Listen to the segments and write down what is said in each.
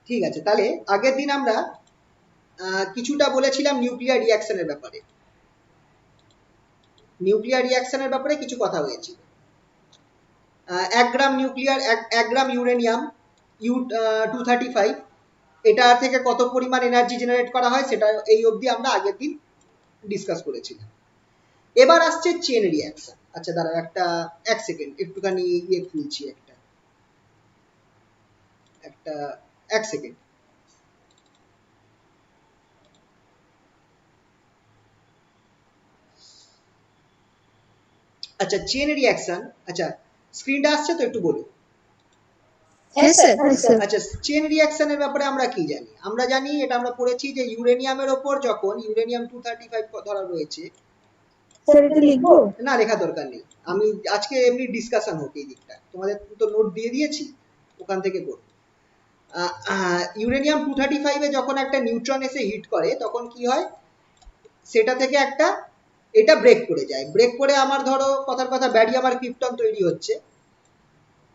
ঠিক আছে, তাহলে আগের দিন আমরা কিছুটা বলেছিলাম নিউক্লিয়ার রিঅ্যাকশনের ব্যাপারে। নিউক্লিয়ার রিঅ্যাকশনের ব্যাপারে কিছু কথা হয়েছিল। 1 গ্রাম নিউক্লিয়ার 1 গ্রাম ইউরেনিয়াম U-235 এটা থেকে কত পরিমাণ এনার্জি জেনারেট করা হয় সেটা এই অবধি আমরা আগের দিন ডিসকাস করেছিলাম। এবার আসছে চেন রিঅ্যাকশন। আচ্ছা দাঁড়াও একটা 1 সেকেন্ড, একটুখানি খুলছি একটা 1 সেকেন্ড। আচ্ছা চেন রিঅ্যাকশন, আচ্ছা স্ক্রিনটা আসছে তো একটু বলো। আচ্ছা চেন রিঅ্যাকশনের ব্যাপারে আমরা কি জানি? আমরা জানি, এটা আমরা পড়েছি যে ইউরেনিয়ামের ওপর যখন ইউরেনিয়াম 235 ধরা রয়েছে, না লেখা দরকার নেই, আমি আজকে এমনি ডিসকাশন হোক এই দিকটা, তোমাদের তো নোট দিয়ে দিয়েছি, ওখান থেকে করো। ইউরেনিয়াম 235 এ যখন একটা নিউট্রন এসে হিট করে তখন কি হয়, সেটা থেকে একটা এটা ব্রেক করে যায়, ব্রেক করে আমার ধরো কথার কথা ব্যারিয়াম আর ক্রিপ্টন তৈরি হচ্ছে,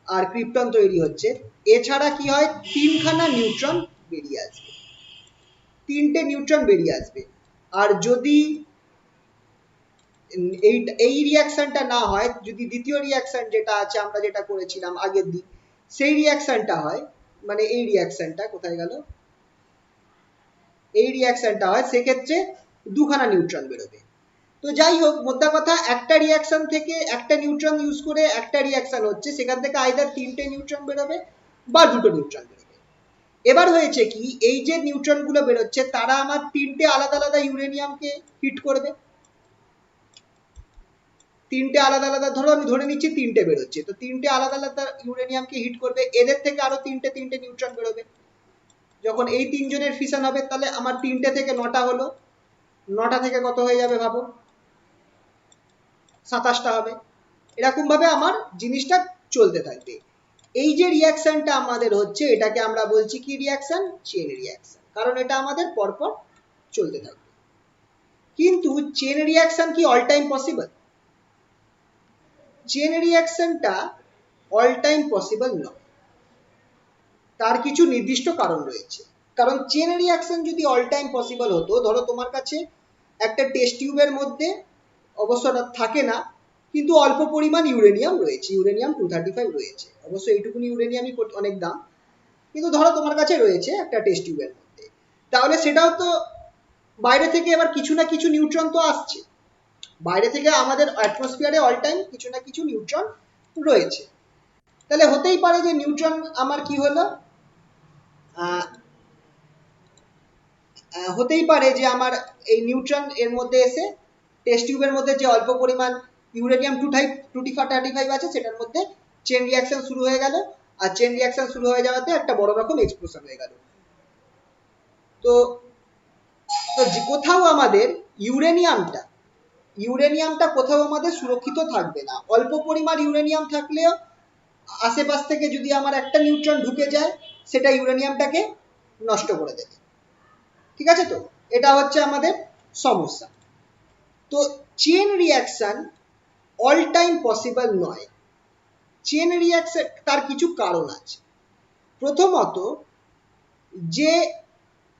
আর ক্রিপ্টন তৈরি হচ্ছে। এছাড়া কি হয়, 3খানা নিউট্রন বেরিয়ে আসবে, 3টে নিউট্রন বেরিয়ে আসবে। আর যদি এই রিঅ্যাকশনটা না হয়, যদি দ্বিতীয় রিঅ্যাকশন যেটা আছে আমরা যেটা করেছিলাম আগের দিন সেই রিঅ্যাকশনটা হয়, মানে এই রিঅ্যাকশনটা কোথায় গেল, এই রিঅ্যাকশনটা হয়, সেক্ষেত্রে 2খানা নিউট্রন বেরোবে। তো যাই হোক, মোদ্দা কথা একটা রিঅ্যাকশন থেকে একটা নিউট্রন ইউজ করে একটা রিঅ্যাকশন হচ্ছে, সেখান থেকে আইদার 3টে নিউট্রন বেরোবে বা 2টো নিউট্রন বেরোবে। এবার হয়েছে কি, এই যে নিউট্রন গুলো বেরোচ্ছে তারা আমার 3টে আলাদা আলাদা ইউরেনিয়ামকে হিট করবে, 3টে আলাদা আলাদা, ধরো আমি ধরে নিচ্ছি 3টে বেরোচ্ছে, তো 3টে আলাদা আলাদা ইউরেনিয়ামকে হিট করবে, এদের থেকে আরো 3টে নিউট্রন বেরোবে। যখন এই 3জনের ফিশন হবে তাহলে আমার 3টে থেকে 9টা হলো, 9টা থেকে কত হয়ে যাবে ভাবো, 27টা হবে। এরকম ভাবে আমার জিনিসটা চলতে থাকবে। এই যে রিঅ্যাকশনটা আমাদের হচ্ছে এটাকে আমরা বলছি কি রিঅ্যাকশন, চেন রিঅ্যাকশন, কারণ এটা আমাদের পরপর চলতে থাকবে। কিন্তু চেন রিঅ্যাকশন কি অল টাইম পসিবল? চেন রিঅ্যাকশনটা অল টাইম পসিবল নয়, তার কিছু নির্দিষ্ট কারণ রয়েছে। কারণ চেন রিঅ্যাকশন যদি অল টাইম পসিবল হতো, ধরো তোমার কাছে একটা টেস্ট টিউবের মধ্যে, অবশ্য থাকে না, কিন্তু অল্প পরিমাণ ইউরেনিয়াম রয়েছে, ইউরেনিয়াম 235 রয়েছে, অবশ্য এইটুকুনি ইউরেনিয়ামই অনেক দাম, কিন্তু ধরো তোমার কাছে রয়েছে একটা টেস্ট টিউবের মধ্যে, তাহলে সেটাও তো বাইরে থেকে এবার কিছু না কিছু নিউট্রন তো আসছে, বাইরে থেকে আমাদের অ্যাটমসফিয়ারে অল টাইম কিছু না কিছু নিউট্রন রয়েছে। তাহলে হতেই পারে যে নিউট্রন আমার কি হলো, হতেই পারে যে আমার এই নিউট্রন এর মধ্যে এসে টেস্ট টিউবের মধ্যে যে অল্প পরিমাণ ইউরেনিয়াম 235 আছে সেটার মধ্যে চেন রিঅ্যাকশন শুরু হয়ে গেল, আর চেন রিঅ্যাকশন শুরু হয়ে যাওয়াতে একটা বড় রকম এক্সপ্লোশন হয়ে গেল। তো কোথাও আমাদের ইউরেনিয়ামটা কোথাও আমাদের সুরক্ষিত থাকবে না। অল্প পরিমাণ ইউরেনিয়াম থাকলেও আশেপাশ থেকে যদি আমার একটা নিউট্রন ঢুকে যায় সেটা ইউরেনিয়ামটাকে নষ্ট করে দেবে। ঠিক আছে, তো এটা হচ্ছে আমাদের সমস্যা। তো chain reaction all time possible নয়। চেন রিঅ্যাকশন তার কিছু কারণ আছে। প্রথমত, যে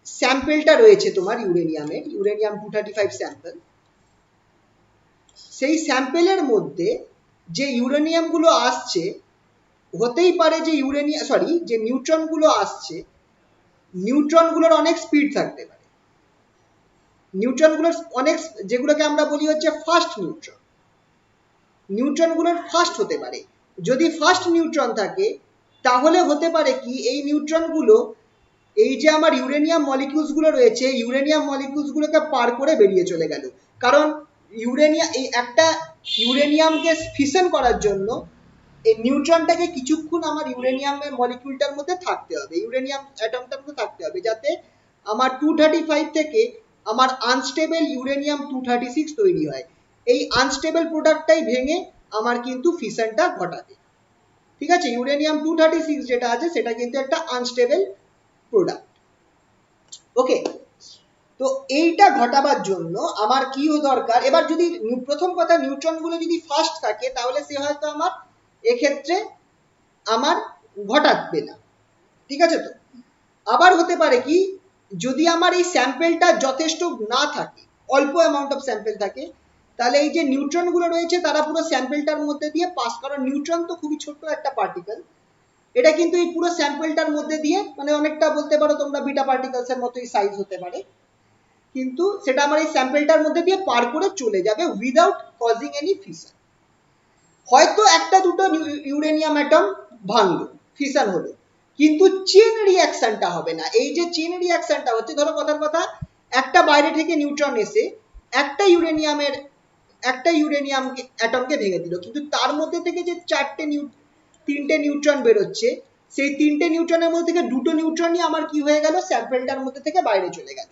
স্যাম্পেলটা রয়েছে তোমার ইউরেনিয়ামের, ইউরেনিয়াম 235 স্যাম্পেল, সেই স্যাম্পেলের মধ্যে যে ইউরেনিয়ামগুলো আসছে, হতেই পারে যে যে নিউট্রনগুলো আসছে, নিউট্রনগুলোর অনেক স্পিড থাকতে পারে, নিউট্রনগুলোর অনেক, যেগুলোকে আমরা বলি হচ্ছে ফাস্ট নিউট্রন, নিউট্রনগুলোর ফাস্ট হতে পারে। যদি ফাস্ট নিউট্রন থাকে তাহলে হতে পারে কি, এই নিউট্রনগুলো এই যে আমার ইউরেনিয়াম মলিকিউলসগুলো রয়েছে, ইউরেনিয়াম মলিকিউলসগুলোকে পার করে বেরিয়ে চলে গেল। কারণ এই একটা ইউরেনিয়ামকে ফিশন করার জন্য এই নিউট্রনটাকে কিছুক্ষণ আমার ইউরেনিয়ামের মলিকিউলটার মধ্যে থাকতে হবে, ইউরেনিয়াম অ্যাটমটার মধ্যে থাকতে হবে, যাতে আমার 235 থেকে আমার আনস্টেবল ইউরেনিয়াম 236 তৈরি হয়। এই আনস্টেবল প্রোডাক্টটাই ভেঙে আমার কিন্তু ফিশনটা ঘটাবে। ঠিক আছে, ইউরেনিয়াম 236 যেটা আছে সেটা কিন্তু একটা আনস্টেবল প্রোডাক্ট। ওকে, তো এইটা ঘটাবার জন্য আমার কি দরকার, এবার যদি প্রথম কথা নিউট্রনগুলো যদি ফাস্ট থাকে তাহলে সে হয়তো আমার এক্ষেত্রে আমার ঘটাবে না। ঠিক আছে, তো আবার হতে পারে কি, যদি আমার এই স্যাম্পেলটা যথেষ্ট না থাকে, অল্প অ্যামাউন্ট অফ স্যাম্পেল থাকে, তাহলে এই যে নিউট্রন গুলো রয়েছে তারা পুরো স্যাম্পেলটার মধ্যে দিয়ে পাস, কারণ নিউট্রন তো খুবই ছোট্ট একটা পার্টিকেল, এটা কিন্তু এই পুরো স্যাম্পেলটার মধ্যে দিয়ে, মানে অনেকটা বলতে পারো তোমরা বিটা পার্টিকেলস এর মতোই সাইজ হতে পারে, কিন্তু সেটা আমার এই স্যাম্পেলটার মধ্যে দিয়ে পার করে চলে যাবে উইদাউট কজিং এনি ফিশন। হয়তো একটা দুটো ইউরেনিয়াম অ্যাটম ভাঙলো, ফিশন হলো, কিন্তু চেন রিয়াকশনটা হবে না। এই যে চেন রিয়াকশনটা হচ্ছে, ধরো কথার কথা, একটা বাইরে থেকে নিউট্রন এসে একটা ইউরেনিয়াম অ্যাটমকে ভেঙে দিল, কিন্তু তার মধ্যে থেকে যে তিনটে নিউট্রন বেরোচ্ছে, সেই তিনটে নিউট্রনের মধ্যে থেকে দুটো নিউট্রনই আমার কি হয়ে গেল, স্যাম্পেলটার মধ্যে থেকে বাইরে চলে গেল।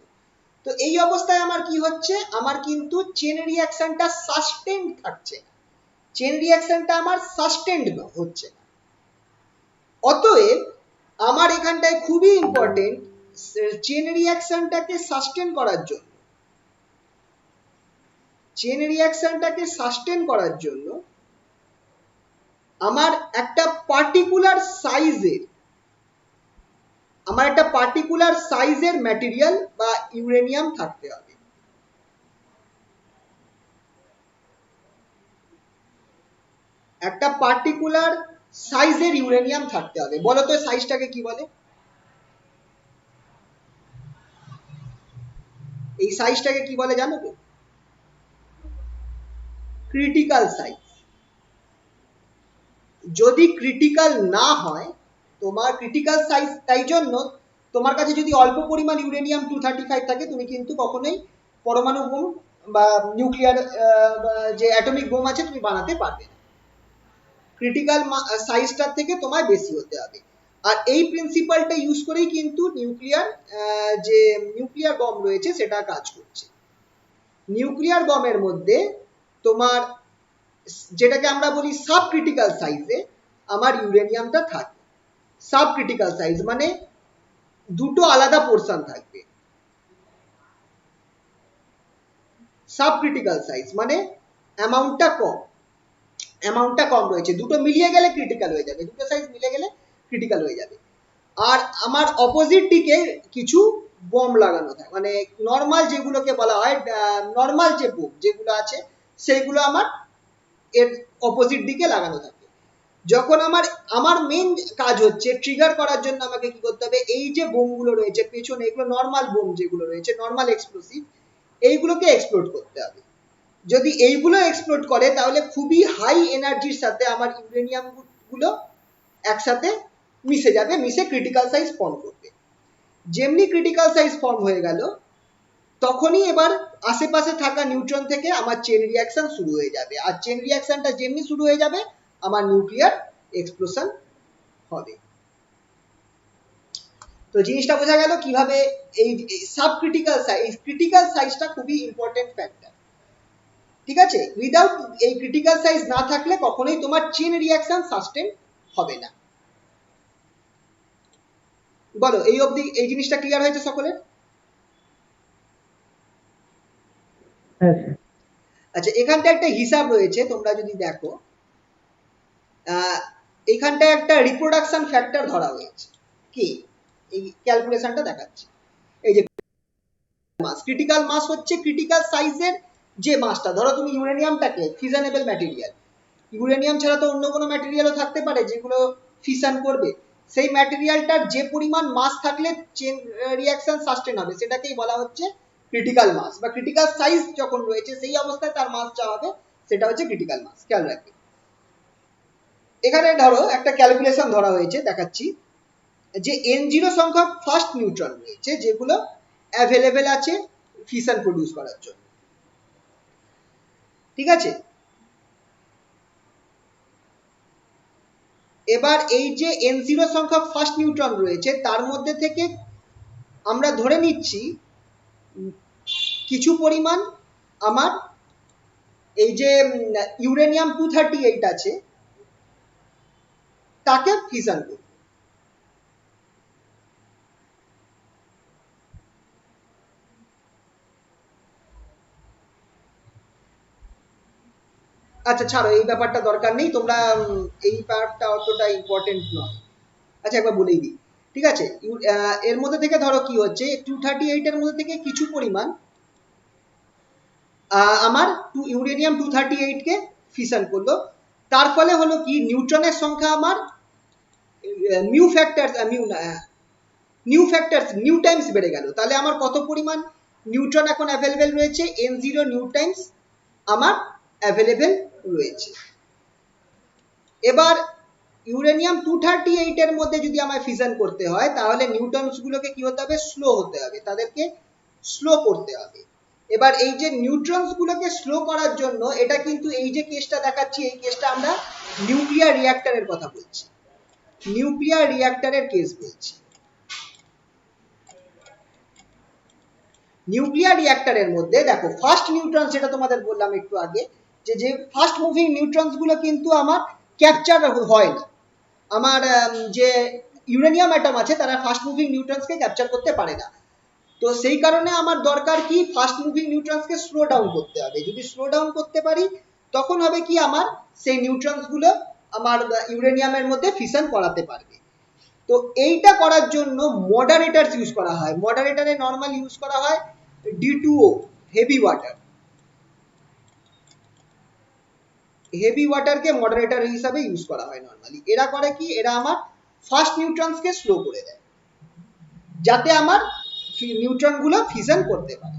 তো এই অবস্থায় আমার কি হচ্ছে, আমার কিন্তু চেন রিয়াকশনটা সাস্টেন্ড থাকছে, চেন রিয়াকশনটা আমার সাস্টেন্ড হচ্ছে না। অতএব আমার এখানটায় খুবই ইম্পর্টেন্ট, চেন রিয়াকশনটাকে সাস্টেন করার জন্য, চেন রিয়াকশনটাকে সাস্টেন করার জন্য আমার একটা পার্টিকুলার সাইজের, ম্যাটেরিয়াল বা ইউরেনিয়াম থাকতে হবে। একটা পার্টিকুলার সাইজের ইউরেনিয়াম থাকতে হবে। বলো তো সাইজটাকে কি বলে? এই সাইজটাকে কি বলে জানো তো? Critical size. যদি ক্রিটিক্যাল না হয়, তোমার ক্রিটিক্যাল সাইজ, তাই জন্য তোমার কাছে যদি অল্প পরিমাণ ইউরেনিয়াম 235 থাকে, তুমি কিন্তু কখনোই পরমাণু বোম বা নিউক্লিয়ার যে অ্যাটমিক বোম আছে তুমি বানাতে পারবে না। ক্রিটিক্যাল সাইজটার থেকে তোমায় বেশি হতে হবে। আর এই প্রিন্সিপালটা ইউজ করেই কিন্তু যে নিউক্লিয়ার বম রয়েছে সেটা কাজ করছে। নিউক্লিয়ার বমের মধ্যে তোমার, যেটাকে আমরা বলি সাব ক্রিটিক্যাল সাইজে, আমার ইউরেনিয়ামটা থাকে। সাব ক্রিটিক্যাল সাইজ মানে দুটো আলাদা পোর্শন থাকবে। সাব ক্রিটিক্যাল সাইজ মানে অ্যামাউন্টটা কম রয়েছে, দুটো মিলিয়ে গেলে ক্রিটিক্যাল হয়ে যাবে, দুটো সাইজ মিলে গেলে ক্রিটিক্যাল হয়ে যাবে। আর আমার অপোজিট দিকে কিছু বম লাগানো থাকে, মানে নর্মাল যেগুলোকে বলা হয়, নর্মাল যে বোম যেগুলো আছে সেগুলো আমার এর অপোজিট দিকে লাগানো থাকে। যখন আমার মেন কাজ হচ্ছে ট্রিগার করার জন্য আমাকে কি করতে হবে, এই যে বোমগুলো রয়েছে পেছনে, এগুলো নর্মাল বোম যেগুলো রয়েছে, নর্মাল এক্সপ্লোসিভ, এইগুলোকে এক্সপ্লোড করতে হবে। যদি এইগুলো এক্সপ্লোড করে তাহলে খুবই হাই এনার্জির সাথে আমার ইউরেনিয়াম গুলো একসাথে মিশে যাবে, মিশে ক্রিটিক্যাল সাইজ ফর্ম করবে। যেমনি ক্রিটিক্যাল সাইজ ফর্ম হয়ে গেল, তখনই এবার আশেপাশে থাকা নিউট্রন থেকে আমার চেন রিয়াকশন শুরু হয়ে যাবে, আর চেন রিয়াকশনটা যেমনি শুরু হয়ে যাবে আমার নিউক্লিয়ার এক্সপ্লোশন হবে। তো জিনিসটা বোঝা গেল কিভাবে এই সাব ক্রিটিক্যাল সাইজ, ক্রিটিক্যাল সাইজটা খুবই ইম্পর্টেন্ট ফ্যাক্টর। ঠিক আছে, উইদাউট এই ক্রিটিক্যাল সাইজ না থাকলে কখনোই তোমার চেন রিয়াকশন সাস্টেন হবে না। বলো এই অবধি এই জিনিসটা ক্লিয়ার হয়েছে সকলের? আচ্ছা, এখানটা একটা হিসাব রয়েছে, তোমরা যদি দেখো, এখানটা একটা রিপ্রোডাকশন ফ্যাক্টর ধরা হয়েছে। কি? এই ক্যালকুলেশনটা দেখাচ্ছি। এই যে মাস, ক্রিটিক্যাল মাস হচ্ছে ক্রিটিক্যাল সাইজের যে মাসটা, ধরো তুমি ইউরেনিয়ামটাকে ফিশনেবল ম্যাটেরিয়াল, ইউরেনিয়াম ছাড়া তো অন্য কোনো ম্যাটেরিয়ালও থাকতে পারে যেগুলো ফিশন করবে, সেই ম্যাটেরিয়ালটার যে পরিমাণ মাস থাকলে চেন রিয়াকশন সাস্টেন হবে সেটাকেই বলা হচ্ছে ক্রিটিক্যাল মাস, বা ক্রিটিক্যাল সাইজ যখন রয়েছে সেই অবস্থায় তার মাস যা হবে সেটা হচ্ছে ক্রিটিক্যাল মাস। খেয়াল রাখবে। এখানে ধরো একটা ক্যালকুলেশন ধরা হয়েছে, দেখাচ্ছি। যে N0 সংখ্যক ফার্স্ট নিউট্রন রয়েছে যেগুলো অ্যাভেলেবেল আছে ফিশন প্রডিউস করার জন্য। ঠিক আছে, এবার এই যে N0 সংখ্যক ফার্স্ট নিউট্রন রয়েছে তার মধ্যে থেকে আমরা ধরে নিচ্ছি কিছু পরিমাণ আমার এই যে ইউরেনিয়াম 238 আছে তাকে ফিশন করবে। আচ্ছা ছাড়ো, এই ব্যাপারটা দরকার নেই, তোমরা এই পার্টটা অতটা ইম্পর্টেন্ট নয়। আচ্ছা একবার বলেই দিই, ঠিক আছে। এর মধ্যে থেকে ধরো কি হচ্ছে 238 এর মধ্যে থেকে কিছু পরিমাণ আমার ইউরেনিয়াম 238 কে ফিশন করলো, তার ফলে হলো কি নিউট্রনের সংখ্যা আমার মিউ ফ্যাক্টরস নিউ টাইমস বেড়ে গেল। তাহলে আমার কত পরিমাণ নিউট্রন এখন অ্যাভেলেবেল রয়েছে, n0 নিউ টাইমস আমার অ্যাভেলেবেল রয়েছে। এবার ইউরেনিয়াম 238 এর মধ্যে যদি আমায় ফিশন করতে হয় তাহলে নিউট্রনস গুলোকে কি হতে হবে, স্লো হতে হবে, তাদেরকে স্লো করতে হবে। এবার এই যে নিউট্রনস গুলোকে স্লো করার জন্য, এটা কিন্তু এই যে কেসটা দেখাচ্ছি, এই কেসটা আমরা নিউক্লিয়ার রিঅ্যাক্টরের কথা বলছি, নিউক্লিয়ার রিঅ্যাক্টরের কেস বলছি। নিউক্লিয়ার রিঅ্যাক্টরের মধ্যে দেখো ফার্স্ট নিউট্রন, যেটা তোমাদের বললাম একটু আগে, যে ফার্স্ট মুভিং নিউট্রনস গুলো কিন্তু আমার ক্যাপচার হয় না। আমার যে ইউরেনিয়াম অ্যাটম আছে তারা ফার্স্ট মুভিং নিউট্রনসকে ক্যাপচার করতে পারে না। তো সেই কারণে আমার দরকার কি, ফার্স্ট মুভিং নিউট্রনসকে স্লো ডাউন করতে হবে। যদি স্লো ডাউন করতে পারি তখন হবে কি, আমার সেই নিউট্রনস গুলো আমার ইউরেনিয়ামের মধ্যে ফিশন করাতে পারবে। তো এইটা করার জন্য মডারেটরস ইউজ করা হয়। মডারেটরে নর্মাল ইউজ করা হয় D2O, হেভি ওয়াটার। হেভি ওয়াটারকে মডারেটর হিসাবে ইউজ করা হয় নর্মালি। এরা করে কি, এরা আমার ফার্স্ট নিউট্রনসকে স্লো করে দেয় যাতে আমার নিউট্রন গুলো ফিশন করতে পারে।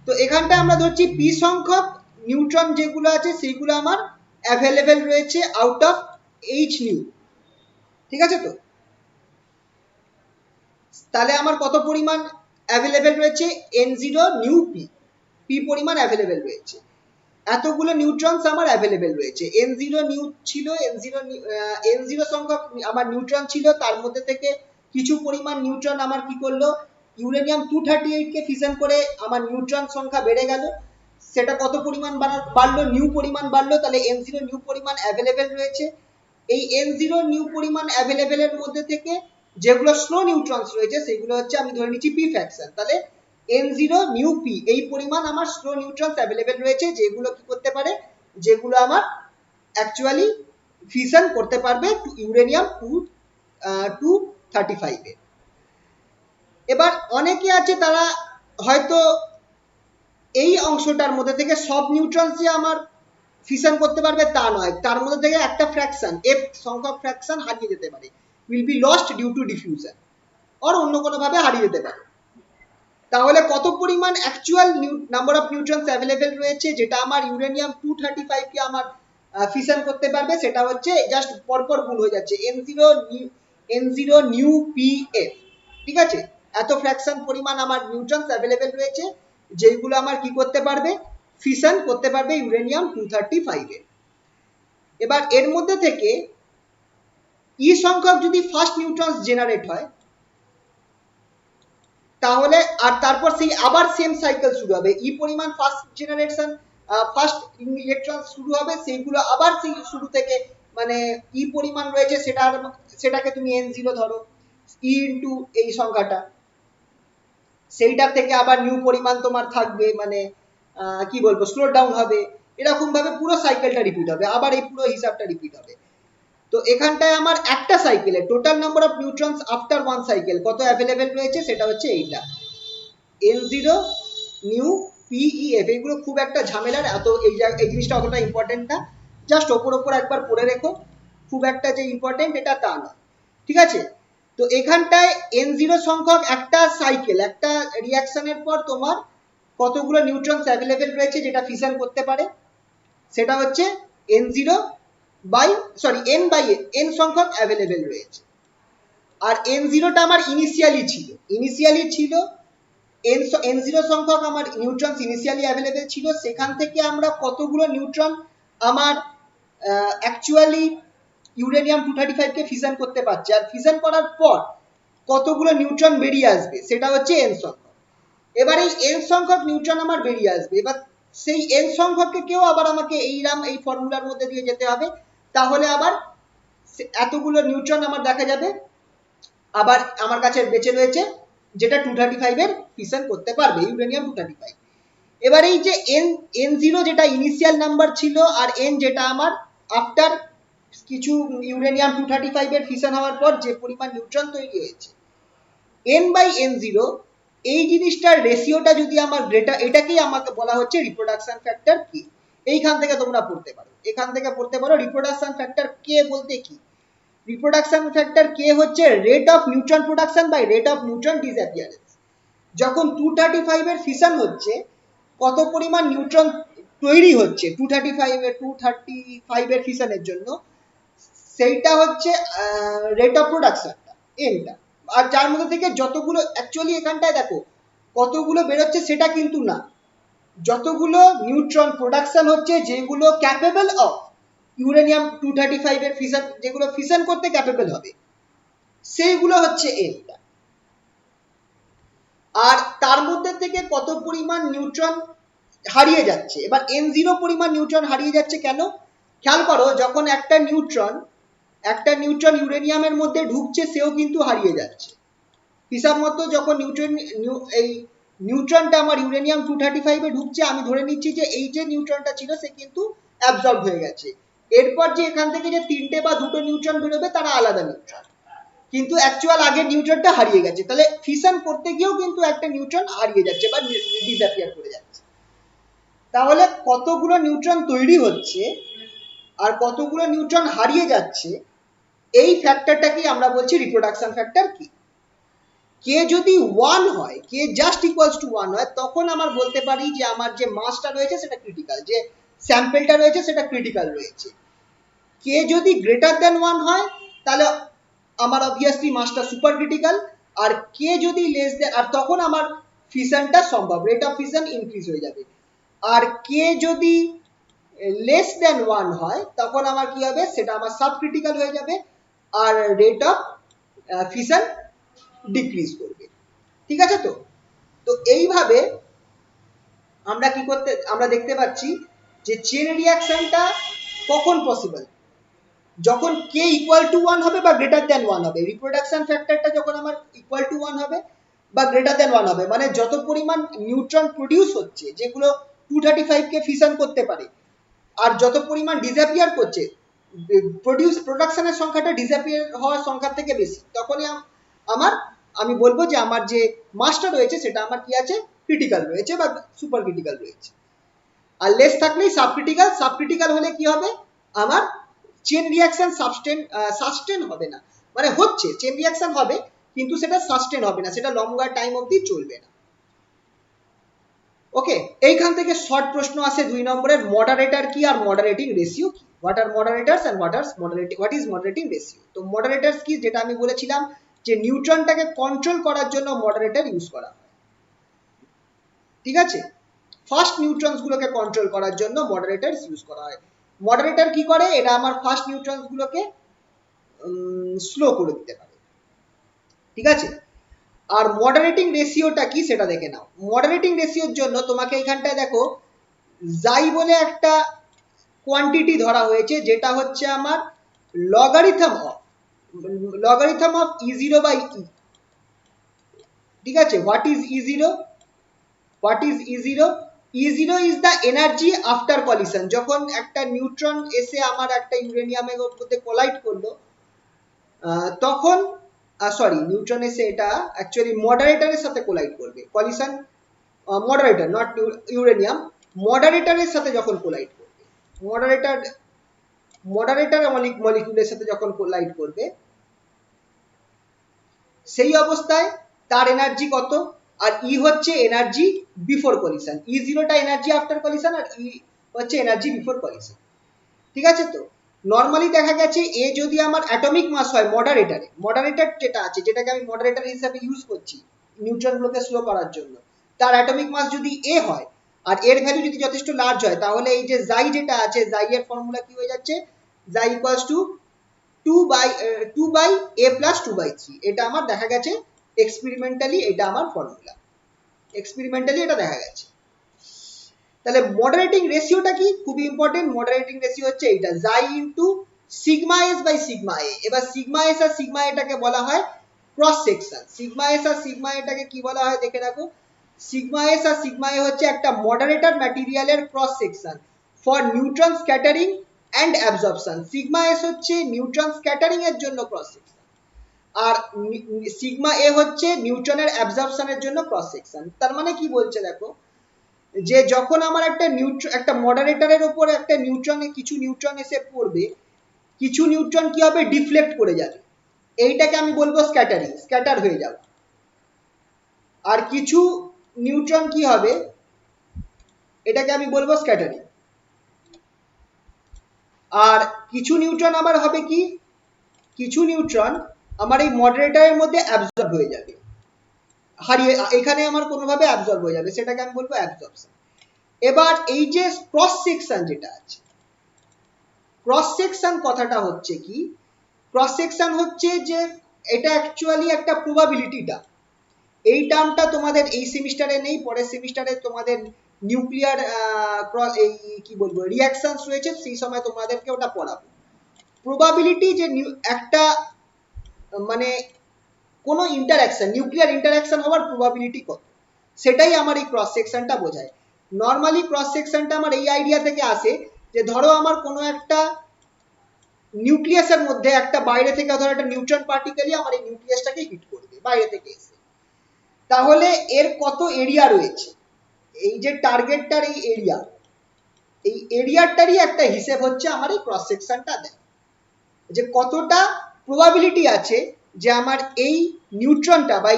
তো এখানটা আমরা ধরছি পি সংখ্যক নিউট্রন যেগুলো আছে সেইগুলো আমার অ্যাভেলেবেল রয়েছে আউট অফ এইচ নিউ। ঠিক আছে, তো তাহলে আমার কত পরিমাণ অ্যাভেলেবেল রয়েছে, n0 নিউ পি, পি পরিমাণ অ্যাভেলেবেল রয়েছে। এতগুলো নিউট্রনস আমার অ্যাভেলেবেল রয়েছে। n0 নিউ ছিল, n0 সংখ্যক আমার নিউট্রন ছিল, তার মধ্যে থেকে কিছু পরিমাণ নিউট্রন আমার কি করলো, ইউরেনিয়াম 238 কে ফিশন করে আমার নিউট্রন সংখ্যা বেড়ে গেল। সেটা কত পরিমাণ বাড়লো, নিউ পরিমাণ বাড়লো, তাহলে n0 নিউ পরিমাণ অ্যাভেলেবেল রয়েছে। এই n0 নিউ পরিমাণ অ্যাভেলেবেল এর মধ্যে থেকে যেগুলো স্লো নিউট্রনস রয়েছে সেগুলো হচ্ছে, আমি ধরে নিচ্ছি পি ফ্র্যাকশন, তাহলে n0 নিউ পি এই পরিমাণ আমার স্লো নিউট্রনস অ্যাভেলেবেল রয়েছে, যেগুলো কি করতে পারে, যেগুলো আমার অ্যাকচুয়ালি ফিশন করতে পারবে ইউরেনিয়াম 235 এ। এবার অনেকে আছে তারা হয়তো এই অংশটার মধ্যে থেকে সব নিউট্রনস যে আমার ফিশন করতে পারবে তা নয়, তার মধ্যে থেকে একটা ফ্র্যাকশন, এফ সংখ্যক ফ্র্যাকশন হারিয়ে যেতে পারে, will be lost due to diffusion, আর অন্য কোনো ভাবে হারিয়ে যেতে পারে। তাহলে কত পরিমাণ actual number of neutrons available রয়েছে যেটা আমার ইউরেনিয়াম 235 কে আমার ফিশন করতে পারবে, সেটা হচ্ছে জাস্ট পরপর ভুল হয়ে যাচ্ছে, n0 নিউ পি এফ। ঠিক আছে, এত ফ্র্যাকশন পরিমাণ আমার নিউট্রনস অ্যাভেলেবেল রয়েছে যেগুলো আমার কি করতে পারবে, ফিশন করতে পারবে ইউরেনিয়াম 235 এ। এবার এর মধ্যে থেকে ই সংখ্যক যদি ফার্স্ট নিউট্রনস জেনারেট হয় তাহলে, আর তারপর সেই আবার সেম সাইকেল শুরু হবে, ই পরিমাণ ফার্স্ট জেনারেশন ফার্স্ট ইলেকট্রন শুরু হবে, সেইগুলো আবার সেই শুরু থেকে, মানে ই পরিমাণ রয়েছে সেটাকে তুমি n0 ধরো, ই ইন্টু এই সংখ্যাটা, সেইটার থেকে আবার নিউ পরিমাণ তোমার থাকবে, মানে কি বলবো, স্লো ডাউন হবে। এরকম ভাবে পুরো সাইকেলটা রিপিট হবে, আবার এই পুরো হিসাবটা রিপিট হবে। তো এখানটায় আমার একটা সাইকেলে total number of neutrons after one cycle কত অ্যাভেলেবেল রয়েছে, সেটা হচ্ছে এইটা n0 নিউ পিইএফ। এগুলো খুব একটা ঝামেলার, এত এই জিনিসটা অতটা ইম্পর্টেন্ট না, জাস্ট ওপর একবার পড়ে রেখো, খুব একটা যে ইম্পর্টেন্ট এটা তা নয়। ঠিক আছে, তো এখানটায় n0 সংখ্যক একটা সাইকেল, একটা রিঅ্যাকশনের পর তোমার কতগুলো নিউট্রনস অ্যাভেলেবেল রয়েছে যেটা ফিশন করতে পারে, সেটা হচ্ছে n0 বাই n সংখ্যক অ্যাভেলেবেল রয়েছে। আর n0টা আমার ইনিশিয়ালি ছিল n0 সংখ্যক আমার নিউট্রনস ইনিশিয়ালি অ্যাভেলেবেল ছিল, সেখান থেকে আমরা কতগুলো নিউট্রন আমার অ্যাকচুয়ালি ইউরেনিয়াম 235 কে ফিশন করতে পারছে, আর ফিশন করার পর কতগুলো নিউট্রন বেরিয়ে আসবে সেটা হচ্ছে n সংখ্যক। এবার এই n সংখ্যক নিউট্রন আমার বেরিয়ে আসবে, এবার সেই n সংখ্যককে কেউ আবার আমাকে এই ফর্মুলার মধ্যে দিয়ে যেতে হবে, তাহলে আবার এতগুলো নিউট্রন আমার দেখা যাবে আবার আমার কাছে বেঁচে রয়েছে যেটা 235 এর ফিশন করতে পারবে, ইউরেনিয়াম 235। এবার এই যে n0 যেটা ইনিশিয়াল নাম্বার ছিল আর n যেটা আমার আফটার কিছু ইউরেনিয়াম 235 এর ফিশন হওয়ার পর যে পরিমাণ নিউট্রন তৈরি হয়েছে n/n0, এই জিনিসটার রেশিওটা যদি আমার গ্রেটার, এটাকেই আমাকে বলা হচ্ছে রিপ্রোডাকশন ফ্যাক্টর কি। এইখান থেকে তোমরা পড়তে পারো, এখান থেকে পড়তে পারো রিপ্রোডাকশন ফ্যাক্টর কে বলতে কি। রিপ্রোডাকশন ফ্যাক্টর কে হচ্ছে rate of neutron production by rate of neutron disappearance. যখন 235 এর ফিশন হচ্ছে, কত পরিমাণ নিউট্রন তৈরি হচ্ছে 235 এর ফিশনের জন্য, সেইটা হচ্ছে রেট অফ প্রোডাকশনটা, এনটা। আর যার মধ্যে থেকে যতগুলো অ্যাকচুয়ালি এখানটায় দেখো কতগুলো বেরোচ্ছে সেটা কিন্তু না, যতগুলো নিউট্রন প্রোডাকশন হচ্ছে যেগুলো ক্যাপেবল অফ ইউরেনিয়াম 235 এর ফিশন, যেগুলো ফিশন করতে ক্যাপেবল হবে, সেইগুলো হচ্ছে এনটা। আর তার মধ্যে থেকে কত পরিমাণ নিউট্রন হারিয়ে যাচ্ছে। এবার n0 পরিমাণ নিউট্রন হারিয়ে যাচ্ছে কেন, খেয়াল করো, যখন একটা নিউট্রন ইউরেনিয়ামের মধ্যে ঢুকছে সেও কিন্তু হারিয়ে যাচ্ছে। হিসাব মতো যখন এই নিউট্রনটা আমার ইউরেনিয়াম 235 এ ঢুকছে, আমি ধরে নিচ্ছি যে এই যে নিউট্রনটা ছিল সে কিন্তু অ্যাবজর্ব হয়ে গেছে। এরপর যে এখান থেকে যে 3টে বা 2টো নিউট্রন বেরোবে তারা আলাদা নিউট্রন, কিন্তু অ্যাকচুয়াল আগের নিউট্রনটা হারিয়ে গেছে। তাহলে ফিশন করতে গিয়েও কিন্তু একটা নিউট্রন হারিয়ে যাচ্ছে বা ডিসঅ্যাপিয়ার করে যাচ্ছে। তাহলে কতগুলো নিউট্রন তৈরি হচ্ছে আর কতগুলো নিউট্রন হারিয়ে যাচ্ছে, এই ফ্যাক্টরটাকেই আমরা বলছি রিপ্রোডাকশন ফ্যাক্টর কি। কে যদি 1 হয়, কে জাস্ট ইকুয়ালস টু 1 হয়, তখন আমার বলতে পারি যে আমার যে মাসটা রয়েছে সেটা ক্রিটিক্যাল, যে স্যাম্পলটা রয়েছে সেটা ক্রিটিক্যাল রয়েছে। কে যদি গ্রেটার দেন 1 হয় তাহলে আমার অবভিয়াসলি মাসটা সুপার ক্রিটিক্যাল। আর কে যদি লেস দেন, আর তখন আমার ফিশনটা সম্ভব, রেট অফ ফিশন ইনক্রিজ হয়ে যাবে। আর কে যদি লেস দেন 1 হয় তখন আমার কি হবে, সেটা আমার সাব ক্রিটিক্যাল হয়ে যাবে আর রেট অফ ফিশন ডিক্রিজ করবে। ঠিক আছে? তো তো এইভাবে আমরা দেখতে পাচ্ছি যে চেন রিয়াকশনটা কখন পসিবল, যখন কে ইকুয়াল টু 1 হবে বা গ্রেটার দেন 1 হবে। রিপ্রোডাকশন ফ্যাক্টরটা যখন আমার ইকুয়াল টু 1 হবে বা গ্রেটার দেন 1 হবে, মানে যত পরিমাণ নিউট্রন প্রডিউস হচ্ছে যেগুলো 235 কে ফিশন করতে পারে, আর যত পরিমাণ ডিসঅ্যাপিয়ার করছে, প্রোডাকশনের সংখ্যাটা ডিসঅ্যাপিয়ার হওয়ার সংখ্যার থেকে বেশি, তখনই আমি বলবো যে আমার যে মাসটা রয়েছে সেটা আমার কি আছে, ক্রিটিক্যাল রয়েছে বা সুপার ক্রিটিক্যাল রয়েছে। আর লেস থাকলেই সাবক্রিটিক্যাল হলে কি হবে, আমার চেন রিয়াকশন সাস্টেন হবে না, মানে হচ্ছে চেন রিয়াকশন হবে কিন্তু সেটা সাস্টেন হবে না, সেটা লম্গার টাইম অবধি চলবে না। ওকে, এইখান থেকে শর্ট প্রশ্ন আসে 2 নম্বরের, মডারেটর কি আর মডারেটিং রেশিও কি, what are moderators and what is moderating ratio. তো মডারেটরস কি, যেটা আমি বলেছিলাম যে নিউট্রনটাকে কন্ট্রোল করার জন্য মডারেটর ইউজ করা হয়। ঠিক আছে, ফার্স্ট নিউট্রনস গুলোকে কন্ট্রোল করার জন্য মডারেটরস ইউজ করা হয়। মডারেটর কি করে, এটা আমার ফার্স্ট নিউট্রনস গুলোকে স্লো করে দিতে পারে। ঠিক আছে, আর মডারেটিং রেশিওটা কি সেটা দেখে নাও। মডারেটিং রেশিওর জন্য তোমাকে এখানটায় দেখো জাই বলে একটা কোয়ান্টিটি ধরা হয়েছে, যেটা হচ্ছে আমার লগারিথম অফ E0 বাই E। ঠিক আছে, what is E0? E0 is the energy after collision। যখন একটা নিউট্রন এসে আমার একটা ইউরেনিয়ামের মধ্যে কোলাইড করলো, তখন নিউট্রন এসে এটা অ্যাকচুয়ালি মডারেটরের সাথে কোলাইড করবে। কলিশন মডারেটর, নট ইউরেনিয়াম, মডারেটরের সাথে যখন কোলাইড করবে, মডারেটর মলিকিউলের সাথে যখন কোলাইড করবে, সেই অবস্থায় তার এনার্জি কত, আর ই হচ্ছে এনার্জি বিফোর কলিশন, E0টা এনার্জি আফটার কলিশন আর ই হচ্ছে এনার্জি বিফোর কলিশন। ঠিক আছে, তো নর্মালি দেখা গেছে এ যদি আমার অ্যাটমিক মাস হয় মডারেটর যেটা আছে, যেটাকে আমি মডারেটর হিসাবে ইউজ করছি নিউট্রনগুলোকে স্লো করার জন্য, তার অ্যাটমিক মাস যদি এ হয় আর এর ভ্যালু যদি যথেষ্ট লার্জ হয়, তাহলে এই যে জাই যেটা আছে, জাই এর ফর্মুলা কি হয়ে যাচ্ছে, xi equals to 2 by a plus 2/3। এটা আমার দেখা গেছে এক্সপেরিমেন্টালি, এটা আমার ফর্মুলা, এক্সপেরিমেন্টালি এটা দেখা গেছে। তাহলে মডারেটিং রেশিওটা কি, খুবই ইম্পর্টেন্ট। মডারেটিং রেশিও হচ্ছে এইটা, xi into sigma S by sigma A. এবার সিগমা এস আর সিগমা এটাকে বলা হয় ক্রস সেকশন। সিগমা এস আর সিগমা এটাকে কি বলা হয় দেখে রাখো, সিগমা এস আর সিগমা এ হচ্ছে একটা মডারেটর ম্যাটেরিয়ালের cross section for neutron scattering and absorption. Sigma S হচ্ছে নিউট্রন স্ক্যাটারিং এর জন্য ক্রস সেকশন, আর সিগমা এ হচ্ছে নিউট্রনের অ্যাবজর্পশনের জন্য ক্রস সেকশন। তার মানে কি বলছে দেখো, যে যখন আমার একটা মডারেটরের উপর একটা কিছু নিউট্রন এসে পড়বে, কিছু নিউট্রন কি হবে, ডিফ্লেক্ট করে যাবে, এইটাকে আমি বলবো স্ক্যাটারিং, স্ক্যাটার হয়ে যাবে। আর কিছু নিউট্রন কি হবে, এটাকে আমি বলবো স্ক্যাটারিং। আর কিছু নিউট্রন আবার হবে কি, কিছু নিউট্রন আমার এই মডারেটরের মধ্যে অ্যাবজর্ব হয়ে যাবে, হারিয়ে এখানে আমার কোনোভাবে অ্যাবজর্ব হয়ে যাবে, সেটাকে আমি বলবো অ্যাবজর্পশন। এবার এই যে ক্রস সেকশন যেটা আছে, ক্রস সেকশন কথাটা হচ্ছে কি, ক্রস সেকশন হচ্ছে যে এটা অ্যাকচুয়ালি একটা প্রবাবিলিটিটা, এই টার্মটা তোমাদের এই সেমিস্টারে নেই, পরের সেমিস্টারে তোমাদের নিউক্লিয়ার এই কি বলবো রিঅ্যাকশনস রয়েছে, সেই সময় তোমাদেরকে ওটা পড়াবো। প্রবাবিলিটি যে একটা মানে কোনো ইন্টারঅ্যাকশন, নিউক্লিয়ার ইন্টারঅ্যাকশন হওয়ার প্রবাবিলিটি কত, সেটাই আমার এই ক্রস সেকশনটা বোঝায়। নর্মালি ক্রস সেকশনটা আমার এই আইডিয়া থেকে আসে যে ধরো আমার কোনো একটা নিউক্লিয়াসের মধ্যে একটা বাইরে থেকে ধরো একটা নিউট্রন পার্টিকেলই আমার এই নিউক্লিয়াসটাকে হিট করবে বাইরে থেকে এসে, তাহলে এর কত এরিয়া রয়েছে, এই যে টার্গেটটার এই এরিয়া, এই এরিয়াটারই একটা হিসেব হচ্ছে আমার এই ক্রস সেকশনটা দেয়, যে কতটা প্রবাবিলিটি আছে যে আমার এই নিউট্রনটা বা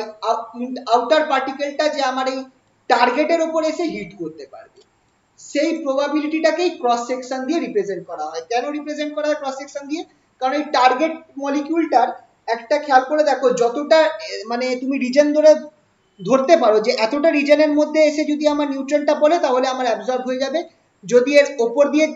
আউটার পার্টিকেলটা যে আমার এই টার্গেটের উপর এসে হিট করতে পারবে, সেই প্রবাবিলিটিটাকেই ক্রস সেকশন দিয়ে রিপ্রেজেন্ট করা হয়। কেন রিপ্রেজেন্ট করা হয় ক্রস সেকশন দিয়ে, কারণ এই টার্গেট মলিকিউলটার একটা খেয়াল করে দেখো, যতটা মানে তুমি রিজন ধরতে পারো যে এতটা রিজনের মধ্যে এসে যদি আমার নিউট্রনটা বলে তাহলে আমার অ্যাবজর্ব হয়ে যাবে, যদি এর ওপর দিয়ে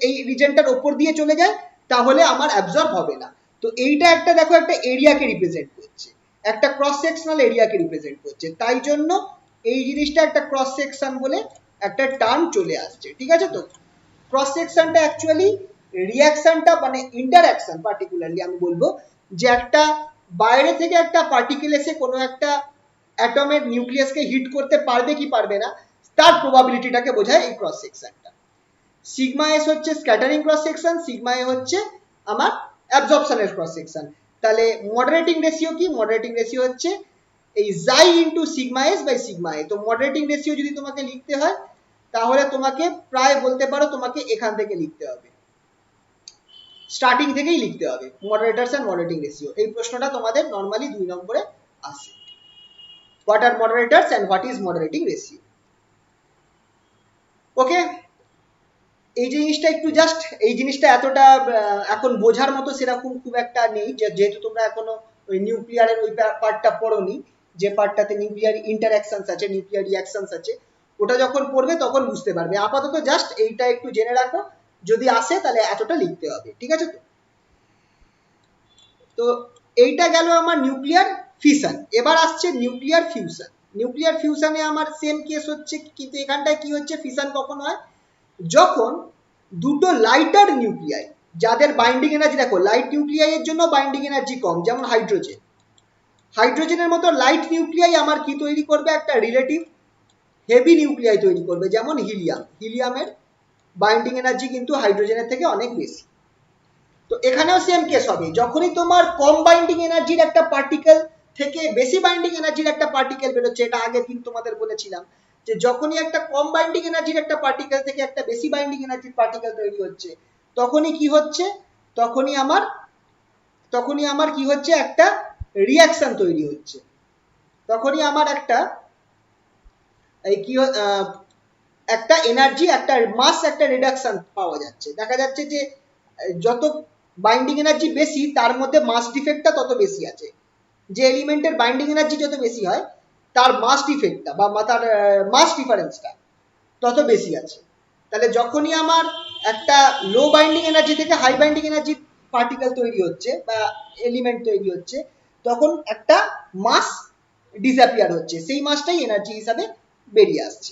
এই রিজনটার ওপর দিয়ে চলে যায় তাহলে আমার অ্যাবজর্ব হবে না। তো এইটা একটা দেখো একটা এরিয়াকে রিপ্রেজেন্ট করছে, একটা ক্রস সেকশনাল এরিয়াকে রিপ্রেজেন্ট করছে, তাই জন্য এই জিনিসটা একটা ক্রস সেকশন বলে একটা টার্ম চলে আসছে। ঠিক আছে, তো ক্রস সেকশনটা অ্যাকচুয়ালি রিঅ্যাকশনটা মানে ইন্টারঅ্যাকশন, পার্টিকুলারলি আমি বলবো যে একটা বাইরে থেকে একটা পার্টিকেল এসে কোনো একটা অ্যাটমের নিউক্লিয়াসকে হিট করতে পারবে কি পারবে না, তার প্রবাবিলিটিটাকে বোঝায় এই ক্রস সেকশনটা। সিগমা এস হচ্ছে scattering cross section, sigma A হচ্ছে আমার অ্যাবজর্পশনের ক্রস সেকশন। তাহলে মডারেটিং রেশিও কি, মডারেটিং রেশিও হচ্ছে এই xi into sigma S by sigma A. তো মডারেটিং রেশিও যদি তোমাকে লিখতে হয় তাহলে তোমাকে প্রায় বলতে পারো তোমাকে এখান থেকে লিখতে হবে, স্টার্টিং থেকেই লিখতে হবে মডারেটরস এন্ড মডারেটিং রেশিও। এই প্রশ্নটা তোমাদের নরমালি 2 নম্বরে আসে, what are moderators and what is moderating ratio. Okay, এই জিনিসটা একটু জাস্ট, এই জিনিসটা এতটা এখন বোঝার মতো সেরকম খুব একটা নেই, যেহেতু তোমরা এখনো ওই নিউক্লিয়ারের ওই পার্টটা পড়োনি, যে পার্টটাতে নিউক্লিয়ার ইন্টারঅ্যাকশনস আছে, নিউক্লিয়ার রিঅ্যাকশনস আছে, ওটা যখন পড়বে তখন বুঝতে পারবে। আপাতত জাস্ট এইটা একটু জেনে রাখো, যদি আসে তাহলে এতটা লিখতে হবে। ঠিক আছে, তো তো এইটা গেল আমার নিউক্লিয়ার ফিশন। এবার আসছে নিউক্লিয়ার ফিউশন। নিউক্লিয়ার ফিউশনে আমার সেম কেস হচ্ছে, কিন্তু এখানটায় কি হচ্ছে, ফিশন কখন হয়, যখন দুটো লাইটার নিউক্লিয়াই যাদের বাইন্ডিং এনার্জি, দেখো লাইট নিউক্লিয়াই এর জন্য বাইন্ডিং এনার্জি কম, যেমন হাইড্রোজেন, হাইড্রোজেনের মতো লাইট নিউক্লিয়াই আমার কি তৈরি করবে, একটা রিলেটিভ হেভি নিউক্লিয়াই তৈরি করবে, যেমন হিলিয়াম, হিলিয়ামের বাইন্ডিং এনার্জি কিন্তু হাইড্রোজেনের থেকে অনেক বেশি। তো এখানেও সেম কেস হবে, যখনই তোমার কম বাইন্ডিং এনার্জির একটা পার্টিকেল থেকে বেশি বাইন্ডিং এনার্জির একটা পার্টিকেল বেরোচ্ছে, এটা আগের দিন তোমাদের বলেছিলাম যে যখনই একটা কম বাইন্ডিং এনার্জির একটা পার্টিকেল থেকে একটা বেশি বাইন্ডিং এনার্জির পার্টিকেল তৈরি হচ্ছে, তখনই কি হচ্ছে, তখনই আমার কি হচ্ছে, একটা রিঅ্যাকশন তৈরি হচ্ছে, তখনই আমার একটা এই কি একটা এনার্জি, একটা মাস, একটা রিডাকশন পাওয়া যাচ্ছে। দেখা যাচ্ছে যে যত বাইন্ডিং এনার্জি বেশি তার মধ্যে মাস ডিফেক্টটা তত বেশি আছে, যে এলিমেন্টের বাইন্ডিং এনার্জি যত বেশি হয় তার মাস ডিফেক্টটা বা তার মাস ডিফারেন্সটা তত বেশি আছে। তাহলে যখনই আমার একটা লো বাইন্ডিং এনার্জি থেকে হাই বাইন্ডিং এনার্জি পার্টিকেল তৈরি হচ্ছে বা এলিমেন্ট তৈরি হচ্ছে, তখন একটা মাস ডিসঅ্যাপিয়ার হচ্ছে, সেই মাসটাই এনার্জি হিসাবে বেরিয়ে আসছে।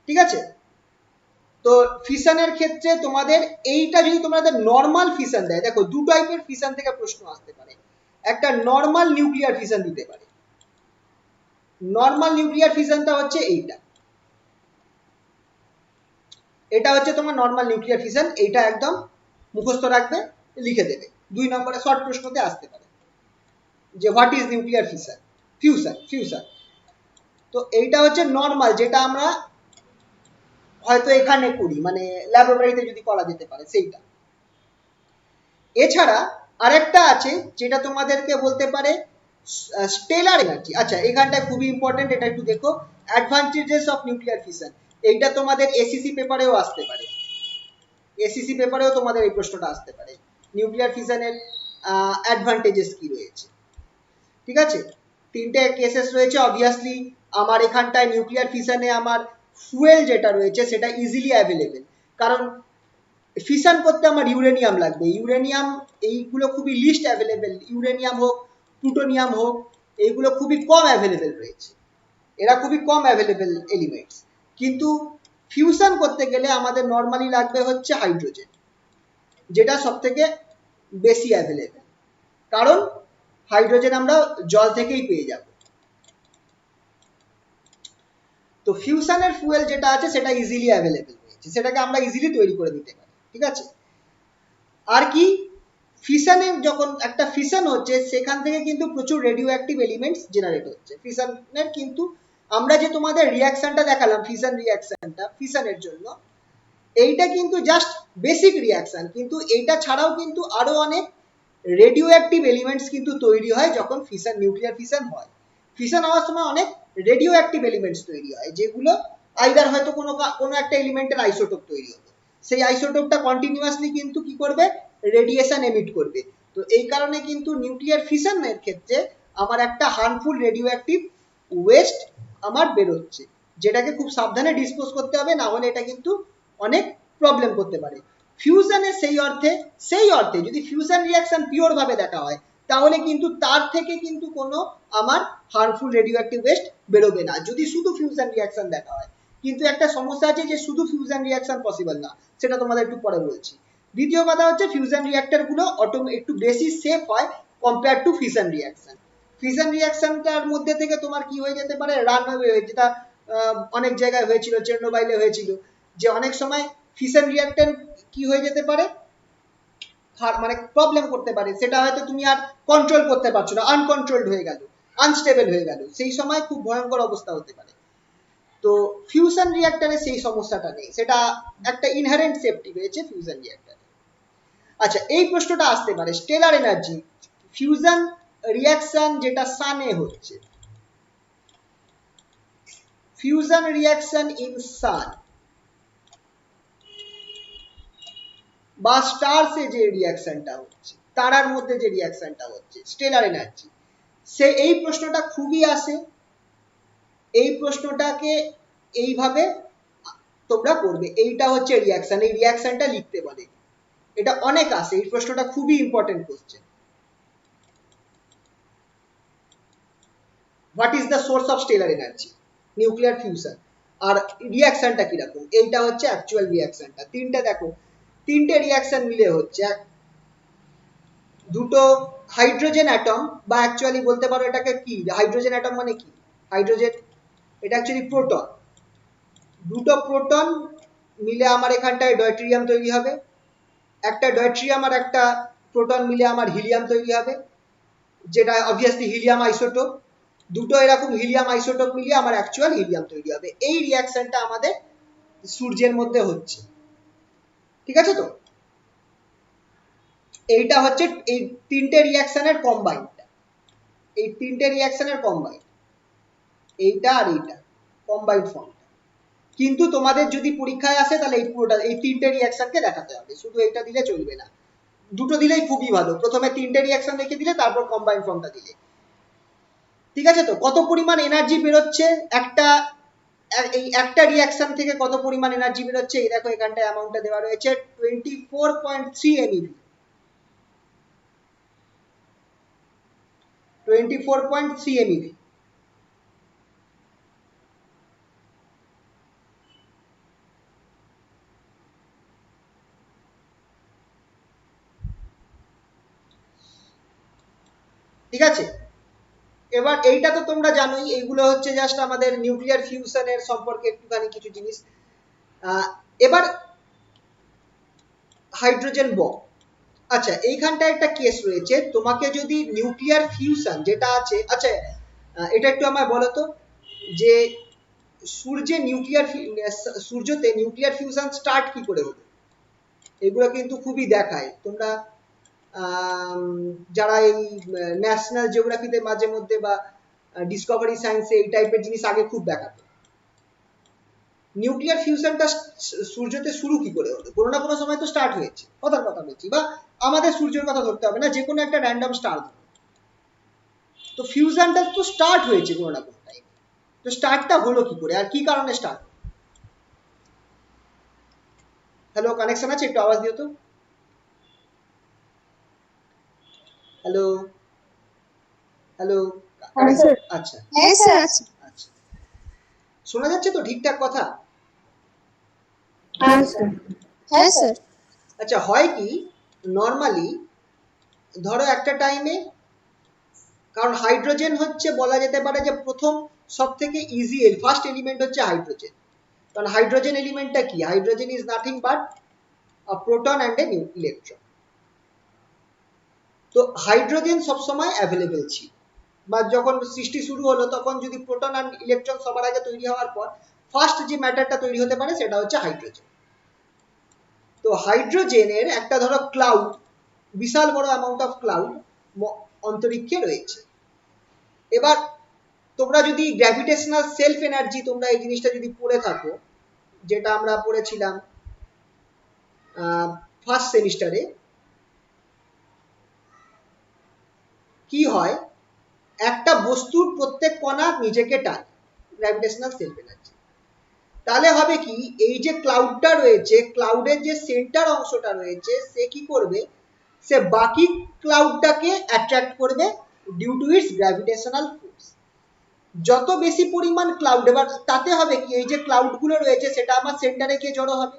ঠিক আছে, তো ফিশনের ক্ষেত্রে তোমাদের এইটা যদি তোমাদের নর্মাল ফিশন দেয়, দেখো দু টাইপের ফিশন থেকে প্রশ্ন আসতে পারে, একটা নর্মাল নিউক্লিয়ার ফিশন দিতে পারে, নর্মাল নিউক্লিয়ার ফিশনটা হচ্ছে এইটা, এটা হচ্ছে তোমার নর্মাল নিউক্লিয়ার ফিশন, এইটা একদম মুখস্থ রাখবে, লিখে দেবে। 2 নম্বরে শর্ট প্রশ্নতে আসতে পারে যে what is nuclear fission, fusion. তো এইটা হচ্ছে নর্মাল, যেটা আমরা হয়তো এখানে করি, মানে ল্যাবরেটরিতে যদি করা যেতে পারে সেইটা। এছাড়া আরেকটা আছে যেটা তোমাদেরকে বলতে পারে স্টেলার এনার্জি। আচ্ছা, এখানটায় খুবই ইম্পর্টেন্ট, এটা একটু দেখো, অ্যাডভান্টেজেস অফ নিউক্লিয়ার ফিশন। এইটা তোমাদের এসিসি পেপারেও আসতে পারে, এসিসি পেপারেও তোমাদের এই প্রশ্নটা আসতে পারে, নিউক্লিয়ার ফিশনের অ্যাডভান্টেজেস কি রয়েছে। ঠিক আছে, 3টে কেসেস রয়েছে। অবভিয়াসলি আমার এখানটায় নিউক্লিয়ার ফিশনে আমার ফুয়েল যেটা রয়েছে সেটা ইজিলি অ্যাভেলেবেল, কারণ ফিশন করতে আমার ইউরেনিয়াম লাগবে। ইউরেনিয়াম এইগুলো খুবই লিস্ট অ্যাভেলেবেল, ইউরেনিয়াম হোক, প্লুটোনিয়াম হোক, এইগুলো খুবই কম অ্যাভেলেবেল রয়েছে, এরা খুবই কম অ্যাভেলেবেল এলিমেন্টস। কিন্তু ফিউশন করতে গেলে আমাদের নর্মালি লাগবে হচ্ছে হাইড্রোজেন, যেটা সব থেকে বেশি অ্যাভেলেবেল, কারণ হাইড্রোজেন আমরা জল থেকেই পেয়ে যাব। তো ফিউশনের ফুয়েল যেটা আছে সেটা ইজিলি অ্যাভেলেবেল রয়েছে, সেটাকে আমরা ইজিলি তৈরি করে দিতে পারি। ঠিক আছে, আর কি, ফিশনে যখন একটা ফিশন হচ্ছে সেখান থেকে কিন্তু প্রচুর রেডিও অ্যাক্টিভ এলিমেন্টস জেনারেট হচ্ছে। ফিশনের কিন্তু আমরা যে তোমাদের রিয়াকশনটা দেখালাম, ফিশন রিয়াকশনটা ফিশনের জন্য, এইটা কিন্তু জাস্ট বেসিক রিয়াকশন, কিন্তু এইটা ছাড়াও কিন্তু আরো অনেক রেডিও অ্যাক্টিভ এলিমেন্টস কিন্তু তৈরি হয় যখন ফিশন, নিউক্লিয়ার ফিশন হয়। ফিশন হওয়ার সময় অনেক রেডিও অ্যাক্টিভ এলিমেন্টস তৈরি হয়, যেগুলো আইদার হয়তো কোনো একটা এলিমেন্টের আইসোটোপ তৈরি হবে, সেই আইসোটোপটা কন্টিনিউয়াসলি কিন্তু কি করবে, রেডিয়েশন এমিট করবে। তো এই কারণে কিন্তু নিউক্লিয়ার ফিশনের ক্ষেত্রে আমার একটা হার্মফুল রেডিও অ্যাক্টিভ ওয়েস্ট আমার বেরোচ্ছে, যেটাকে খুব সাবধানে ডিসপোজ করতে হবে, না হলে এটা কিন্তু অনেক প্রবলেম করতে পারে। ফিউশনে সেই অর্থে যদি ফিউশন রিয়াকশন পিওর ভাবে দেখা হয়, তাহলে কিন্তু তার থেকে কিন্তু কোনো আমার হার্মফুল রেডিও অ্যাক্টিভ ওয়েস্ট বেরোবে না, যদি শুধু ফিউশন রিয়াকশন দেখা হয়। কিন্তু একটা সমস্যা আছে যে শুধু ফিউশন রিয়াকশন পসিবল না, সেটা তোমাদের একটু পরে বলছি। দ্বিতীয় কথা হচ্ছে ফিউশন রিয়াক্টর গুলো একটু বেশি সেফ হয় compare to fission reaction. Fission রিয়াকশনটার মধ্যে থেকে তোমার কি হয়ে যেতে পারে, রানওয়ে, যেটা অনেক জায়গায় হয়েছিল, চেরনোবাইলে হয়েছিল, যে অনেক সময় ফিশন রিয়াক্টর কি হয়ে যেতে পারে, মানে প্রবলেম করতে পারে, সেটা হয়তো তুমি আর কন্ট্রোল করতে পারছো না, আনকন্ট্রোলড হয়ে গেল, আনস্টেবল হয়ে গেল, সেই সময় খুব ভয়ঙ্কর অবস্থা হতে পারে। তো ফিউশন রিয়াক্টরে সেই সমস্যাটা নেই, সেটা একটা ইনহারেন্ট সেফটি রয়েছে ফিউশন রিয়াক্টরে। আচ্ছা, এই প্রশ্নটা আসতে পারে, স্টেলার এনার্জি, ফিউশন রিয়াকশন যেটা সানে হচ্ছে, ফিউশন রিয়াকশন ইন সান বা স্টারসে যে রিয়াকশনটা হচ্ছে, তারার মধ্যে যে রিয়াকশনটা হচ্ছে, স্টেলার এনার্জি, সে এই প্রশ্নটা খুবই আসে। এই প্রশ্নটাকে এইভাবে তোমরা করবে, এইটা হচ্ছে রিয়াকশন, এই রিয়াকশনটা লিখতে বলে, এটা অনেক আসে, এই প্রশ্নটা খুবই important question. What is the source of stellar energy, nuclear fusion, আর রিয়াকশনটা কিরকম, এইটা হচ্ছে অ্যাকচুয়াল রিয়াকশনটা। দেখো, 3টে রিয়াকশন মিলে হচ্ছে, দুটো হাইড্রোজেন অ্যাটম, বা অ্যাকচুয়ালি বলতে পারো এটাকে কি, হাইড্রোজেন অ্যাটম মানে কি, হাইড্রোজেন, এটা অ্যাকচুয়ালি প্রোটন, দুটো প্রোটন মিলে আমার এখানটায় ডয়ট্রিয়াম তৈরি হবে, একটা ডয়ট্রিয়াম আর একটা প্রোটন মিলে আমার হিলিয়াম তৈরি হবে, যেটা অবভিয়াসলি হিলিয়াম আইসোটোপ, দুটো এরকম হিলিয়াম আইসোটোপ মিলিয়ে আমার অ্যাকচুয়াল হিলিয়াম তৈরি হবে। এই রিয়াকশনটা আমাদের সূর্যের মধ্যে হচ্ছে। ঠিক আছে, তো এইটা হচ্ছে এই 3টে রিয়াকশনের কম্বাইন্ড, এই 3টে রিয়াকশনের কম্বাইন্ড, এইটা আর এইটা কম্বাইন্ড ফর্ম। কিন্তু তোমাদের যদি পরীক্ষায় আসে তাহলে এই পুরোটা, এই 3টে রিয়াকশনকে দেখাতে হবে, শুধু এইটা দিলে চলবে না, দুটো দিলেই খুবই ভালো, প্রথমে 3টে রিয়াকশন রেখে দিলে তারপর কম্বাইন্ড ফর্মটা দিলে। ঠিক আছে, তো কত পরিমাণ এনার্জি বেরোচ্ছে এই একটা রিয়াকশন থেকে, কত পরিমাণ এনার্জি বেরোচ্ছে, এই দেখো এখানটায় অ্যামাউন্টটা দেওয়া রয়েছে 24.3 MeV, 24.3 MeV। ঠিক আছে, এবার এইটা তো তোমরা জানোই, এইগুলো হচ্ছে জাস্ট আমাদের নিউক্লিয়ার ফিউশনের সম্পর্কে একটুখানি কিছু জিনিস। এবার হাইড্রোজেন বম্ব, আচ্ছা এইখানটা একটা কেস রয়েছে, তোমাকে যদি নিউক্লিয়ার ফিউশন যেটা আছে, আচ্ছা এটা একটু আমায় বলো তো যে সূর্যতে নিউক্লিয়ার ফিউশন স্টার্ট কি করে হলো? এগুলো কিন্তু খুবই দেখায়, তোমরা যারা এই ন্যাশনাল জিওগ্রাফিতে মাঝে মধ্যে বা ডিসকভারি সায়েন্সে এই টাইপের জিনিস আগে খুব দেখাতো। নিউক্লিয়ার ফিউশনটা সূর্যতে শুরু কি করে হলো? কোনো না কোনো সময় তো স্টার্ট হয়েছে, কথার কথা বলছি, বা আমাদের সূর্যের কথা ধরতে হবে না, যে কোনো একটা র্যান্ডম স্টার ধরো, তো ফিউশনটা তো স্টার্ট হয়েছে কোনো না কোনো টাইমে। তো স্টার্টটা হলো কি করে আর কি কারণে স্টার্ট? হ্যালো, কানেকশন আছে? একটু আওয়াজ দিও তো। হ্যালো হ্যালো, আচ্ছা আচ্ছা, শোনা যাচ্ছে তো ঠিকঠাক কথা? আচ্ছা, হয় কি নর্মালি ধরো একটা টাইমে, কারণ হাইড্রোজেন হচ্ছে বলা যেতে পারে যে প্রথম সব থেকে ইজি ফার্স্ট এলিমেন্ট হচ্ছে হাইড্রোজেন। কারণ হাইড্রোজেন এলিমেন্টটা কি? Hydrogen is nothing but a proton and N electron. তো হাইড্রোজেন সবসময় অ্যাভেলেবেল ছিল, বা যখন সৃষ্টি শুরু হলো তখন যদি প্রোটন আর ইলেকট্রন সবার আগে তৈরি হওয়ার পর ফার্স্ট যে ম্যাটারটা তৈরি হতে পারে সেটা হচ্ছে হাইড্রোজেন। তো হাইড্রোজেনের একটা ধরো ক্লাউড, বিশাল বড় অ্যামাউন্ট অফ ক্লাউড অন্তরিক্ষে রয়েছে। এবার তোমরা যদি গ্র্যাভিটেশনাল সেলফ এনার্জি, তোমরা এই জিনিসটা যদি পড়ে থাকো, যেটা আমরা পড়েছিলাম ফার্স্ট সেমিস্টারে, কি হয় একটা বস্তুর প্রত্যেক কণা নিজেকে টানে, গ্র্যাভিটেশনাল সেলফ এনার্জি। তাহলে হবে কি, এই যে ক্লাউডটা রয়েছে, ক্লাউডের যে সেন্টার অংশটা রয়েছে, সে কি করবে, সে বাকি ক্লাউডটাকে অ্যাট্রাক্ট করবে due to its gravitational force. যত বেশি পরিমাণ ক্লাউড, এবার তাতে হবে কি, এই যে ক্লাউড গুলো রয়েছে সেটা আমার সেন্টারে গিয়ে জড়ো হবে,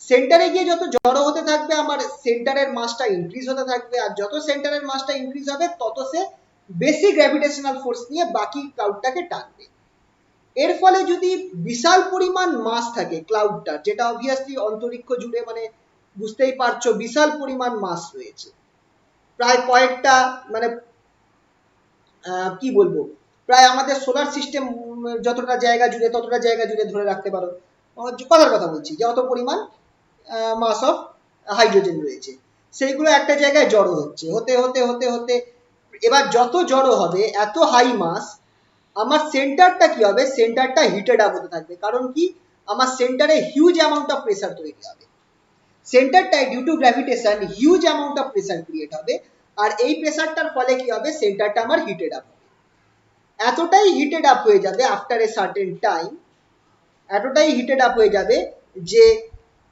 সেন্টারে গিয়ে যত জড়ো হতে থাকবে আমার সেন্টারের মাসটা ইনক্রিজ হতে থাকবে, আর যত সেন্টারের মাসটা ইনক্রিজ হবে তত সে বেশি গ্র্যাভিটেশনাল ফোর্স নিয়ে বাকি ক্লাউডটাকে টানবে। এর ফলে যদি বিশাল পরিমাণ মাস থাকে ক্লাউডটার, যেটা অবভিয়াসলি অন্তরিক্ষ জুড়ে, মানে বুঝতেই পারছো বিশাল পরিমাণ মাস রয়েছে, প্রায় কয়েকটা, মানে কি বলবো, প্রায় আমাদের সোলার সিস্টেম যতটা জায়গা জুড়ে ততটা জায়গা জুড়ে ধরে রাখতে পারো, কথার কথা বলছি, যত পরিমাণ মাস অফ হাইড্রোজেন রয়েছে, সেইগুলো একটা জায়গায় জড়ো হচ্ছে, হতে হতে হতে হতে এবার যত জড়ো হবে এত হাই মাস, আমার সেন্টারটা কি হবে, সেন্টারটা হিটেড আপ হতে থাকবে। কারণ কি, আমার সেন্টারে হিউজ অ্যামাউন্ট অফ প্রেসার তৈরি হবে, সেন্টারটায় due to gravitation huge amount of pressure create হবে, আর এই প্রেসারটার ফলে কি হবে, সেন্টারটা আমার হিটেড আপ হবে। এতটাই হিটেড আপ হয়ে যাবে আফটার এ সার্টেন টাইম, এতটাই হিটেড আপ হয়ে যাবে যে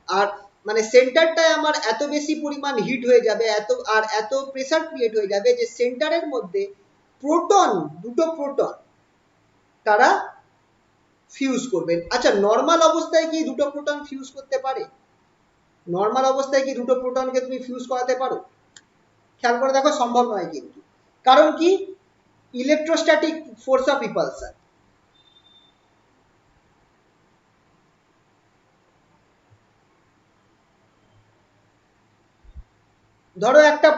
আর মানে সেন্টারটায় আমার এত বেশি পরিমাণ হিট হয়ে যাবে, এত প্রেসার ক্রিয়েট হয়ে যাবে যে সেন্টারের মধ্যে প্রোটন, দুটো প্রোটন তারা ফিউজ করবে। আচ্ছা, নর্মাল অবস্থায় কি দুটো প্রোটন ফিউজ করতে পারে? নর্মাল অবস্থায় কি দুটো প্রোটনকে তুমি ফিউজ করাতে পারো? খেয়াল করে দেখো, সম্ভব নয় কিন্তু। কারণ কি, ইলেকট্রোস্ট্যাটিক ফোর্স অফ রিপালশন। ধরো একটা,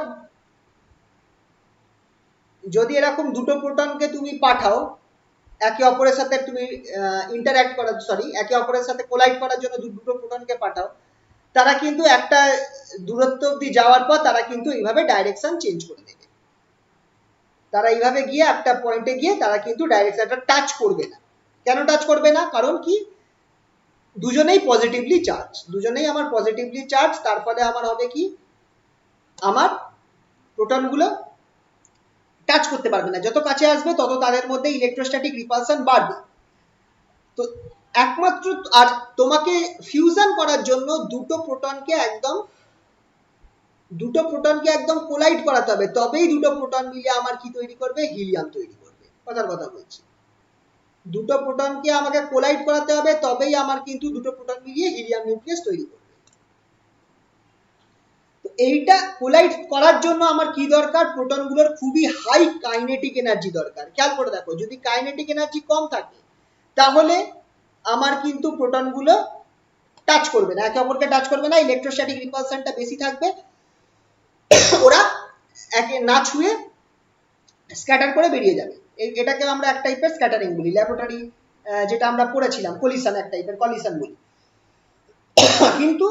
যদি এরকম দুটো প্রোটনকে তুমি পাঠাও একে অপরের সাথে, তুমি ইন্টারঅ্যাক্ট করার, সরি, একে অপরের সাথে কোলাইড করার জন্য দুটো প্রোটনকে পাঠাও, তারা কিন্তু একটা দূরত্ব অব্দি যাওয়ার পর তারা কিন্তু এইভাবে ডাইরেকশন চেঞ্জ করে দেবে, তারা এইভাবে গিয়ে একটা পয়েন্টে গিয়ে তারা কিন্তু ডাইরেকশনটা টাচ করবে না। কেন টাচ করবে না? কারণ কি, দুজনেই পজিটিভলি চার্জ, দুজনেই আমার পজিটিভলি চার্জ, তার ফলে আমার হবে কি, আমার প্রোটনগুলো টাচ করতে পারবে না, যত কাছে আসবে তত তাদের মধ্যে ইলেকট্রোস্ট্যাটিক রিপালশন বাড়বে। তো একমাত্র, আর তোমাকে ফিউশন করার জন্য দুটো প্রোটনকে একদম কোলাইড করাতে হবে, তবেই দুটো প্রোটন মিলে আমার কি তৈরি করবে, হিলিয়াম তৈরি করবে, কথার কথা বলছি। দুটো প্রোটনকে আমাকে কোলাইড করাতে হবে, তবেই আমার কিন্তু দুটো প্রোটন মিলিয়ে হিলিয়াম নিউক্লিয়াস তৈরি করবে। তো এইটা কোলাইড করার জন্য আমার কি দরকার, প্রোটনগুলোর খুবই হাই কাইনেটিক এনার্জি দরকার। খেয়াল করে দেখো, যদি কাইনেটিক এনার্জি কম থাকে তাহলে আমার কিন্তু প্রোটনগুলো টাচ করবে না, একে অপরকে টাচ করবে না, ইলেকট্রোস্ট্যাটিক রিপালশনটা বেশি থাকবে, ওরা একে না ছুঁয়ে স্ক্যাটার করে বেরিয়ে যাবে। এটাকে আমরা এক টাইপের স্ক্যাটারিং বলি, ল্যাবরেটরি যেটা আমরা পড়েছিলাম কলিশন, এক টাইপের কলিশন বলি। কিন্তু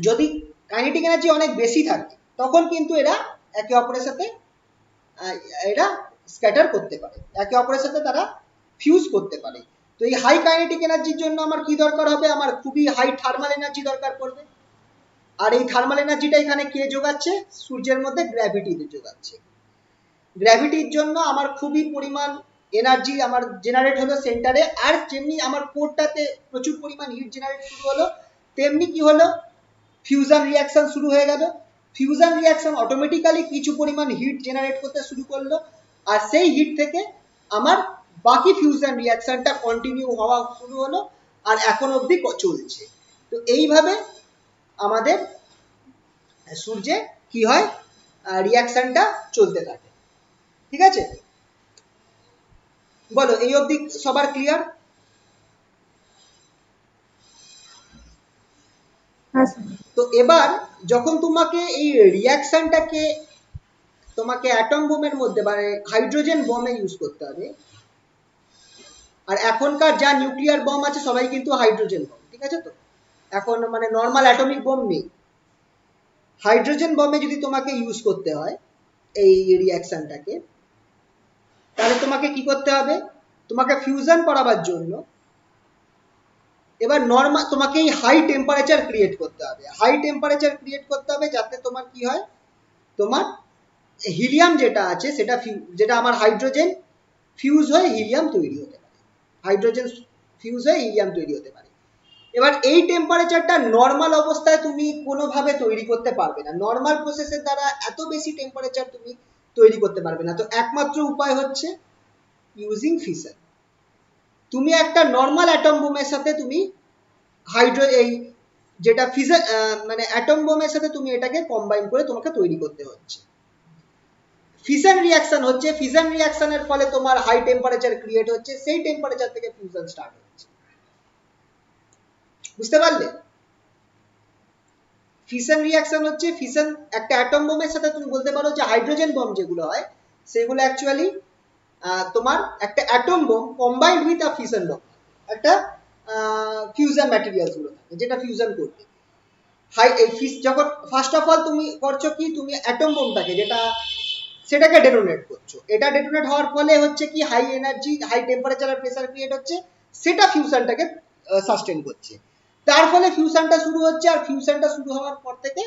যদি কাইনেটিক এনার্জি অনেক বেশি থাকে তখন কিন্তু এরা একে অপরের সাথে এরা স্ক্যাটার করতে পারে, একে অপরের সাথে তারা ফিউজ করতে পারে। তো এই হাই কাইনেটিক এনার্জির জন্য আমার কি দরকার হবে, আমার খুবই হাই থার্মাল এনার্জি দরকার পড়বে। আর এই থার্মাল এনার্জিটা এখানে কে যোগাচ্ছে, সূর্যের মধ্যে গ্র্যাভিটি যোগাচ্ছে। গ্র্যাভিটির জন্য আমার খুবই পরিমাণ এনার্জি আমার জেনারেট হলো সেন্টারে, আর যেমনি আমার কোরটাতে প্রচুর পরিমাণ হিট জেনারেট শুরু হলো, তেমনি কি হলো, ফিউশন রিয়াকশন শুরু হয়ে গেল। ফিউশন রিয়াকশন অটোমেটিক্যালি কিছু পরিমাণ হিট জেনারেট করতে শুরু করলো, আর সেই হিট থেকে আমার বাকি ফিউশন রিয়াকশনটা কন্টিনিউ হওয়া শুরু হলো, আর এখন অবধি চলছে। তো এইভাবে আমাদের সূর্যে কি হয়, রিয়াকশনটা চলতে থাকে। ঠিক আছে, বলো এই অবধি সবার ক্লিয়ার? তো এবার যখন তোমাকে এই রিয়াকশনটাকে তোমাকে অ্যাটম বোমের মধ্যে মানে হাইড্রোজেন বমে ইউজ করতে হবে, আর এখনকার যা নিউক্লিয়ার বম আছে সবাই কিন্তু হাইড্রোজেন বম, ঠিক আছে? তো এখন মানে নর্মাল অ্যাটমিক বম নেই। হাইড্রোজেন বমে যদি তোমাকে ইউজ করতে হয় এই রিয়াকশনটাকে, তাহলে তোমাকে কি করতে হবে, তোমাকে ফিউশন করাবার জন্য এবার নর্মাল তোমাকে এই হাই টেম্পারেচার ক্রিয়েট করতে হবে। হাই টেম্পারেচার ক্রিয়েট করতে হবে যাতে তোমার কি হয়, তোমার হিলিয়াম যেটা আছে সেটা যেটা আমার হাইড্রোজেন ফিউজ হয়ে হিলিয়াম তৈরি হতে পারে, হাইড্রোজেন ফিউজ হয়ে হিলিয়াম তৈরি হতে পারে। এবার এই টেম্পারেচারটা নর্মাল অবস্থায় তুমি কোনোভাবে তৈরি করতে পারবে না, নর্মাল প্রসেসের দ্বারা এত বেশি টেম্পারেচার তুমি তৈরি করতে পারবে না। তো একমাত্র উপায় হচ্ছে ইউজিং ফিশন। তুমি একটা নর্মাল অ্যাটম বোমের সাথে তুমি এই যেটা ফিশন মানে অ্যাটম বোমের সাথে তুমি এটাকে কম্বাইন করে তোমাকে তৈরি করতে হচ্ছে। ফিশন রিয়াকশন হচ্ছে, ফিশন রিয়াকশনের ফলে তোমার হাই টেম্পারেচার ক্রিয়েট হচ্ছে, সেই টেম্পারেচার থেকে ফিউশন স্টার্ট হচ্ছে। বুঝতে পারলে? ফিশন রিয়াকশন হচ্ছে, ফিশন একটা অ্যাটম বোমের সাথে তুমি বলতে পারো যে হাইড্রোজেন বম যেগুলো হয় সেগুলো অ্যাকচুয়ালি তোমার একটা atom bomb combined with a fission bomb, একটা ফিউশন ম্যাটেরিয়ালস গুলো থাকে যেটা ফিউশন করবে। যখন ফার্স্ট অফ অল তুমি করছো কি, তুমি অ্যাটম বোমটাকে যেটা সেটাকে ডেটোনেট করছো, এটা ডেটোনেট হওয়ার ফলে হচ্ছে কি হাই এনার্জি হাই টেম্পারেচার আর প্রেসার ক্রিয়েট হচ্ছে, সেটা ফিউশনটাকে সাস্টেন করছে। তার ফলে ফিউশনটা শুরু হচ্ছে, আর ফিউশনটা শুরু হওয়ার পর থেকে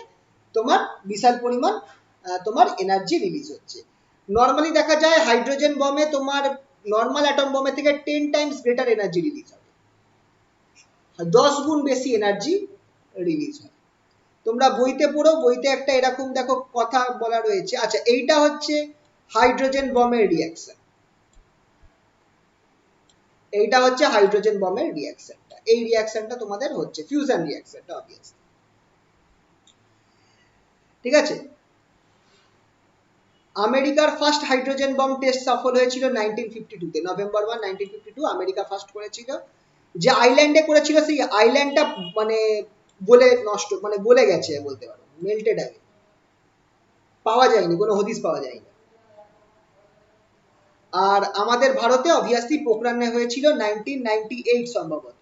তোমার বিশাল পরিমাণ তোমার এনার্জি রিলিজ হচ্ছে। নর্মালি দেখা যায় হাইড্রোজেন বমে তোমার নর্মাল অ্যাটম বমে থেকে 10 টাইমস গ্রেটার এনার্জি রিলিজ হবে, 10 গুণ বেশি এনার্জি রিলিজ হয়। তোমরা বইতে পড়ো, বইতে একটা এরকম দেখো কথা বলা রয়েছে। আচ্ছা, এইটা হচ্ছে হাইড্রোজেন বমের রিয়াকশন, এইটা হচ্ছে হাইড্রোজেন বমের রিয়াকশনটা, এই রিয়াকশনটা তোমাদের হচ্ছে ফিউশন রিয়াকশনটা অবভিয়াসলি। ঠিক আছে, আমেরিকার ফার্স্ট হাইড্রোজেন বম টেস্ট সফল হয়েছিল 1952 তে, নভেম্বর 1, 1952 আমেরিকা ফার্স্ট করেছিল। যে আইল্যান্ডে করেছিল সেই আইল্যান্ডটা মানে গলে নষ্ট, মানে গলে গেছে বলতে পারো, মেল্টেড আগে, পাওয়া যায়নি, কোনো হদিস পাওয়া যায়নি। আর আমাদের ভারতে অবভিয়াসলি পোখরানে হয়েছিল 1998 সম্ভবত,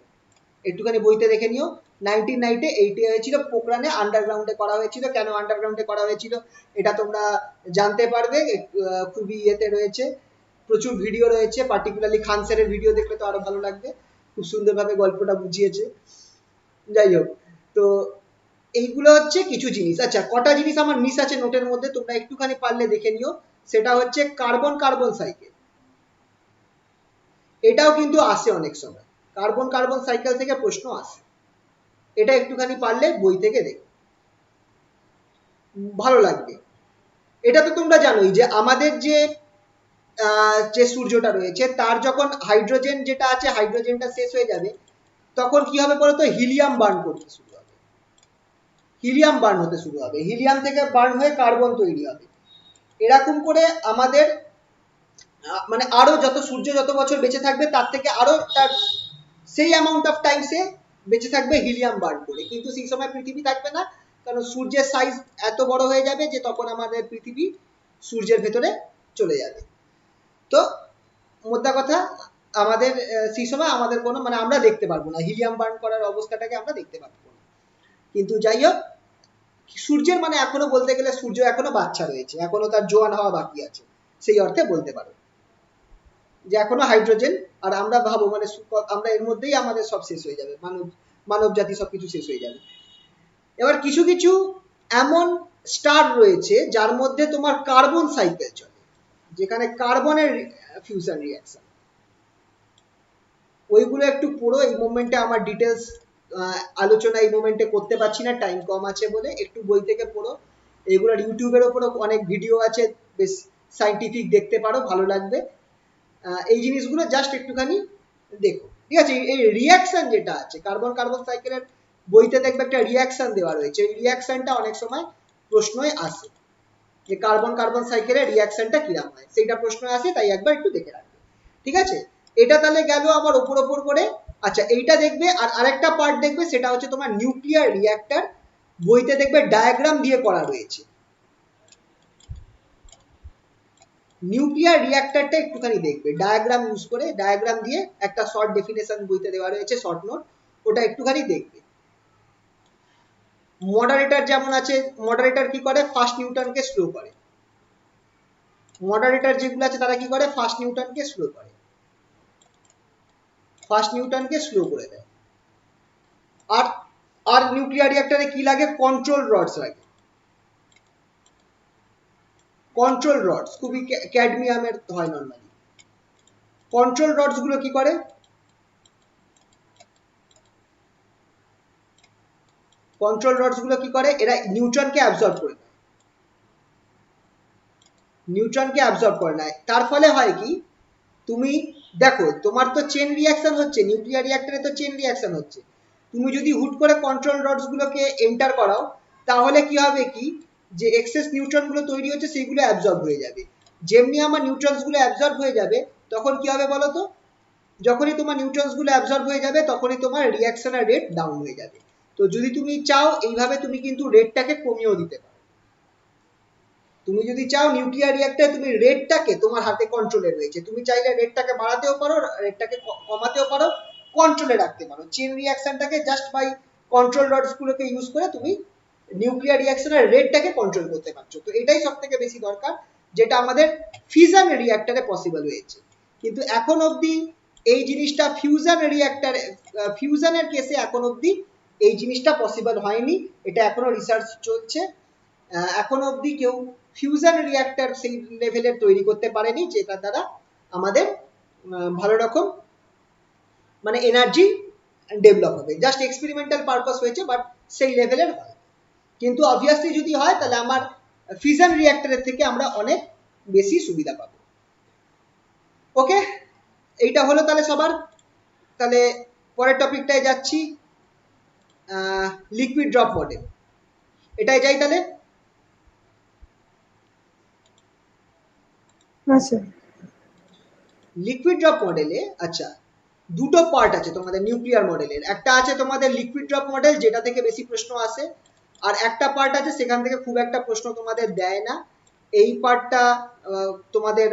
একটুখানি বইতে দেখে নিও। 1998 হয়েছিল পোখরানে, আন্ডারগ্রাউন্ডে করা হয়েছিল। কেন আন্ডারগ্রাউন্ডে করা হয়েছিল এটা তোমরা জানতে পারবে, খুবই ইয়েতে রয়েছে, প্রচুর ভিডিও রয়েছে, পার্টিকুলারলি খান স্যারের ভিডিও দেখলে তো আরো ভালো লাগবে, খুব সুন্দরভাবে গল্পটা বুঝিয়েছে। যাই হোক, তো এইগুলো হচ্ছে কিছু জিনিস। আচ্ছা, কটা জিনিস আমার মিস আছে নোটের মধ্যে, তোমরা একটুখানি পারলে দেখে নিও। সেটা হচ্ছে কার্বন কার্বন সাইকেল, এটাও কিন্তু আসে অনেক সময়, কার্বন কার্বন সাইকেল থেকে প্রশ্ন আসে, এটা একটুখানি পারলে বই থেকে দেখো, ভালো লাগবে। এটা তো তোমরা জানোই যে আমাদের যে যে সূর্যটা রয়েছে তার যখন হাইড্রোজেন যেটা আছে হাইড্রোজেনটা শেষ হয়ে যাবে, তখন কি হবে বলতো, হিলিয়াম বার্ন করতে শুরু হবে, হিলিয়াম বার্ন হতে শুরু হবে, হিলিয়াম থেকে বার্ন হয়ে কার্বন তৈরি হবে। এরকম করে আমাদের মানে আরো যত সূর্য যত বছর বেঁচে থাকবে তার থেকে আরো তার সেই অ্যামাউন্ট অফ টাইমসে বেঁচে থাকবে হিলিয়াম বার্ন করে, কিন্তু সেই সময় পৃথিবী থাকবে না, কারণ সূর্যের সাইজ এত বড় হয়ে যাবে যে তখন আমাদের পৃথিবী সূর্যের ভেতরে চলে যাবে। তো মোদ্দা কথা, আমাদের সেই সময় আমাদের কোনো মানে আমরা দেখতে পারবো না, হিলিয়াম বার্ন করার অবস্থাটাকে আমরা দেখতে পারবো না। কিন্তু যাই হোক, সূর্যের মানে এখনো বলতে গেলে সূর্য এখনো বাচ্চা রয়েছে, এখনো তার জোয়ান হওয়া বাকি আছে, সেই অর্থে বলতে পারো যে এখনো হাইড্রোজেন। আর আমরা ভাবো মানে আমরা এর মধ্যেই আমাদের সব শেষ হয়ে যাবে, মানব জাতি সবকিছু শেষ হয়ে যাবে। এবার কিছু কিছু এমন স্টার রয়েছে যার মধ্যে তোমার কার্বন সাইকেল চলে, যেখানে কার্বনের ফিউশন রিঅ্যাকশন, ওইগুলো একটু পড়ো। এই মোমেন্টে আমার ডিটেলস আলোচনা এই মোমেন্টে করতে পারছি না, টাইম কম আছে বলে, একটু বই থেকে পড়ো। এইগুলোর ইউটিউবের ওপরে অনেক ভিডিও আছে, বেশ সাইন্টিফিক, দেখতে পারো, ভালো লাগবে। এই জিনিসগুলো জাস্ট একটুখানি দেখো, ঠিক আছে? এই রিয়াকশন যেটা আছে কার্বন কার্বন সাইকেলের বইতে দেখবে একটা রিয়াকশন দেওয়া রয়েছে, এই রিয়াকশনটা অনেক সময় প্রশ্নই আসে যে কার্বন কার্বন সাইকেলের রিয়াকশনটা কিরকম হয়, সেইটা প্রশ্ন আসে, তাই একবার একটু দেখে রাখবে, ঠিক আছে? এটা তাহলে গেল আমার ওপর ওপর করে। আচ্ছা, এইটা দেখবে, আর আরেকটা পার্ট দেখবে, সেটা হচ্ছে তোমার নিউক্লিয়ার রিয়াক্টর, বইতে দেখবে ডায়াগ্রাম দিয়ে করা রয়েছে। নিউক্লিয়ার রিঅ্যাক্টরটা একটুখানি দেখবে, ডায়াগ্রাম ইউজ করে, ডায়াগ্রাম দিয়ে একটা শর্ট ডেফিনেশন বইতে দেওয়া রয়েছে, শর্ট নোট, ওটা একটুখানি দেখবে। মডারেটর যেমন আছে, মডারেটর কি করে, ফার্স্ট নিউটনকে স্লো করে। মডারেটর যেগুলো আছে তারা কি করে, ফার্স্ট নিউটনকে স্লো করে, ফার্স্ট নিউটনকে স্লো করে দেয়। আর আর নিউক্লিয়ার রিঅ্যাক্টরে কি লাগে, কন্ট্রোল রডস লাগে, কন্ট্রোল রডস খুবই ক্যাডমিয়ামের হয় নর্মালি। কন্ট্রোল রডস গুলো কি করে, কন্ট্রোল রডস গুলো কি করে, এরা নিউট্রনকে অ্যাবজর্ব করে নেয়, নিউট্রনকে অ্যাবজর্ব করে নেয়। তার ফলে হয় কি, তুমি দেখো তোমার তো চেন রিঅ্যাকশন হচ্ছে, নিউক্লিয়ার রিঅ্যাক্টরে তো চেন রিঅ্যাকশন হচ্ছে, তুমি যদি হুট করে কন্ট্রোল রডস গুলোকে এন্টার করাও, তাহলে কি হবে কি, যে এক্সেস নিউট্রন গুলো তৈরি হচ্ছে সেইগুলো অ্যাবজর্ব হয়ে যাবে। যেমনি আমার নিউট্রনস গুলো অ্যাবজর্ব হয়ে যাবে, তখন কি হবে বলো তো, যখনই তোমার নিউট্রনস গুলো অ্যাবজর্ব হয়ে যাবে, তখনই তোমার রিঅ্যাকশনের রেট ডাউন হয়ে যাবে। তো যদি তুমি চাও এইভাবে তুমি কিন্তু রেটটাকে কমিয়েও দিতে পারো। তুমি যদি চাও নিউক্লিয়ার রিঅ্যাক্টরে তুমি রেটটাকে তোমার হাতে কন্ট্রোলে রয়েছে, তুমি চাইলে রেটটাকে বাড়াতেও পারো, রেটটাকে কমাতেও পারো, কন্ট্রোলে রাখতে পারো। চেন রিঅ্যাকশনটাকে জাস্ট বাই কন্ট্রোল রডস গুলোকে ইউজ করে তুমি নিউক্লিয়ার রিঅ্যাকশনের রেটটাকে কন্ট্রোল করতে পারছো। তো এটাই সব থেকে বেশি দরকার, যেটা আমাদের ফিউশন রিঅ্যাক্টরে পসিবল হয়েছে। কিন্তু এখন অবধি এই জিনিসটা ফিউশন রিঅ্যাক্টর, ফিউশনের কেসে এখন অবধি এই জিনিসটা পসিবল হয়নি, এটা এখনো রিসার্চ চলছে। এখনো অবধি কেউ ফিউশন রিঅ্যাক্টর সেই লেভেলের তৈরি করতে পারেনি যেটার দ্বারা আমাদের ভালো রকম মানে এনার্জি ডেভেলপ হবে। জাস্ট এক্সপেরিমেন্টাল পারপাস হয়েছে, বাট সেই লেভেলের হয়। কিন্তু অবভিয়াসলি যদি হয়, তাহলে আমার ফিউশন রিঅ্যাক্টরের থেকে আমরা অনেক বেশি সুবিধা পাবো। ওকে, এইটা হলো তাহলে সবার। তাহলে পরের টপিকটায় যাচ্ছি, লিকুইড ড্রপ মডেল, এটাই যাই তাহলে। আচ্ছা, লিকুইড ড্রপ মডেলে আচ্ছা দুটো পার্ট আছে তোমাদের নিউক্লিয়ার মডেলের। একটা আছে তোমাদের লিকুইড ড্রপ মডেল, যেটা থেকে বেশি প্রশ্ন আসে, আর একটা পার্ট আছে সেখান থেকে খুব একটা প্রশ্ন তোমাদের দেয় না। এই পার্টটা তোমাদের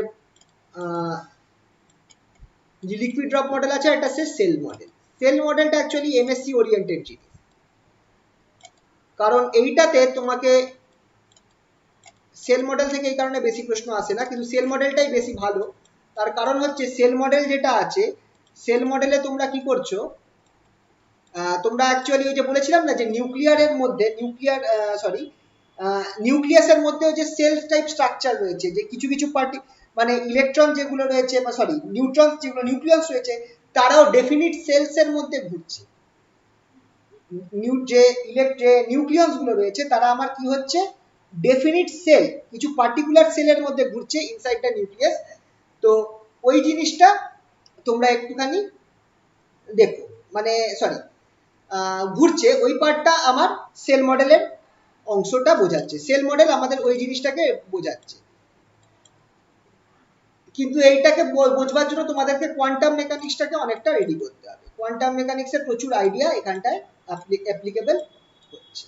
যে লিকুইড ড্রপ মডেল আছে, এটা হচ্ছে সেল মডেল। সেল মডেলটা অ্যাকচুয়ালি এমএসসি ওরিয়েন্টেড জিনিস, কারণ এইটাতে তোমাকে সেল মডেল থেকে এই কারণে বেশি প্রশ্ন আসে না, কিন্তু সেল মডেলটাই বেশি ভালো। তার কারণ হচ্ছে সেল মডেল যেটা আছে, সেল মডেলে তোমরা কি করছো, তোমরা অ্যাকচুয়ালি ওই যে বলেছিলাম না যে নিউক্লিয়ারের মধ্যে নিউক্লিয়াসের মধ্যেও যে সেল টাইপ স্ট্রাকচার রয়েছে, যে কিছু কিছু পার্টি মানে ইলেকট্রন যেগুলো রয়েছে, বা নিউট্রন যেগুলো নিউক্লিয়াস রয়েছে, তারাও ডেফিনিট সেলস এর মধ্যে ঘুরছে। যে নিউক্লিয়াস গুলো রয়েছে তারা আমার কি হচ্ছে, ডেফিনিট সেল, কিছু পার্টিকুলার সেলের মধ্যে ঘুরছে ইনসাইড দ্য নিউক্লিয়াস। তো ওই জিনিসটা তোমরা একটুখানি দেখো, মানে ঘুরছে, ওই পার্টটা আমার সেল মডেলের অংশটা বোঝাচ্ছে, সেল মডেল আমাদের ওই জিনিসটাকে বোঝাচ্ছে। কিন্তু এইটাকে বোঝবার জন্য তোমাদেরকে কোয়ান্টাম মেকানিক্সটাকে অনেকটা রেডি করতে হবে। কোয়ান্টাম মেকানিক্সের প্রচুর আইডিয়া এখানটায় অ্যাপ্লিকেবল হচ্ছে,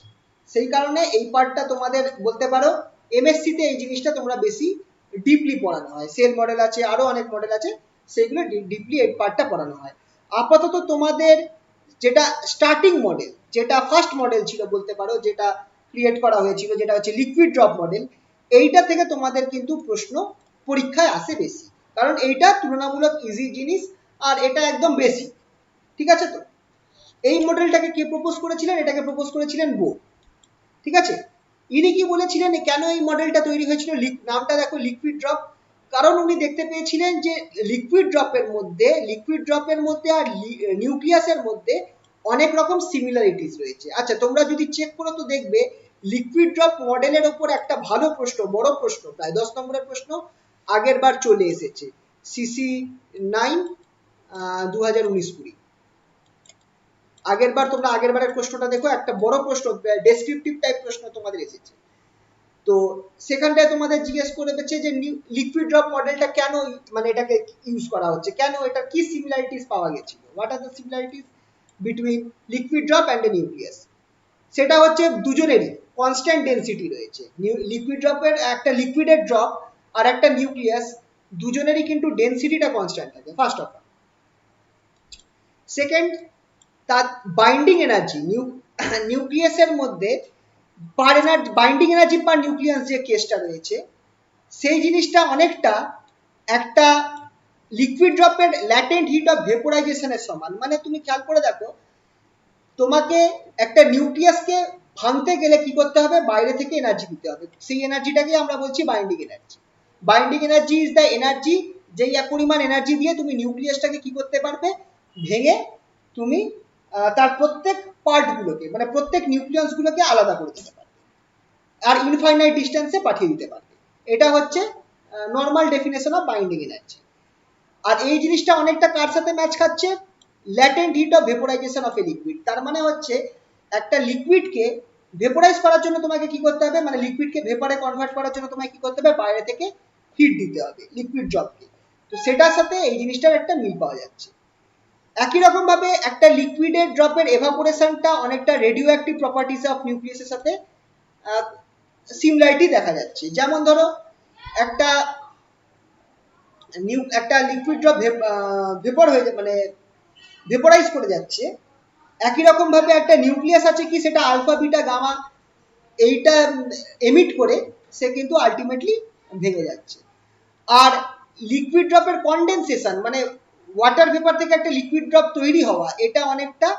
সেই কারণে এই পার্টটা তোমাদের বলতে পারো এমএসসি তে এই জিনিসটা তোমরা বেশি ডিপলি পড়ানো হয়। সেল মডেল আছে, আরো অনেক মডেল আছে, সেগুলো ডিপলি এই পার্টটা পড়ানো হয়। আপাতত তোমাদের যেটা স্টার্টিং মডেল, যেটা ফার্স্ট মডেল ছিল বলতে পারো, যেটা ক্রিয়েট করা হয়েছিল, যেটা হচ্ছে লিকুইড ড্রপ মডেল, এইটা থেকে তোমাদের কিন্তু প্রশ্ন পরীক্ষায় আসে বেশি, কারণ এইটা তুলনামূলক ইজি জিনিস আর এটা একদম বেসিক। ঠিক আছে? তো এই মডেলটাকে কে প্রপোজ করেছিলেন? এটাকে প্রপোজ করেছিলেন বো। ঠিক আছে? ইনি কি বলেছিলেন কেন এই মডেলটা তৈরি হয়েছিল? নামটা দেখো, লিকুইড ড্রপ। কারণ উনি দেখতে পেয়েছিলেন যে লিকুইড ড্রপের মধ্যে আর নিউক্লিয়াসের মধ্যে অনেক রকম সিমিলারিটিস রয়েছে। আচ্ছা, তোমরা যদি চেক করো তো দেখবে লিকুইড ড্রপ মডেলের ওপর একটা ভালো প্রশ্ন, বড় প্রশ্ন, প্রায় 10 নম্বরের প্রশ্ন আগের বার চলে এসেছে, সিসি 9 2019-20। তোমরা আগের বারের প্রশ্নটা দেখো, একটা বড় প্রশ্ন, ডেসক্রিপটিভ টাইপ প্রশ্ন তোমাদের এসেছে। তো সেখানটায় তোমাদের জিজ্ঞেস করেছে যে লিকুইড ড্রপ মডেলটা কেন, মানে এটাকে ইউজ করা হচ্ছে, কেন, এটা কি সিমিলারিটিস পাওয়া গেছিল, what are the similarities between liquid drop and a nucleus. সেটা হচ্ছে দুজনেরই কনস্ট্যান্ট ডেনসিটি রয়েছে। লিকুইড ড্রপের, একটা লিকুইডের ড্রপ আর একটা নিউক্লিয়াস, দুজনেরই কিন্তু ডেনসিটিটা কনস্ট্যান্ট থাকে, ফার্স্ট অফ অল। সেকেন্ড, তার বাইন্ডিং এনার্জি, নিউক্লিয়াসের মধ্যে বাইন্ডিং এনার্জি পার নিউক্লিয়াস যে কেসটা রয়েছে, সেই জিনিসটা অনেকটা একটা লিকুইড ড্রপের ল্যাটেন্ট হিট অফ ভেপোরাইজেশনের সমান। মানে তুমি খেয়াল করে দেখো, তোমাকে একটা নিউক্লিয়াসকে ভাঙতে গেলে কি করতে হবে? বাইরে থেকে এনার্জি দিতে হবে, সেই এনার্জিটাকে আমরা বলছি binding energy. Binding energy is the energy, যেই পরিমাণ এনার্জি দিয়ে তুমি নিউক্লিয়াসটাকে কি করতে পারবে? ভেঙে তুমি তার প্রত্যেক পার্টগুলোকে, মানে প্রত্যেক নিউক্লিয়াসগুলোকে আলাদা করে দিতে পারবে আর ইনফাইনাইট ডিস্টেন্সে পাঠিয়ে দিতে পারবে। এটা হচ্ছে normal definition of binding energy. আর এই জিনিসটা অনেকটা কার সাথে ম্যাচ খাচ্ছে? Latent heat of vaporization of a liquid. তার মানে হচ্ছে একটা লিকুইডকে ভেপোরাইজ করার জন্য তোমাকে কি করতে হবে? মানে লিকুইডকে ভেপারে কনভার্ট করার জন্য তোমাকে কি করতে হবে? বাইরে থেকে হিট দিতে হবে লিকুইড ড্রপকে। তো সেটার সাথে এই জিনিসটার একটা মিল পাওয়া যাচ্ছে। একই রকম ভাবে একটা লিকুইডের ড্রপের এভাপোরেশনটা অনেকটা রেডিও অ্যাক্টিভ প্রপার্টিস অফ নিউক্লিয়াসের সাথে সিমিলারিটি দেখা যাচ্ছে। যেমন ধরো একটা লিকুইড ড্রপ ভেপর হয়ে, মানে ভেপোরাইজ করে যাচ্ছে, একই রকম ভাবে একটা নিউক্লিয়াস আছে কি, সেটা আলফা বিটা গামা এইটা এমিট করে সে কিন্তু আলটিমেটলি ভেঙে যাচ্ছে। আর লিকুইড ড্রপের কনডেনসেশন, মানে ওয়াটার ভেপার থেকে একটা লিকুইড ড্রপ তৈরি হওয়া, এটা অনেকটা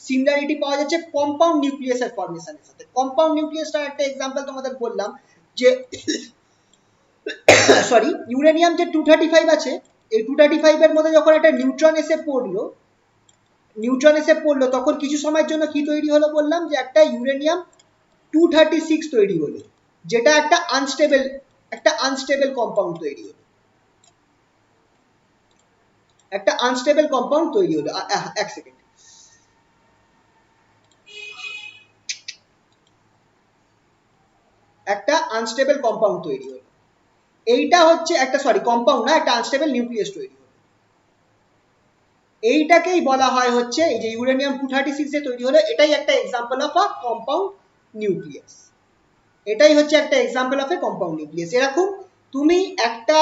সিমিলারিটি পাওয়া যাচ্ছে কম্পাউন্ড নিউক্লিয়াসের ফর্মেশনের সাথে। কম্পাউন্ড নিউক্লিয়াসটার একটা এক্সাম্পল তোমাদের বললাম যে সরি, ইউরেনিয়াম যে 235 আছে, এই 235 এর মধ্যে যখন একটা নিউট্রন এসে পড়লো, তখন কিছু সময়ের জন্য কি তৈরি হলো বললাম, যে একটা ইউরেনিয়াম 236 তৈরি হলো, যেটা একটা আনস্টেবল কম্পাউন্ড তৈরি হলো। এক সেকেন্ড, একটা আনস্টেবল কম্পাউন্ড তৈরি হলো। এইটা হচ্ছে একটা, সরি কম্পাউন্ড না, একটা আনস্টেবল নিউক্লিয়াস তৈরি হলো। এইটাকেই বলা হয় হচ্ছে, এই যে ইউরেনিয়াম 236 যে তৈরি হলো, এটাই একটা example of a compound nucleus. এটাই হচ্ছে একটা example of A compound nucleus. এরকম তুমি একটা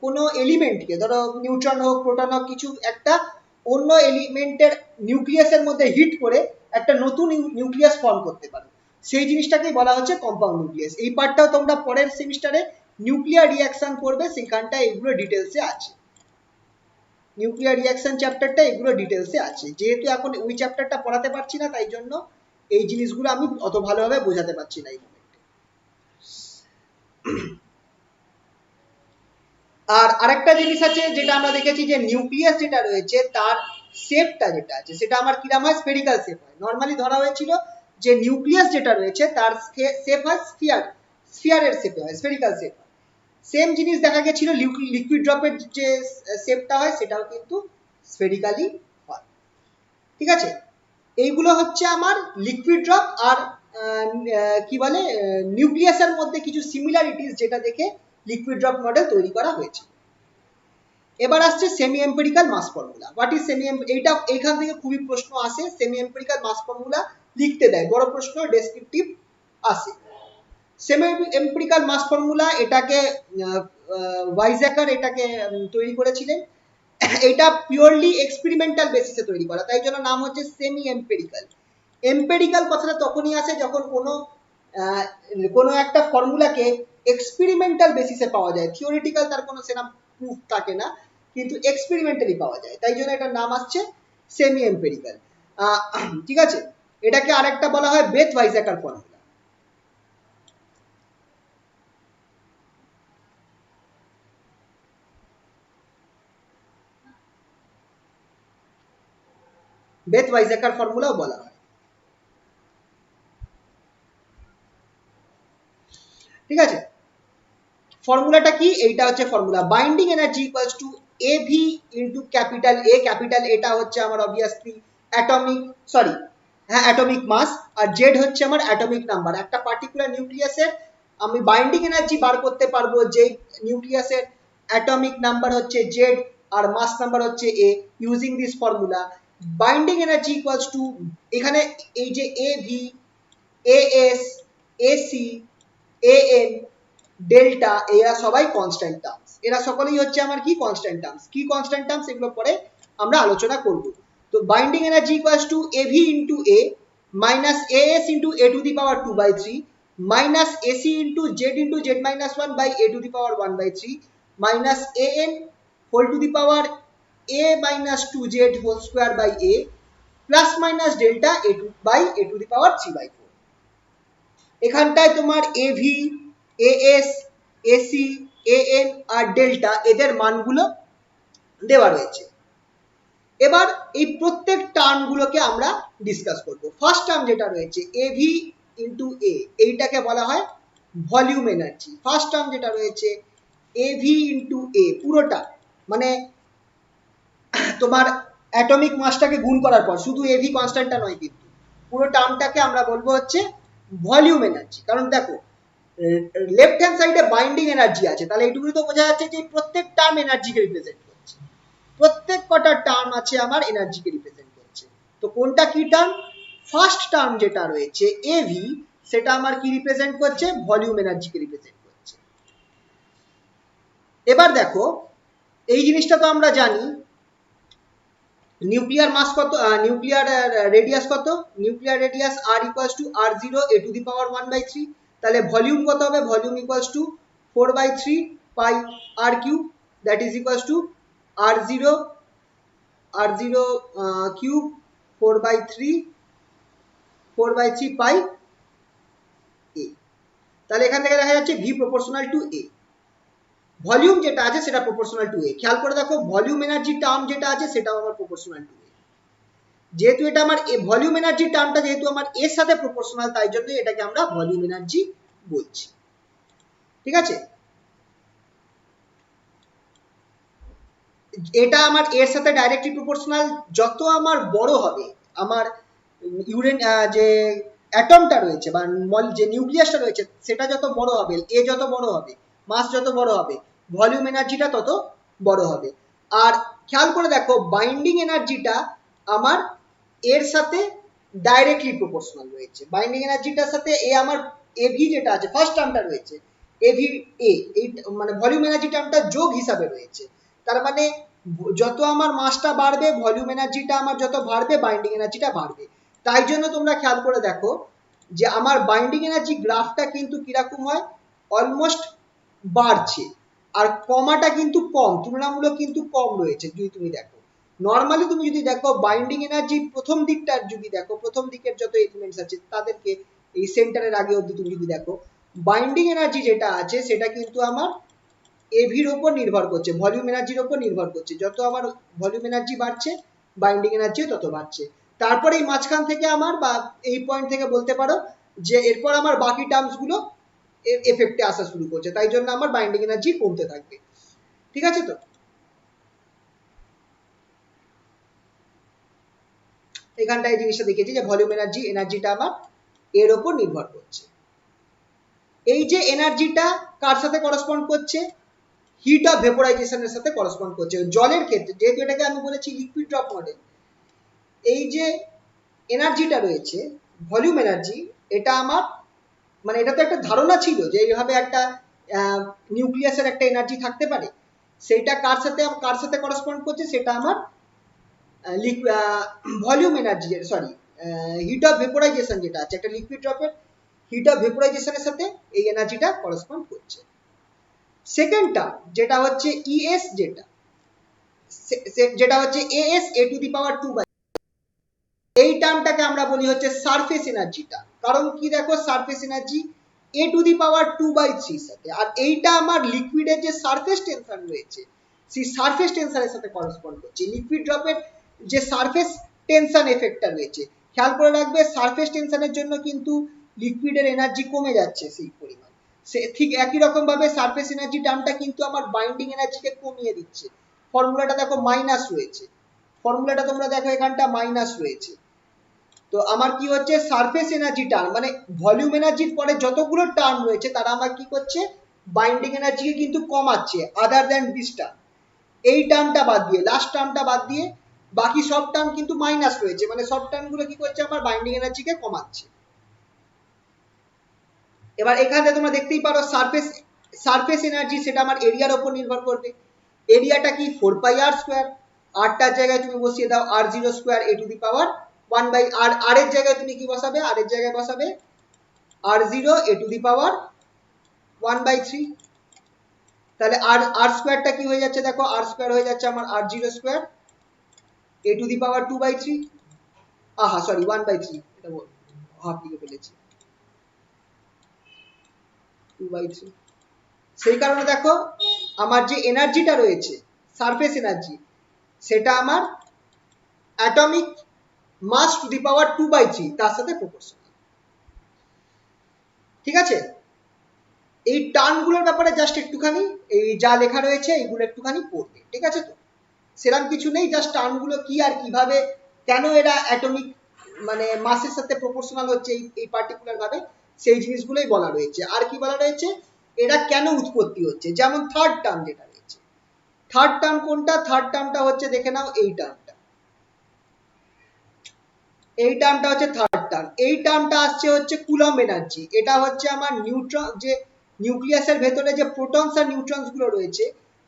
কোনো এলিমেন্টকে, ধরো নিউট্রন হোক, প্রোটন হোক, কিছু একটা অন্য এলিমেন্টের নিউক্লিয়াসের মধ্যে হিট করে একটা নতুন নিউক্লিয়াস ফর্ম করতে পারো, সেই জিনিসটাকেই বলা হচ্ছে কম্পাউন্ড নিউক্লিয়াস। এই পার্টটাও তোমরা পরের সেমিস্টারে নিউক্লিয়ার রিঅ্যাকশন করবে, সেখানটা এগুলো ডিটেলসে আছে। নিউক্লিয়ার রিঅ্যাকশন চ্যাপ্টারটা এগুলো ডিটেলসে আছে। যেহেতু এখন ওই চ্যাপ্টারটা পড়াতে পারছি না, তাই জন্য এই জিনিসগুলো আমি অত ভালোভাবে বোঝাতে পারছি না এই মোমেন্টে। আর আরেকটা জিনিস আছে যেটা আমরা দেখেছি, যে নিউক্লিয়াস যেটা রয়েছে তার শেপটা যেটা আছে, সেটা আমার কিরকম হয়? স্ফেরিক্যাল শেপ হয়। নর্মালি ধরা হয়েছিল যে নিউক্লিয়াস যেটা রয়েছে তার শেপ হয় স্ফিয়ারের শেপে হয়, স্ফেরিক্যাল শেপ হয়। সেম জিনিস দেখা গেছিল লিকুইড ড্রপের যে শেপটা হয়, সেটাও কিন্তু স্ফেরিক্যালি হয়। ঠিক আছে? এইগুলো হচ্ছে আমার লিকুইড ড্রপ আর কি বলে নিউক্লিয়াসের মধ্যে কিছু সিমিলারিটিস, যেটা দেখে লিকুইড ড্রপ মডেল তৈরি করা হয়েছে। এবার আসছে semi empirical mass formula. What is semi, এইটা এখান থেকে খুবই প্রশ্ন আসে, সেমি এম্পিরিক্যাল মাস ফর্মুলা লিখতে দেয়, বড় প্রশ্ন ডেসক্রিপটিভ আসে। সেমি এম্পিরিক্যাল মাস ফর্মুলা এটাকে ওয়াইজ্যাকার এটাকে তৈরি করেছিলেন। এটা পিওরলি এক্সপেরিমেন্টাল বেসিসে তৈরি করা, তাই জন্য নাম হচ্ছে সেমি এম্পিরিক্যাল। এম্পিরিক্যাল কথাটা তখনই আসে যখন কোনো একটা ফর্মুলাকে এক্সপেরিমেন্টাল বেসিসে পাওয়া যায়, থিওরিটিক্যাল তার কোনো সেরকম প্রুফ থাকে না, কিন্তু এক্সপেরিমেন্টালি পাওয়া যায়, তাই জন্য এটার নাম আসছে সেমি এম্পিরিক্যাল। ঠিক আছে, এটাকে আরেকটা বলা হয় বেথ ওয়াইজ্যাকার ফর্মুলা। বেথ ওয়াইজ্যাকার ফর্মুলাও বলা হয়। ঠিক আছে, ফর্মুলাটা কি, এইটা হচ্ছে formula, binding energy equals to AV into capital A, capital এটা হচ্ছে আমার অবভিয়াসলি অ্যাটমিক, সরি হ্যাঁ অ্যাটমিক মাস, আর জেড হচ্ছে আমার অ্যাটমিক নাম্বার। একটা পার্টিকুলার নিউক্লিয়াসের আমি বাইন্ডিং এনার্জি বার করতে পারবো যে নিউক্লিয়াসের অ্যাটমিক নাম্বার হচ্ছে জেড আর মাস নাম্বার হচ্ছে A, using this formula. Binding energy equals to, এখানে এই যে AV, AS, AC, AN, delta, এরা সবাই কনস্ট্যান্ট টার্মস, এরা সকলেই হচ্ছে আমার কি কনস্ট্যান্ট টার্মস। কি কনস্ট্যান্ট টার্মস এগুলো পরে আমরা আলোচনা করব। তো binding energy equals to AV into A minus AS into A to the power 2/3 minus AC into Z into Z minus 1 by A to the power 1/3 minus AN whole to the power A minus 2Z whole square by A plus minus delta A to by A to the power 3/4। এখানটায় তোমার AV, AS, AC, AN আর delta এদের মানগুলো দেওয়া রয়েছে। এবার এই প্রত্যেক টার্মগুলোকে আমরা ডিসকাস করব। ফার্স্ট টার্ম যেটা রয়েছে AV ইন্টু A, এইটাকে বলা হয় ভলিউম এনার্জি। ফার্স্ট টার্ম যেটা রয়েছে AV ইন্টু A, পুরোটা মানে তোমার অ্যাটমিক মাসটাকে গুণ করার পর, শুধু AV কনস্ট্যান্টটা নয় কিন্তু, পুরো টার্মটাকে আমরা বলবো হচ্ছে ভলিউম এনার্জি। কারণ দেখো লেফট হ্যান্ড সাইডে বাইন্ডিং এনার্জি আছে, তাহলে এইটুকুই তো বোঝা যাচ্ছে যে প্রত্যেক টার্ম এনার্জিকে রিপ্রেজেন্ট করছে, প্রত্যেক কটা টার্ম আছে আমার এনার্জিকে রিপ্রেজেন্ট করছে। তো কোনটা কি টার্ম, ফার্স্ট টার্ম যেটা রয়েছে AV, সেটা আমার কি রিপ্রেজেন্ট করছে, ভলিউম এনার্জিকে রিপ্রেজেন্ট করছে। এবার দেখো এই জিনিসটা তো আমরা জানি, নিউক্লিয়ার মাস কত, নিউক্লিয়ার রেডিয়াস কত, nuclear radius r equals to r0 a to the power 1/3, তাহলে ভলিউম কত হবে, volume equals to 4/3 pi r cube, that is equals to r0 cube 4/3 pi a। তাহলে এখান থেকে দেখা যাচ্ছে v proportional to a, volume যেটা আছে সেটা প্রপোর্শনাল টু a। খেয়াল করে দেখো ভলিউম এনার্জি টার্ম যেটা আছে সেটাও আমার প্রপোর্শনাল টু a। যেহেতু এটা আমার ভলিউম এনার্জি টার্মটা যেহেতু আমার এর সাথে প্রপোর্শনাল, তাই জন্য এটাকে আমরা ভলিউম এনার্জি বলছি। ঠিক আছে, এটা আমার এর সাথে ডাইরেক্টলি প্রপোর্শনাল। যত আমার বড় হবে আমার ইউরেন যে অ্যাটমটা রয়েছে বা যে নিউক্লিয়াসটা রয়েছে সেটা যত বড় হবে, এ যত বড় হবে, মাস যত বড় হবে, ভলিউম এনার্জিটা তত বড় হবে। আর খেয়াল করে দেখো বাইন্ডিং এনার্জিটা আমার এর সাথে ডাইরেক্টলি প্রপোর্শনাল রয়েছে, বাইন্ডিং এনার্জিটার সাথে এ আমার AV যেটা আছে ফার্স্ট টার্মটা রয়েছে AV A, এই মানে ভলিউম এনার্জি টার্মটা যোগ হিসাবে রয়েছে। তার মানে যত আমার মাসটা বাড়বে ভলিউম এনার্জিটা আমার যত বাড়বে বাইন্ডিং এনার্জিটা বাড়বে। তাই জন্য তোমরা খেয়াল করে দেখো যে আমার বাইন্ডিং এনার্জি গ্রাফটা কিন্তু কিরকম হয়, অলমোস্ট বাড়ছে, আর কমাটা কিন্তু কম, তুলনামূলক কিন্তু কম রয়েছে। যদি তুমি দেখো নর্মালি, তুমি যদি দেখো বাইন্ডিং এনার্জি প্রথম দিকটা যদি দেখো, প্রথম দিকের যত এলিমেন্টস আছে তাদেরকে এই সেন্টারের আগে অবধি তুমি যদি দেখো, বাইন্ডিং এনার্জি যেটা আছে সেটা কিন্তু আমার এভির ওপর নির্ভর করছে, ভলিউম এনার্জির ওপর নির্ভর করছে। যত আমার ভলিউম এনার্জি বাড়ছে বাইন্ডিং এনার্জিও তত বাড়ছে। তারপরে এই মাঝখান থেকে আমার বা এই পয়েন্ট থেকে বলতে পারো যে এরপর আমার বাকি টার্মস গুলো এফেক্টে আসা শুরু করছে, তাই জন্য আমার বাইন্ডিং এনার্জি কমতে থাকবে। ঠিক আছে, তো এখানটা এই জিনিসটা দেখেছি যে ভলিউম এনার্জিটা আমার এর ওপর নির্ভর করছে। এই যে এনার্জিটা কার সাথে করসপন্ড করছে, হিট অফ ভেপোরাইজেশনের সাথে করসপন্ড করছে। জলের ক্ষেত্রে যেহেতু এটাকে আমি বলেছি লিকুইড ড্রপ মডেল, এই যে এনার্জিটা রয়েছে ভলিউম এনার্জি, এটা আমার মানে এটা তো একটা ধারণা ছিল যে এইভাবে একটা নিউক্লিয়াসের একটা এনার্জি থাকতে পারে, সেটা কার সাথে করসপন্ড করছে, সেটা আমার volume energy, sorry hit of vaporisation যেটা আছে একটা লিকুইড ড্রপের হিট অফ ভেপোরাইজেশনের সাথে এই এনার্জিটা করসপন্ড করছে। সেকেন্ড টার্ম যেটা হচ্ছে ইএস, যেটা হচ্ছে AS A to the power 2 by, এই টার্মটাকে আমরা বলি হচ্ছে সারফেস এনার্জিটা। কারণ কি দেখো, surface energy A to the power 2/3 সাথে, আর এইটা আমার লিকুইডের যে সারফেস টেনশন রয়েছে সেই সারফেস টেনশনের সাথে করসপন্ড করছে। লিকুইড ড্রপের যে সারফেস টেনশন এফেক্টটা রয়েছে, খেয়াল করে রাখবে সারফেস টেনশনের জন্য কিন্তু লিকুইডের এনার্জি কমে যাচ্ছে সেই পরিমাণ, সে ঠিক একই রকম ভাবে সারফেস এনার্জি টার্মটা কিন্তু আমার বাইন্ডিং এনার্জিকে কমিয়ে দিচ্ছে। ফর্মুলাটা দেখো মাইনাস রয়েছে, ফর্মুলাটা তোমরা দেখো এখানটা মাইনাস রয়েছে। তো আমার কি হচ্ছে, সারফেস এনার্জি টার্ম মানে ভলিউম এনার্জির পরে যতগুলো টার্ম রয়েছে তারা আমার কি করছে, বাইন্ডিং এনার্জিকে কিন্তু কমাচ্ছে, আদার দ্যান দিস টার্ম। এই টার্মটা বাদ দিয়ে, লাস্ট টার্মটা বাদ দিয়ে বাকি সব টার্ম কিন্তু মাইনাস রয়েছে, মানে সব টার্মগুলো কি করছে, আমার বাইন্ডিং এনার্জিকে কমাচ্ছে। এবার এখানে তোমরা দেখতেই পারো সারফেস এনার্জি সেটা আমার এরিয়ার উপর নির্ভর করবে। এরিয়াটা কি 4πr², আরটার জায়গায় তুমি বসিয়ে দাও r0² A to the power 1 R R এর জায়গায় তুমি কি বসাবে, আর এর জায়গায় বসাবে r0 A to the power 1/3। তাহলে আর স্কোয়ারটা কি হয়ে যাচ্ছে, দেখো আর স্কোয়ার হয়ে যাচ্ছে আমার r0² A to the power 2/3, আহা সরি 1/3, এটা হাফ দিকে ফেলেছি, 2/3। সেই কারণে দেখো আমার যে এনার্জিটা রয়েছে সারফেস এনার্জি, সেটা আমার atomic mass two the power 2/3 তার সাথে প্রপোর্শনাল। ঠিক আছে, এই টার্মগুলোর ব্যাপারে জাস্ট একটুখানি এই যা লেখা রয়েছে এইগুলো একটুখানি পড়বে, ঠিক আছে? তো সেরকম কিছু নেই, জাস্ট টার্মগুলো কি আর কিভাবে কেন এরা অ্যাটমিক মানে মাসের সাথে প্রপোর্শনাল হচ্ছে এই পার্টিকুলার ভাবে, সেই জিনিসগুলোই বলা রয়েছে। আর কি বলা রয়েছে, এরা কেন উৎপত্তি হচ্ছে। যেমন থার্ড টার্ম যেটা রয়েছে, থার্ড টার্ম কোনটা, থার্ড টার্মটা হচ্ছে দেখে নাও এই টার্মটা, এই টার্মটা হচ্ছে থার্ড টার্ম। এই টার্মটা আসছে হচ্ছে কুলম্ব এনার্জি। এটা হচ্ছে আমার নিউট্রন, যে নিউক্লিয়াসের ভেতরে যে প্রোটনস আর নিউট্রনস গুলো রয়েছে,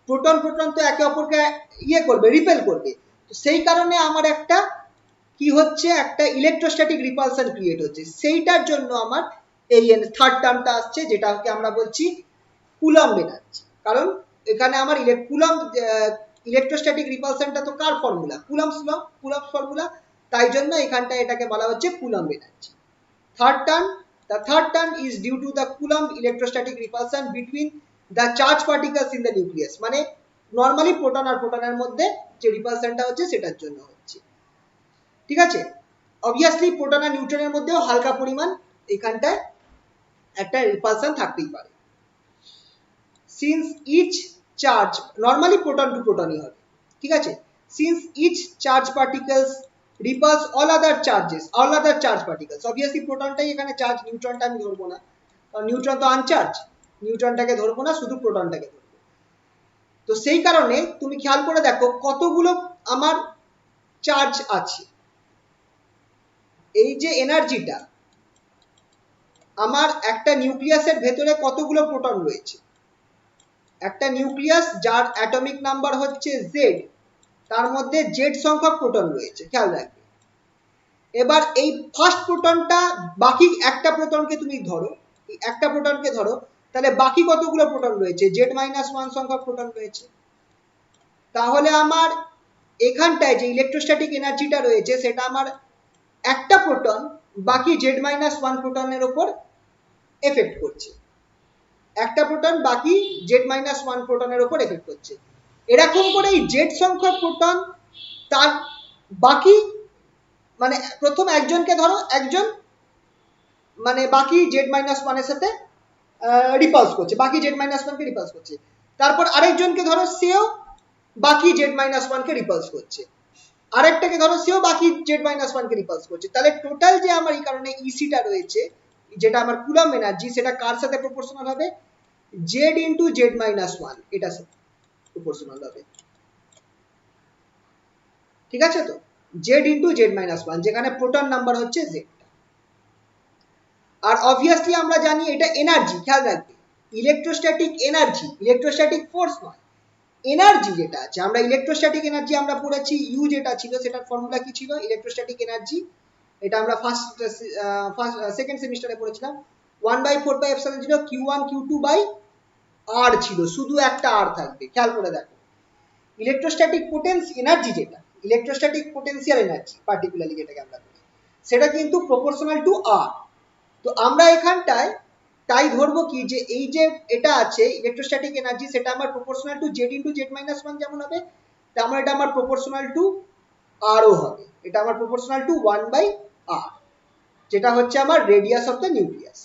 প্রোটন তো একে অপরকে ইয়ে করবে, রিপেল করবে। তো সেই কারণে আমার একটা কি হচ্ছে, একটা ইলেকট্রোস্ট্যাটিক রিপালশন ক্রিয়েট হচ্ছে, সেইটার জন্য আমার এই থার্ড টার্মটা আসছে, যেটাকে আমরা বলছি কুলম্ব এনার্জি। কারণ এখানে আমার কুলম্ব ইলেকট্রোস্ট্যাটিক রিপালশনটা তো কার formula, Coulomb's law, Coulomb's formula, তাই জন্য এখানটা এটাকে বলা হচ্ছে Coulomb energy. The third term is due to the Coulomb electrostatic repulsion between the charged particles in the nucleus, মানে নরমালি প্রোটন আর প্রোটনের মধ্যে যে রিপালশনটা হচ্ছে সেটার জন্য হচ্ছে। ঠিক আছে, অবভিয়াসলি প্রোটন আর নিউট্রনের মধ্যেও হালকা পরিমাণ এখানটায় একটা রিপালশন থাকতেই পারে। Since each charge, normally proton to প্রোটনই হবে, ঠিক আছে। Since each charge particles repels all other charge particles, obviously প্রোটনটাই এখানে চার্জ, নিউট্রনটা আমি ধরবো না, কারণ নিউট্রন তো আনচার্জ, নিউট্রনটাকে ধরবো না, শুধু প্রোটনটাকে ধরবো। তো সেই কারণে তুমি খেয়াল করে দেখো কতগুলো আমার চার্জ আছে, এই যে এনার্জিটা আমার একটা নিউক্লিয়াসের ভেতরে কতগুলো প্রোটন রয়েছে, একটা নিউক্লিয়াস যার অ্যাটমিক নাম্বার হচ্ছে জেড, তার মধ্যে জেড সংখ্যক প্রোটন রয়েছে, খেয়াল রাখবে। এবার এই ফার্স্ট প্রোটনটা, বাকি একটা প্রোটনকে তুমি ধরো, একটা প্রোটনকে ধরো, তাহলে বাকি কতগুলো প্রোটন রয়েছে, Z-1 সংখ্যক প্রোটন রয়েছে। তাহলে আমার এখানটায় যে ইলেকট্রোস্ট্যাটিক এনার্জিটা রয়েছে সেটা আমার একটা প্রোটন বাকি Z-1 প্রোটনের উপর এফেক্ট করছে, একটা প্রোটন বাকি Z-1 প্রোটনের উপর এফেক্ট করছে। এরকম করে এই জেড সংখ্যক প্রোটন তার বাকি, মানে প্রথম একজনকে ধরো, একজন মানে বাকি Z-1 এর সাথে রিপালস করছে, বাকি Z-1 কে রিপালস করছে। তারপর আরেকজনকে ধরো, সেও বাকি Z-1 কে রিপালস করছে, আরেকটাকে ধরো সেও বাকি Z-1 কে রিপালস করছে। তাহলে টোটাল যে আমার এই কারণে ইসিটা রয়েছে, যেটা আমার কুলম্ব এনার্জি, সেটা কার সাথে প্রপোর্শনাল হবে, Z × Z-1, এটা সাথে। প্রপোর্শনাল হবে, ঠিক আছে? তো Z into Z minus one, যেখানে প্রোটন নাম্বার হচ্ছে জেড। আর অবভিয়াসলি আমরা জানি এটা এনার্জি, খেয়াল রাখবে, ইলেকট্রোস্ট্যাটিক এনার্জি, ইলেকট্রোস্ট্যাটিক ফোর্স নয়, এনার্জি যেটা আছে। আমরা ইলেকট্রোস্ট্যাটিক এনার্জি আমরা পড়েছি, ইউ যেটা ছিল সেটার ফর্মুলা কি ছিল? ইলেকট্রোস্ট্যাটিক এনার্জি, এটা আমরা সেকেন্ড সেমিস্টারে পড়েছিলাম, 1/4πε0 Q1 Q2 বাই আর ছিল, শুধু একটা আর থাকবে, খেয়াল করে দেখো। ইলেকট্রোস্ট্যাটিক এনার্জি যেটা, ইলেকট্রোস্ট্যাটিক পোটেনশিয়াল এনার্জি পার্টিকুলারলি যেটাকে আমরা বলি, সেটা কিন্তু প্রপোর্শনাল টু আর। তো আমরা এখানটায় তাই ধরবো কি, যে এই যে এটা আছে ইলেকট্রোস্ট্যাটিক এনার্জি, সেটা আমার proportional to Z into Z minus one যেমন হবে, তেমন এটা আমার প্রপোর্শনাল টু আরও হবে, এটা আমার প্রপোর্শনাল টু 1/r, যেটা হচ্ছে আমার রেডিয়াস অফ দ্য নিউক্লিয়াস।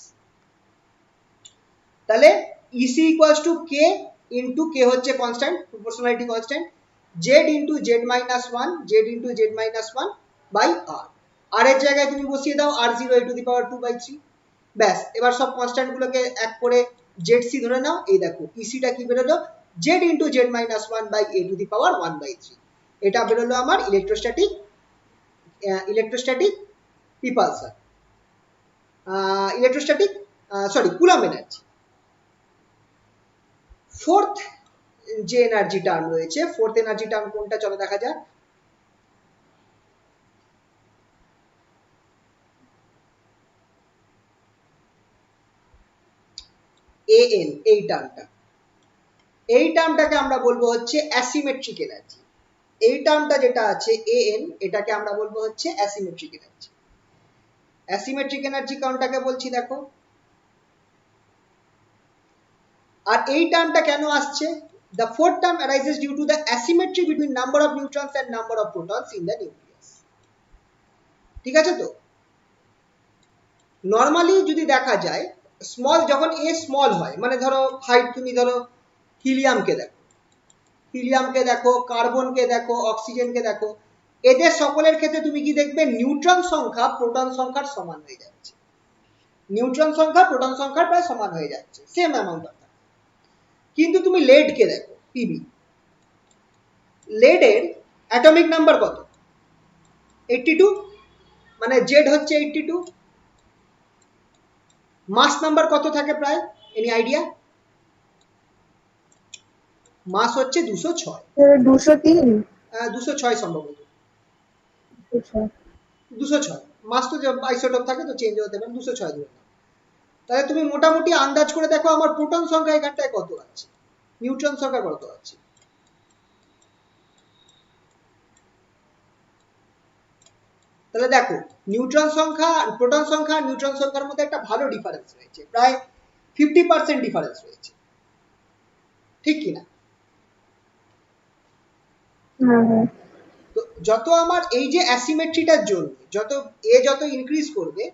তাহলে EC equals to K into, K হচ্ছে constant, proportionality constant, Z into Z minus one, Z into Z minus one by R. R এর জায়গায় তুমি বসিয়ে দাও আর জিরো টু দি পাওয়ার 2/3, ব্যাস। এবার সব কনস্ট্যান্ট গুলোকে এক করে জেড সি ধরে নাও, এই দেখো ইসিটা কি বেরোলো, Z into Z minus one by A to the power 1/3, এটা বেরোলো আমার ইলেকট্রোস্ট্যাটিক রিপালসার, ইলেকট্রোস্ট্যাটিক কুলম্ব এনার্জি। ফোর্থ যে এনার্জি টার্ম রয়েছে, ফোর্থ এনার্জি টার্ম কোনটা চলো দেখা যাক। এএন, এই টার্মটাকে আমরা বলবো হচ্ছে অ্যাসিমেট্রিক এনার্জি। এই টার্মটা যেটা আছে এএন, এটাকে আমরা বলবো হচ্ছে অ্যাসিমেট্রিক এনার্জি। অ্যাসিমেট্রিক এনার্জি কোনটাকে বলছি দেখো। আর এই টার্মটা কেন আসছে? The fourth term arises due to the asymmetry between number of neutrons and number of protons in the nucleus, ঠিক আছে? তো নর্মালি যদি দেখা যায়, স্মল যখন এ স্মল হয়, মানে ধরো হাইট, তুমি ধরো হিলিয়ামকে দেখো, কার্বনকে দেখো, অক্সিজেনকে দেখো, এদের সকলের ক্ষেত্রে তুমি কি দেখবে, নিউট্রন সংখ্যা প্রোটন সংখ্যার সমান হয়ে যাচ্ছে, নিউট্রন সংখ্যা প্রোটন সংখ্যার প্রায় সমান হয়ে যাচ্ছে, সেম অ্যামাউন্ট অফ। কিন্তু তুমি লেডকে দেখো, পিবি, লেডের অ্যাটমিক নাম্বার কত? 82, মানে জেড হচ্ছে 82। মাস নাম্বার কত থাকে প্রায়, এনি আইডিয়া? মাস হচ্ছে 206, 203, 206 সম্ভবত, 206 মাস তো আইসোটোপ থাকে তো চেঞ্জ হতে পারে, 206 ধরে নাও। তাহলে তুমি মোটামুটি আন্দাজ করে দেখো আমার প্রোটন সংখ্যা এখানটায় কত আছে, নিউট্রন সংখ্যা কত আছে। তাহলে দেখো নিউট্রন সংখ্যা, প্রোটন সংখ্যা, নিউট্রন সংখ্যার মধ্যে একটা ভালো ডিফারেন্স রয়েছে, প্রায় 50% ডিফারেন্স রয়েছে, ঠিক কিনা? তো যত আমার এই যে অ্যাসিমেট্রিটার জন্য যত ইনক্রিজ করবে,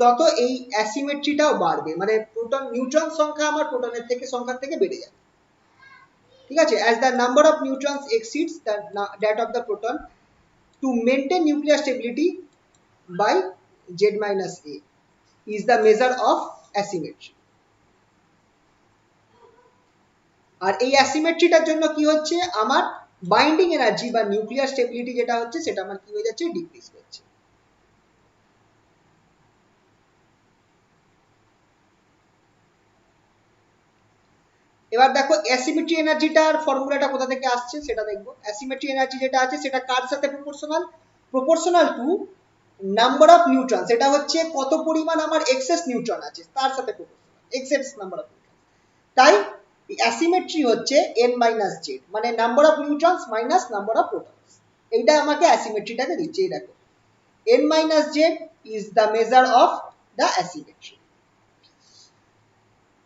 তত এই অ্যাসিমেট্রিটাও বাড়বে, মানে প্রোটন নিউট্রন সংখ্যা আমার প্রোটনের সংখ্যার থেকে বেড়ে যাবে, ঠিক আছে? as the number of neutrons exceeds that of the proton, to maintain nuclear stability by z minus a is the measure of asymmetry. আর এই অ্যাসিমেট্রিটার জন্য কি হচ্ছে, আমার বাইন্ডিং এনার্জি বা নিউক্লিয়ার স্টেবিলিটি যেটা হচ্ছে, সেটা আমার কি হয়ে যাচ্ছে, ডিক্রিজ করছে। এবার দেখো অ্যাসিমেট্রি এনার্জিটার ফর্মুলাটা কোথা থেকে আসছে সেটা দেখবো। অ্যাসিমেট্রি এনার্জি যেটা আছে সেটা কার সাথে proportional to number of neutron, সেটা হচ্ছে কত পরিমাণ আমার এক্সেস নিউট্রন আছে তার সাথে proportional, excess number of neutron. তাই অ্যাসিমেট্রি হচ্ছে n মাইনাস জেড, মানে number of neutrons minus number of protons, এইটা আমাকে অ্যাসিমেট্রিটাকে দিচ্ছে। এই দেখো n minus Z is the measure of the asymmetry.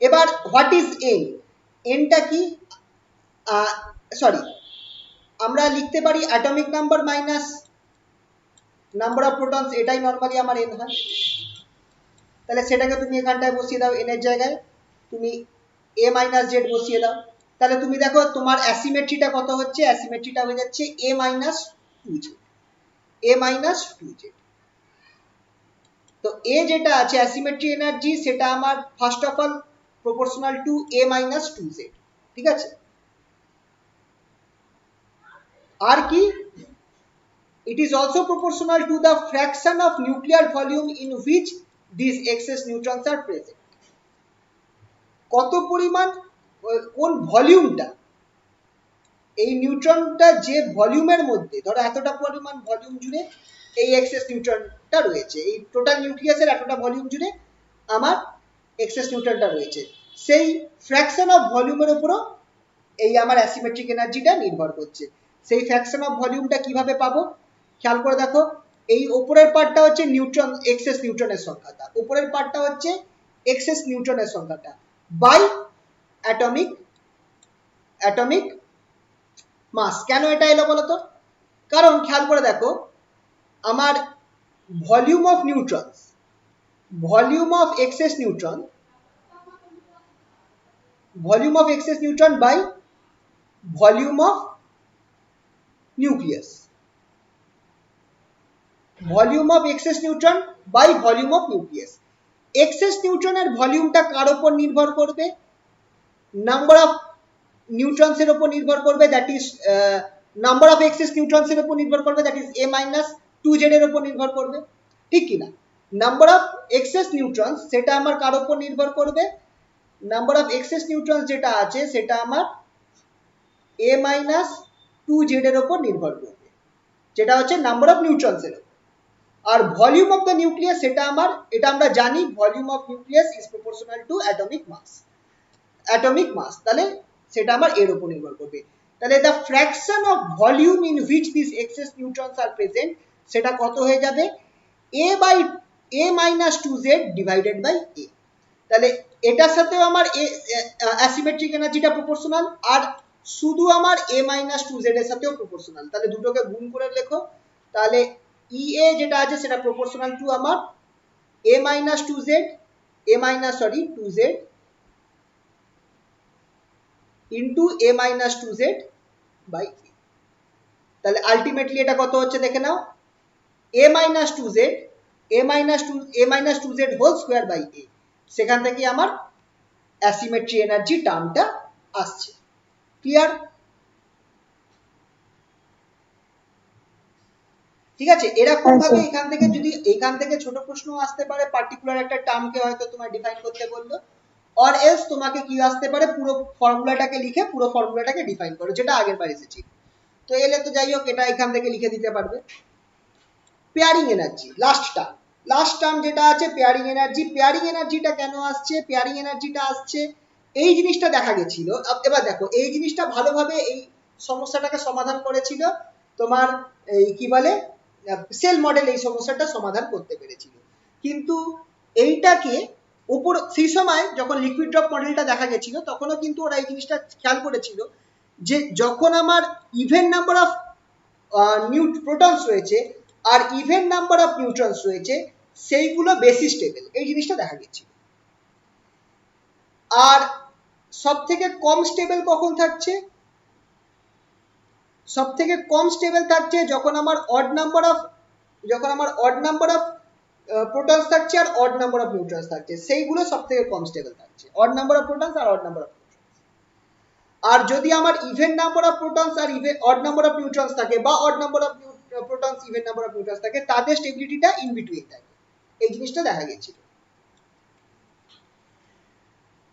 এবার হোয়াট ইজ n? nটা কি? সরি, আমরা লিখতে পারি atomic number minus number of protons, এটাই নরমালি আমার n হয়। তাহলে সেটাকে তুমি এখানটায় বসিয়ে দাও, n এর জায়গায় তুমি a মাইনাস জেড বসিয়ে দাও। তাহলে তুমি দেখো তোমার অ্যাসিমেট্রিটা কত হচ্ছে, অ্যাসিমেট্রিটা হয়ে যাচ্ছে a minus 2z, a minus 2z। তো a যেটা আছে অ্যাসিমেট্রি এনার্জি, সেটা আমার first of all proportional to a minus 2z, ঠিক আছে? আর কি, it is also proportional to the fraction of nuclear volume in which these excess neutrons are present. কত পরিমাণ, কোন ভলিউমটা, এই নিউট্রনটা যে ভলিউমের মধ্যে, ধরো এতটা পরিমাণ ভলিউম জুড়ে এই এক্সেস নিউট্রনটা রয়েছে, এই টোটাল নিউক্লিয়াসের এতটা ভলিউম জুড়ে আমার এক্সেস নিউট্রনটা রয়েছে, সেই ফ্র্যাকশন অফ ভলিউমের উপরও এই আমার অ্যাসিমেট্রিক এনার্জিটা নির্ভর করছে। সেই ফ্র্যাকশন অফ ভলিউমটা কিভাবে পাবো, খেয়াল করে দেখো, এই উপরের পার্টটা হচ্ছে নিউট্রন, এক্সেস নিউট্রনের সংখ্যাটা, উপরের পার্টটা হচ্ছে এক্সেস নিউট্রনের সংখ্যাটা বাই অ্যাটমিক মাস। কেন এটা এলো বলো তো? কারণ খেয়াল করে দেখো, আমার volume of neutron, volume of excess neutron, volume of excess neutron by volume of nucleus, volume of excess neutron by volume of nucleus. Excess নিউট্রনের ভলিউমটা কার উপর নির্ভর করবে? নাম্বার অফ নিউট্রনস এর উপর নির্ভর করবে, that is number of excess neutrons এর উপর নির্ভর করবে, that is a minus 2z এর উপর নির্ভর করবে, ঠিক কি না? নাম্বার অফ এক্সেস নিউট্রনস সেটা আমার কার উপর নির্ভর করবে? নাম্বার অফ এক্সেস নিউট্রনস যেটা আছে সেটা আমার a মাইনাস 2z এর উপর নির্ভর করবে, যেটা হচ্ছে নাম্বার অফ নিউট্রনস এর। আর ভলিউম অফ দ্য নিউক্লিয়াস সেটা আমার, এটা আমরা জানি, volume of nucleus is proportional to atomic mass, atomic mass, তাহলে সেটা আমার এর উপর নির্ভর করবে। তাহলে the fraction of volume in which this excess neutrons are present, সেটা কত হয়ে যাবে? a by a minus 2z divided by a। তাহলে এটার সাথেও আমার অ্যাসিমেট্রিক এনার্জিটা প্রপোর্শনাল, আর শুধু আমার a মাইনাস 2z এর সাথেও প্রপোর্শনাল। তাহলে দুটোকে গুণ করে লেখো, তাহলে ea যেটা আছে সেটা প্রপোর্শনাল টু আমার a minus 2z, a minus 2z into a minus 2z by a। তাহলে আলটিমেটলি এটা কত হচ্ছে দেখে নাও, a minus 2z, a minus 2z whole square by a। সেখান থেকে আমার অ্যাসিমেট্রি এনার্জি টার্মটা আসছে। ক্লিয়ার? ঠিক আছে, এরকম ভাবে এখান থেকে যদি এখান থেকে ছোট প্রশ্ন আসতে পারে, পার্টিকুলার একটা টার্মকে হয়তো তোমায় ডিফাইন করতে বললো, অর এলস তোমাকে কি আসতে পারে, পুরো ফর্মুলাটাকে লিখে পুরো ফর্মুলাটাকে ডিফাইন করো, যেটা আগের বার এসেছি। তো এলে তো যাই হোক, এটা এখান থেকে লিখে দিতে পারবে। পেয়ারিং এনার্জি, লাস্ট টার্ম যেটা আছে পেয়ারিং এনার্জি। পেয়ারিং এনার্জিটা কেন আসছে? পেয়ারিং এনার্জিটা আসছে, এই জিনিসটা দেখা গেছিল। এবার দেখো, এই জিনিসটা ভালোভাবে এই সমস্যাটাকে সমাধান করেছিল তোমার এই কি বলে সেল মডেল, এই সমস্যাটা সমাধান করতে পেরেছিল। কিন্তু এইটাকে উপর সেই সময় যখন লিকুইড ড্রপ মডেলটা দেখা গেছিল, তখনও কিন্তু ওরা এই জিনিসটা খেয়াল করেছিল যে যখন আমার ইভেন নাম্বার অফ প্রোটনস রয়েছে আর ইভেন নাম্বার অফ নিউট্রনস রয়েছে, সেইগুলো বেশি স্টেবল, এই জিনিসটা দেখা গেছিল। আর সব থেকে কম স্টেবল কখন থাকছে? সব থেকে কম স্টেবল থাকছে যখন আমার অড নাম্বার অফ প্রোটনস থাকছে আর অড নাম্বার অফ নিউট্রনস থাকছে, সেইগুলো সব থেকে কম স্টেবল থাকছে, অড নাম্বার অফ প্রোটনস আর অড নাম্বার অফ। আর যদি আমার ইভেন নাম্বার অফ প্রোটনস আর অড নাম্বার অফ নিউট্রনস থাকে, বা odd number of protons even number of neutrons থাকে, তাদের স্টেবিলিটিটা ইন বিটুইন থাকে, এই জিনিসটা দেখা গেছিল।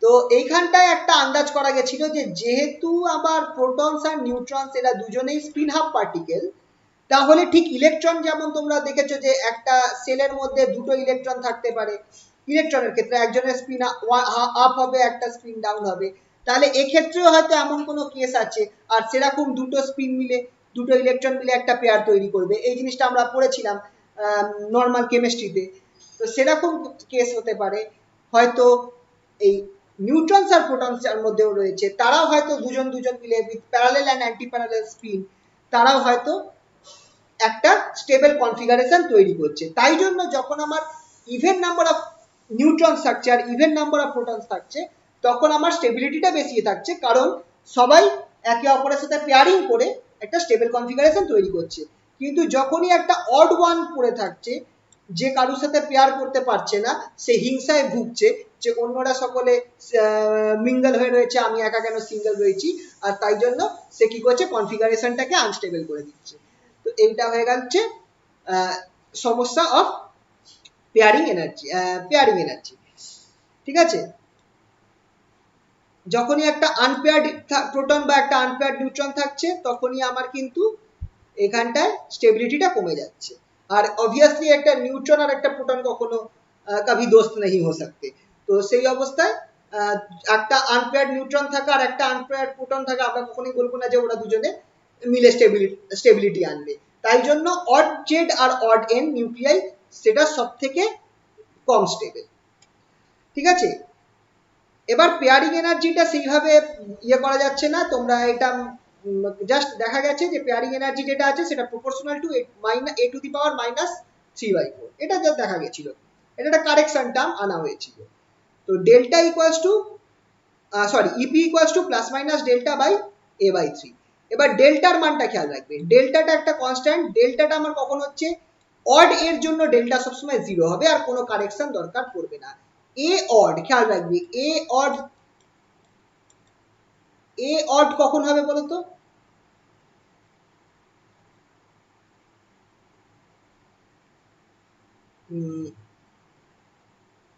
তো এইখানটায় একটা আন্দাজ করা গেছিল যে যেহেতু আমার প্রোটনস আর নিউট্রনস এরা দুজনেই স্পিন হাফ পার্টিকেল, তাহলে ঠিক ইলেকট্রন যেমন তোমরা দেখেছো যে একটা সেলের মধ্যে দুটো ইলেকট্রন থাকতে পারে, ইলেকট্রনের ক্ষেত্রে একজনের স্পিন আপ হবে, একটা স্পিন ডাউন হবে, তাহলে এক্ষেত্রেও হয়তো এমন কোনো কেস আছে, আর সেরকম দুটো স্পিন মিলে, দুটো ইলেকট্রন মিলে একটা পেয়ার তৈরি করবে, এই জিনিসটা আমরা পড়েছিলাম নর্মাল কেমিস্ট্রিতে। তো সেরকম কেস হতে পারে, হয়তো এই নিউট্রনস আর প্রোটনস যার মধ্যেও রয়েছে, তারাও হয়তো দুজন মিলে with parallel and anti parallel spin, তারাও হয়তো একটা স্টেবল কনফিগারেশন তৈরি করছে। তাই জন্য যখন আমার ইভেন নাম্বার অফ নিউট্রনস থাকছে আর ইভেন নাম্বার অফ প্রোটনস থাকছে, তখন আমার স্টেবিলিটিটা বেশি থাকছে, কারণ সবাই একে অপরের সাথে পেয়ারিং করে একটা স্টেবল কনফিগারেশন তৈরি করছে। কিন্তু যখনই একটা অড ওয়ান পড়ে থাকছে, যে কারোর সাথে পেয়ার করতে পারছে না সে হিংসায় ভুগছে যে অন্যরা সকলে মিঙ্গল হয়ে রয়েছে, আমি একা কেন সিঙ্গেল রয়েছি, আর তাই জন্য সে কি করছে কনফিগারেশনটাকে আনস্টেবল করে দিচ্ছে। তো এইটা হয়ে গেছে সমস্যা অফ পেয়ারিং এনার্জি। ঠিক আছে, যখনই একটা আনপেয়ার্ড প্রোটন বা একটা আনপেয়ার্ড নিউট্রন থাকছে তখনই আমার কিন্তু এখানটায় স্টেবিলিটিটা কমে যাচ্ছে। আর অবভিয়াসলি একটা নিউট্রন আর একটা প্রোটন কখনো কভি দোস্ত নেই হো সকতে। তো সেই অবস্থায় একটা আনপেয়ার্ড নিউট্রন থাকা আর একটা আনপেয়ার্ড প্রোটন থাকা আমরা কখনোই বলবো না যে ওরা দুজনে মিলে স্টেবিলিটি আনবে। তাই জন্য অড জেড আর অড এন নিউক্লিয়াই সেটা সব থেকে কম স্টেবল। ঠিক আছে, এবার পেয়ারিং এনার্জিটা সেইভাবে ইয়ে করা যাচ্ছে না, তোমরা এটা জাস্ট দেখা গেছে যে পেয়ারিং এনার্জি যেটা আছে সেটা proportional to a to the power -3/4, এটা যা দেখা গেছিল, এটা একটা কারেকশন টার্ম আনা হয়েছিল। তো delta equals to EP equals to plus minus delta by a/3। এবার ডেল্টার মানটা খেয়াল রাখবে, ডেল্টাটা একটা কনস্ট্যান্ট, ডেল্টাটা আমার কখন হচ্ছে অড এর জন্য ডেল্টা সবসময় 0 হবে আর কোনো কারেকশন দরকার পড়বে না। এ অড খেয়াল রাখবি, এ অড কখন হবে বলতো?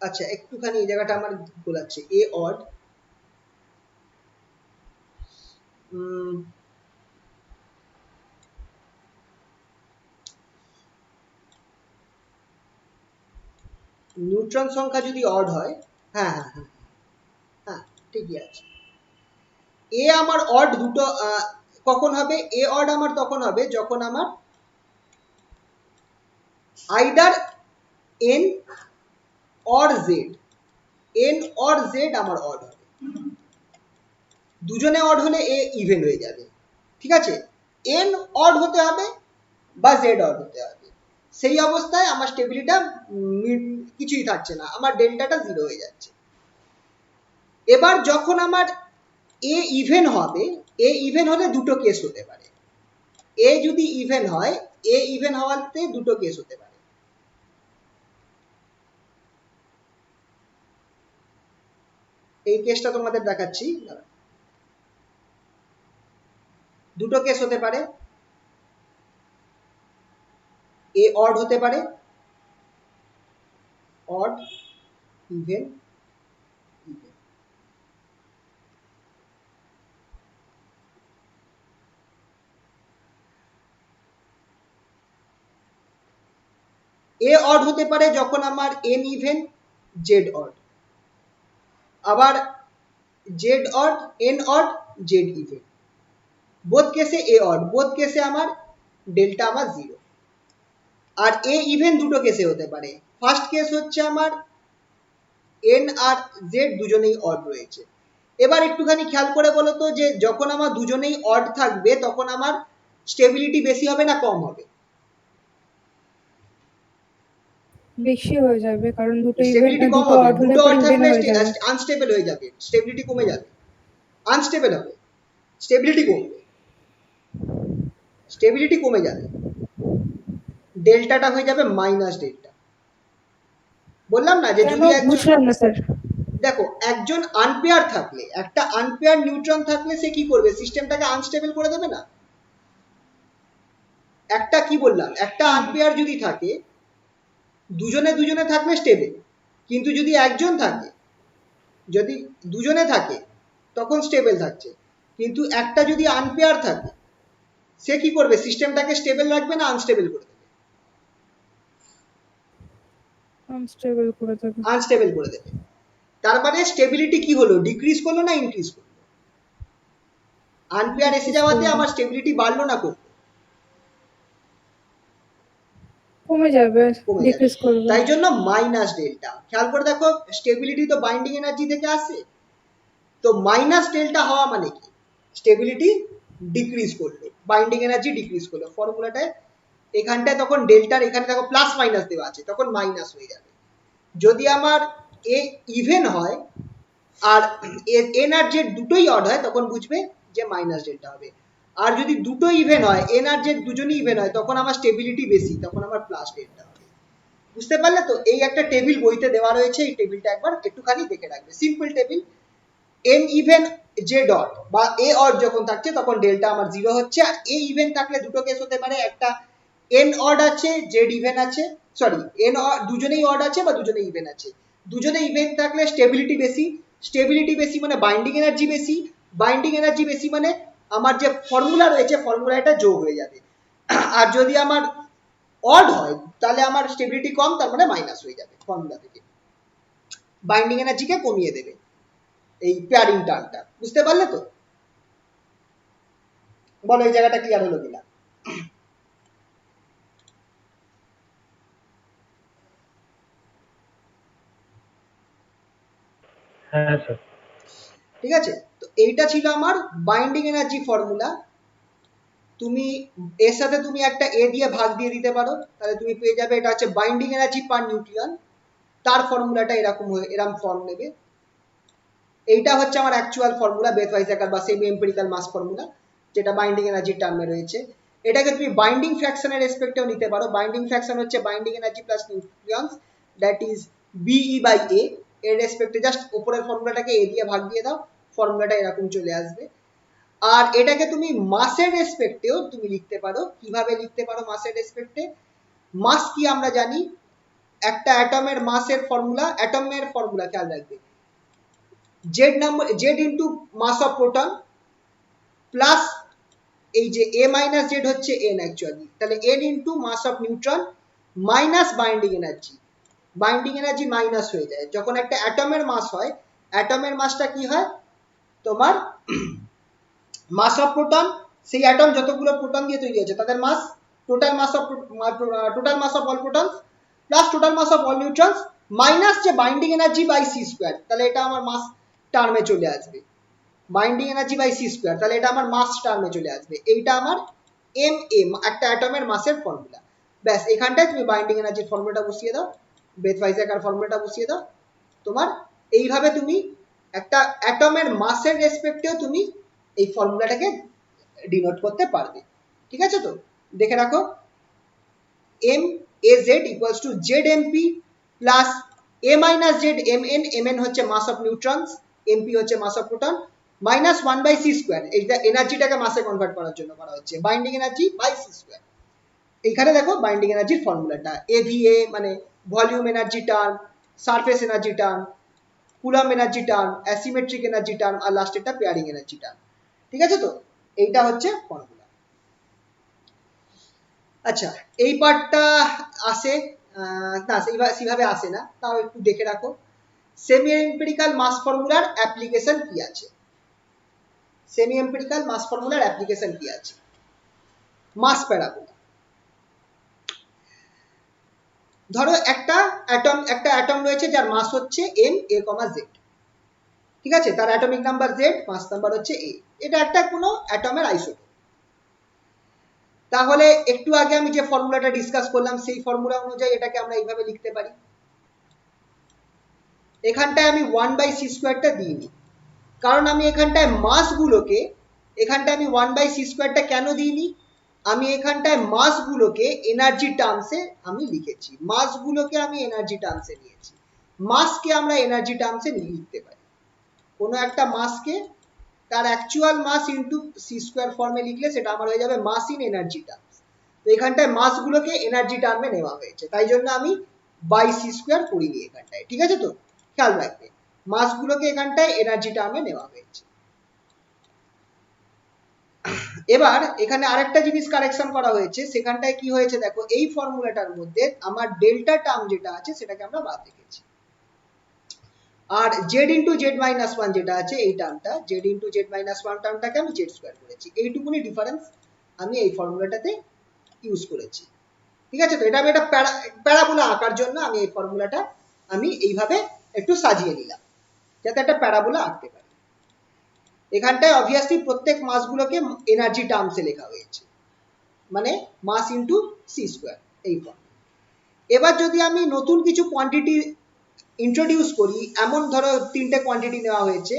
আচ্ছা একটুখানি এই জায়গাটা আমার ভুল আছে, এ অড নিউট্রন সংখ্যা যদি অড হয়, হ্যাঁ হ্যাঁ হ্যাঁ হ্যাঁ ঠিকই আছে। এ আমার অড দুটো কখন হবে, এ অড আমার তখন হবে যখন আমার either N or Z, N or Z আমার অড হবে, দুজনে অড হলে এ ইভেন হয়ে যাবে। ঠিক আছে, এন অড হতে হবে বা জেড অড হতে হবে, সেই অবস্থায় আমার স্টেবিলিটা কিছুই থাকছে না, আমার ডেল্টাটা 0 হয়ে যাচ্ছে। এবার যখন আমার এ ইভেন হবে, এ ইভেন হলে দুটো কেস হতে পারে, এ যদি ইভেন হয়, এ ইভেন হওয়াতে দুটো কেস হতে পারে। এই কেসটা তোমাদের দেখাচ্ছি, দুটো কেস হতে পারে, এ অড হতে পারে, অড ইভেন ইভেন। এ অড হতে পারে যখন আমার এন ইভেন জেড অড, আবার Z odd N odd Z even, both কেসে এ অড, বোথ কেসে আমার ডেল্টা আমার 0। আর এ ইভেন দুটো কেসে হতে পারে, ফার্স্ট কেস হচ্ছে আমার এন আর জেড দুজনেই অড রয়েছে। এবার একটুখানি খেয়াল করে বলো তো যে যখন আমার দুজনেই অড থাকবে তখন আমার স্টেবিলিটি বেশি হবে না কম হবে? বেশি হয়ে যাবে, কারণ স্টেবিলিটি কম হবে, দুটো অড থাকলে আনস্টেবল হয়ে যাবে, স্টেবিলিটি কমে যাবে, আনস্টেবল হবে, স্টেবিলিটি কমবে, স্টেবিলিটি কমে যাবে, ডেল্টাটা হয়ে যাবে মাইনাস ডেল্টা। বললাম না যে যদি বুঝলাম না স্যার। দেখো একজন আনপেয়ার থাকলে, একটা আনপেয়ার নিউট্রন থাকলে সে কি করবে, সিস্টেমটাকে আনস্টেবল করে দেবে না? একটা কি বললাম, একটা আনপেয়ার যদি থাকে, দুজনে দুজনে থাকলে স্টেবল, কিন্তু যদি একজন থাকে, যদি দুজনে থাকে তখন স্টেবল থাকছে, কিন্তু একটা যদি আনপেয়ার থাকে সে কি করবে, সিস্টেমটাকে স্টেবল রাখবে না আনস্টেবল করে দেবে? আনস্টেবল করে দেবে। তার মানে স্টেবিলিটি কি হলো, ডিক্রিজ করলো না ইনক্রিজ করলো? আনপেয়ার এসে যাওয়াতে আমার স্টেবিলিটি বাড়লো না কমলো? কমে যাবে, ডিক্রিজ করবে। তাই জন্য মাইনাস ডেল্টা। খেয়াল করে দেখো স্টেবিলিটি তো বাইন্ডিং এনার্জি থেকে আসে, তো মাইনাস ডেল্টা হওয়া মানে কি, স্টেবিলিটি ডিক্রিজ করলো, বাইন্ডিং এনার্জি ডিক্রিজ করলো। ফর্মুলাটায় এখানটায় তখন ডেল্টার এখানে দেখো প্লাস মাইনাস দেওয়া আছে, তখন মাইনাস হয়ে যাবে। যদি আমার এ ইভেন হয় আর এন আর জেড দুটোই অড হয় তখন বুঝবে যে মাইনাস ডেল্টা হবে। আর যদি দুটো ইভেন হয়, এন আর জেড দুজনই ইভেন হয়, তখন আমার স্টেবিলিটি বেশি, তখন আমার প্লাস ডেল্টা হবে। বুঝতে পারলে তো? এই একটা টেবিল বইতে দেওয়া রয়েছে, এই টেবিলটা একবার একটুখানি দেখে রাখবে। Simple table, n even j dot বা a অড যখন থাকছে তখন ডেল্টা আমার 0 হচ্ছে, আর a ইভেন থাকলে দুটো কেস হতে পারে, একটা n অড আছে z ইভেন আছে, সরি n দুজনেই অড আছে বা দুজনেই ইভেন আছে। দুজনে ইভেন থাকলে স্টেবিলিটি বেশি, স্টেবিলিটি বেশি মানে বাইন্ডিং এনার্জি বেশি, বাইন্ডিং এনার্জি বেশি মানে আমার যে ফর্মুলা রয়েছে ফর্মুলা এটা যোগ হয়ে যাবে। আর যদি আমার অড হয় তাহলে আমার স্টেবিলিটি কম, তার মানে মাইনাস হয়ে যাবে ফর্মুলা থেকে, বাইন্ডিং এনার্জিকে কমিয়ে দেবে এই পেয়ারিং টার্মটা। বুঝতে পারলে তো? বলো এই জায়গাটা ক্লিয়ার হলো কিনা? হ্যাঁ স্যার। ঠিক আছে, তো এইটা ছিল আমার বাইন্ডিং এনার্জি ফর্মুলা। তুমি এর সাথে তুমি একটা এ দিয়ে ভাগ দিয়ে দিতে পারো, তাহলে তুমি পেয়ে যাবে এটা হচ্ছে বাইন্ডিং এনার্জি পার নিউক্লিয়ন, তার ফর্মুলাটা এরকম এরকম ফর্ম নেবে। এইটা হচ্ছে আমার অ্যাকচুয়াল ফর্মুলা, বেথ-ওয়াইজাকার বা সেমি এম্পিরিক্যাল মাস ফর্মুলা, যেটা বাইন্ডিং এনার্জির টার্মে রয়েছে। এটাকে তুমি বাইন্ডিং ফ্র্যাকশনের রেসপেক্টেও নিতে পারো। বাইন্ডিং ফ্র্যাকশন হচ্ছে binding energy plus nucleons, that is BE by A, এর রেসপেক্টে জাস্ট উপরের ফর্মুলাটাকে এ দিয়ে ভাগ দিয়ে দাও, ফর্মুলাটা এরকম চলে আসবে। আর এটাকে তুমি মাসের রেসপেক্টেও তুমি লিখতে পারো। কিভাবে লিখতে পারো মাসের রেসপেক্টে? মাস কি আমরা জানি, একটা অ্যাটমের মাসের ফর্মুলা, অ্যাটমের ফর্মুলা খেয়াল রাখবে, z into mass of proton plus এই যে a মাইনাস জেড হচ্ছে n অ্যাকচুয়ালি, তাহলে n into mass of neutron minus binding energy. Binding energy minus হয়ে যায় যখন একটা অ্যাটমের মাস হয়। অ্যাটমের মাসটা কি হয় তোমার, মাস অফ প্রোটন, সেই অ্যাটম যতগুলো প্রোটন দিয়ে তৈরি আছে তাদের mass, total mass of all proton plus total mass of all neutrons minus যে binding energy by C square, তাহলে এটা আমার মাস টার্মে চলে আসবে। Binding energy by C square, তাহলে এটা আমার মাস টার্মে চলে আসবে। এইটা আমার এম এম একটা অ্যাটমের মাসের ফর্মুলা। ব্যাস, এখানটায় তুমি বাইন্ডিং এনার্জির ফর্মুলাটা বসিয়ে দাও, বেথ-ওয়াইজাকার ফর্মুলাটা বসিয়ে দাও। তোমার এইভাবে তুমি একটা অ্যাটমের মাসের রেসপেক্টেও তুমি এই ফর্মুলাটাকে ডিনোট করতে পারবে। ঠিক আছে তো? দেখে রাখো, M A Z equals to Z MP plus A minus Z M N, M N হচ্ছে মাস অফ নিউট্রনস, এমপি হচ্ছে mass of proton, minus 1/c square, এইটা এনার্জিটাকে মাসে কনভার্ট করার জন্য করা হচ্ছে, binding energy by C square. এইখানে দেখো বাইন্ডিং এনার্জির ফর্মুলাটা এভিএ মানে volume energy term, surface energy term, coulomb energy term, asymmetric energy term, আর লাস্টেরটা পেয়ারিং এনার্জি টার্ম। ঠিক আছে তো? এইটা হচ্ছে ফর্মুলা। আচ্ছা, এই পার্টটা আসে না, সেভাবে আসে না, তাও একটু দেখে রাখো সেমি এম্পিরিক্যাল মাস ফর্মুলার অ্যাপ্লিকেশন কি আছে। সেমি এম্পিরিক্যাল মাস ফর্মুলার অ্যাপ্লিকেশন কি আছে? মাস প্যারাবোলা। ধরো একটা অ্যাটম রয়েছে যার মাস হচ্ছে m a, z, ঠিক আছে, তার অ্যাটমিক নাম্বার z, মাস নাম্বার হচ্ছে a, এটা একটা কোনো অ্যাটমের আইসোটোপ। তাহলে একটু আগে আমি যে ফর্মুলাটা ডিসকাস করলাম সেই ফর্মুলা অনুযায়ী এটাকে আমরা এইভাবে লিখতে পারি। এখানটায় আমি 1/c স্কোয়ারটা দিইনি, কারণ আমি এখানটায় মাসগুলোকে, এখানটায় আমি 1/c স্কোয়ারটা কেন দিইনি, আমি এখানটায় মাসগুলোকে এনার্জি টার্মসে আমি লিখেছি, মাসগুলোকে আমি এনার্জি টার্মসে নিয়েছি। মাসকে আমরা এনার্জি টার্মসে লিখতে পারি, কোনো একটা মাসকে তার actual mass into c square ফর্মে লিখলে সেটা আমার হয়ে যাবে মাস ইন এনার্জি টার্মস। তো এখানটায় মাসগুলোকে এনার্জি টার্মে নেওয়া হয়েছে, তাই জন্য আমি বাই সি স্কোয়ার করিনি এখানটায়। ঠিক আছে তো? খেয়াল রাখবে, মাসগুলোকে এখানটায় এনার্জি টার্মে নেওয়া হয়েছে। এবার এখানে আরেকটা জিনিস কারেকশন করা হয়েছে, সেখানটায় কি হয়েছে দেখো, এই ফর্মুলাটার মধ্যে আমার ডেল্টা টার্ম যেটা আছে সেটাকে আমরা বাদ রেখেছি, আর Z into Z minus one যেটা আছে এই টার্মটা, Z into Z minus one টার্মটাকে আমি জেড স্কোয়ার করেছি। এইটুকুনি ডিফারেন্স আমি এই ফর্মুলাটাতে ইউজ করেছি। ঠিক আছে তো? এটা আমি একটা প্যারাবোলা আঁকার জন্য আমি এই ফর্মুলাটা আমি এইভাবে একটু সাজিয়ে নিলাম যাতে একটা প্যারাবোলা আঁকতে পারি। এখানটায় অবভিয়াসলি প্রত্যেক মাসগুলোকে এনার্জি টার্মসে লেখা হয়েছে, মানে মাস ইন্টু সি স্কোয়ার এই ফর্ম। এবার যদি আমি নতুন কিছু কোয়ান্টিটি ইন্ট্রোডিউস করি, এমন ধরো তিনটে কোয়ান্টিটি নেওয়া হয়েছে,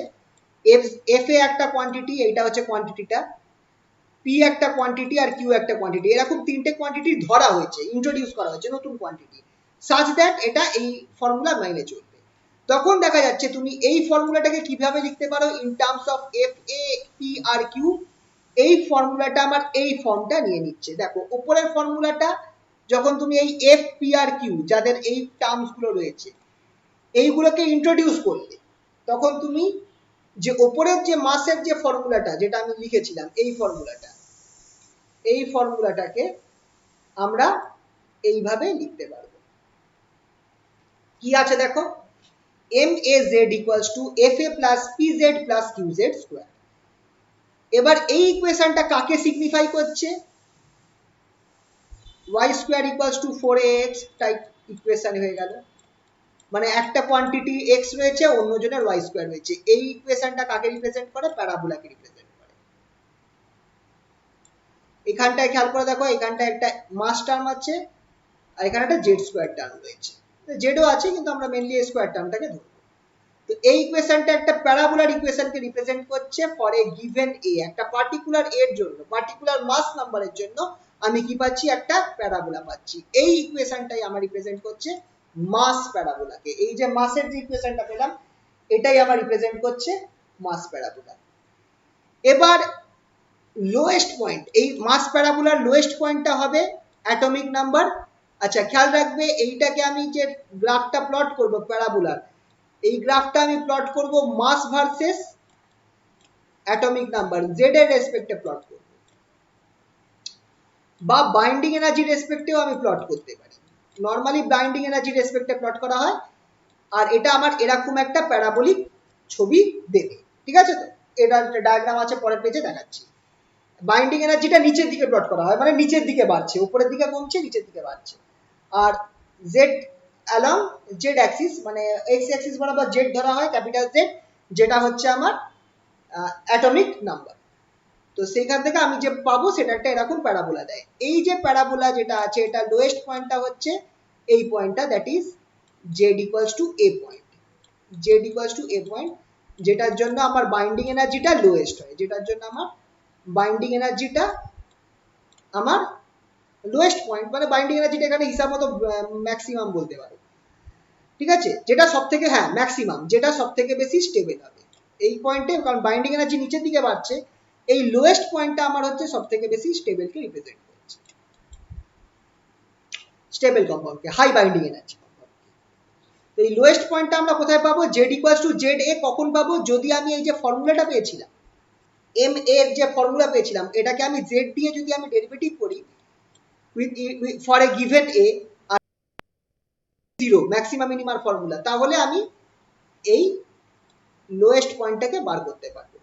এফ এ একটা কোয়ান্টিটি, এইটা হচ্ছে কোয়ান্টিটিটা, পি একটা কোয়ান্টিটি আর কিউ একটা কোয়ান্টিটি, এরকম তিনটে কোয়ান্টিটি ধরা হয়েছে, ইন্ট্রোডিউস করা হয়েছে নতুন কোয়ান্টিটি। সাচ দ্যাট এটা এই ফর্মুলা মাইনে চলবে। তখন দেখা যাচ্ছে তুমি এই ফর্মুলাটাকে কিভাবে লিখতে পারো in terms of F A P আর কিউ। এই ফর্মুলাটা আমার এই ফর্মটা নিয়ে নিচ্ছে। দেখো উপরের ফর্মুলাটা যখন তুমি এই এফ পি আর কিউ যাদের এই টার্মস গুলো রয়েছে এইগুলোকে ইন্ট্রোডিউস করলে তখন তুমি যে ওপরের যে মাসের যে ফর্মুলাটা যেটা আমি লিখেছিলাম এই ফর্মুলাটাকে আমরা এইভাবে লিখতে পারবো। কি আছে দেখো, MAZ equals to FA plus PZ plus QZ square। এবার এই ইকুয়েশনটা কাকে সিগনিফাই করছে? y square equals to 4ax type equation হয়ে গেল। মানে একটা কোয়ান্টিটি x রয়েছে, অন্যজনের y স্কয়ার রয়েছে। এই ইকুয়েশনটা কাকে রিপ্রেজেন্ট করে? প্যারাবোলাকে রিপ্রেজেন্ট করে। এখানটায় খেয়াল করে দেখো, এখানটায় একটা মাস টার্ম আছে আর এখানে একটা জেড স্কয়ার টার্ম রয়েছে। জেডও আছে কিন্তু আমরা মেইনলি এই স্কয়ার টার্মটাকে ধরবো। তো এই ইকুয়েশনটা একটা প্যারাবোলার ইকুয়েশনকে রিপ্রেজেন্ট করছে ফর এ গিভেন এ। একটা পার্টিকুলার এর জন্য, পার্টিকুলার মাস নাম্বারের জন্য আমি কি পাচ্ছি? একটা প্যারাবোলা পাচ্ছি। এই ইকুয়েশনটাই আমার রিপ্রেজেন্ট করছে মাস প্যারাবোলাকে। এই যে মাসের যে ইকুয়েশনটা পেলাম এটাই আমার রিপ্রেজেন্ট করছে মাস প্যারাবোলা। এবার লোয়েস্ট পয়েন্ট, এই মাস প্যারাবোলার লোয়েস্ট পয়েন্টটা হবে অ্যাটমিক নাম্বার। আচ্ছা খেয়াল রাখবে, এইটাকে আমি যে গ্রাফটা প্লট করব প্যারাবোলার, এই গ্রাফটা আমি প্লট করব মাস ভার্সেস অ্যাটমিক নাম্বার জেড এর রেসপেক্টে প্লট করব, বা বাইন্ডিং এনার্জি রেসপেক্টেও আমি প্লট করতে পারি। নরমালি বাইন্ডিং এনার্জি রেসপেক্টে প্লট করা হয় আর এটা আমার এরকম একটা প্যারাবোলিক ছবি দেবে। ঠিক আছে? তো এটা একটা ডায়াগ্রাম আছে, পরের পেজে দেখাচ্ছি। বাইন্ডিং এনার্জিটা নিচের দিকে প্লট করা হয়, মানে নিচের দিকে বাড়ছে, উপরের দিকে কমছে, নিচের দিকে বাড়ছে। আর জেড অ্যালং জেড অ্যাক্সিস, মানে এক্স অ্যাক্সিস বরাবর জেড ধরা হয়, ক্যাপিটাল জেড, যেটা হচ্ছে আমার অ্যাটমিক নাম্বার। তো সেখান থেকে আমি যে পাবো সেটা একটা এরকম প্যারাবোলা দেয়। এই যে প্যারাবোলা যেটা আছে এটা লোয়েস্ট পয়েন্টটা হচ্ছে এই পয়েন্টটা, that is Z equals two A point. Z equals two A point, যেটার জন্য আমার বাইন্ডিং এনার্জিটা লোয়েস্ট হয়, যেটার জন্য আমার বাইন্ডিং এনার্জিটা আমার লোয়েস্ট পয়েন্ট, মানে বাইন্ডিং এনার্জিটা এখানে হিসাব মতো ম্যাক্সিমাম বলতে পারো। ঠিক আছে? যেটা সব থেকে, হ্যাঁ ম্যাক্সিমাম, যেটা সব থেকে বেশি স্টেবল হবে এই পয়েন্টে, কারণ বাইন্ডিং এনার্জি নিচের দিকে বাড়ছে। এই লোয়েস্ট পয়েন্টটা আমার হচ্ছে সব থেকে বেশি স্টেবলকে রিপ্রেজেন্ট করছে, স্টেবল কম্পাউন্ডকে, হাই বাইন্ডিং এনার্জি কম্পাউন্ড। তো এই লোয়েস্ট পয়েন্টটা আমরা কোথায় পাবো? Z equals to Z A. কখন পাবো? যদি আমি এই যে ফর্মুলাটা পেয়েছিলাম, এম এর যে ফর্মুলা পেয়েছিলাম, এটাকে আমি জেড দিয়ে যদি আমি ডেরিভেটিভ করি ফর এ গিভেন এ আর জিরো ম্যাক্সিমাম মিনিমাম ফর্মুলা, তাহলে আমি এই লোয়েস্ট পয়েন্টটাকে বার করতে পারবো।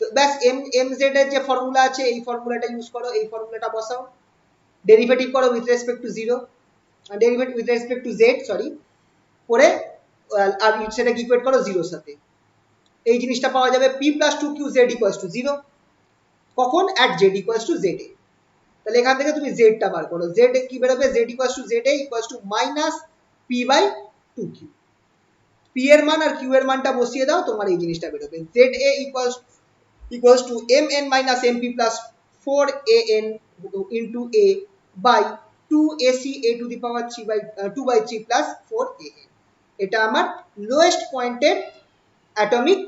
তো ব্যাস, এম জেড এর যে ফর্মুলা আছে এই ফর্মুলাটা ইউজ করো, এই ফর্মুলাটা বসাও, ডেরিভেটিভ করো with respect to zero, derivative with respect to Z sorry করে, আর সেটাকে ইকুয়েট করো জিরোর সাথে। এই জিনিসটা পাওয়া যাবে P plus two Q Z equals to zero. কখন? At Z equals to Z A. তাহলে এখান থেকে তুমি জেডটা বার করো, জেড কি বেরোবে? Z equals to Z A equals to minus P by two Q. P এর মান আর কিউ এর মানটা বসিয়ে দাও, তোমার এই জিনিসটা বেরোবে। Z A equals to mn minus mp plus 4an into a by 2ac a to the power 3 by 2 by 3 plus 4an। এটা আমার লোয়েস্ট পয়েন্টের অ্যাটমিক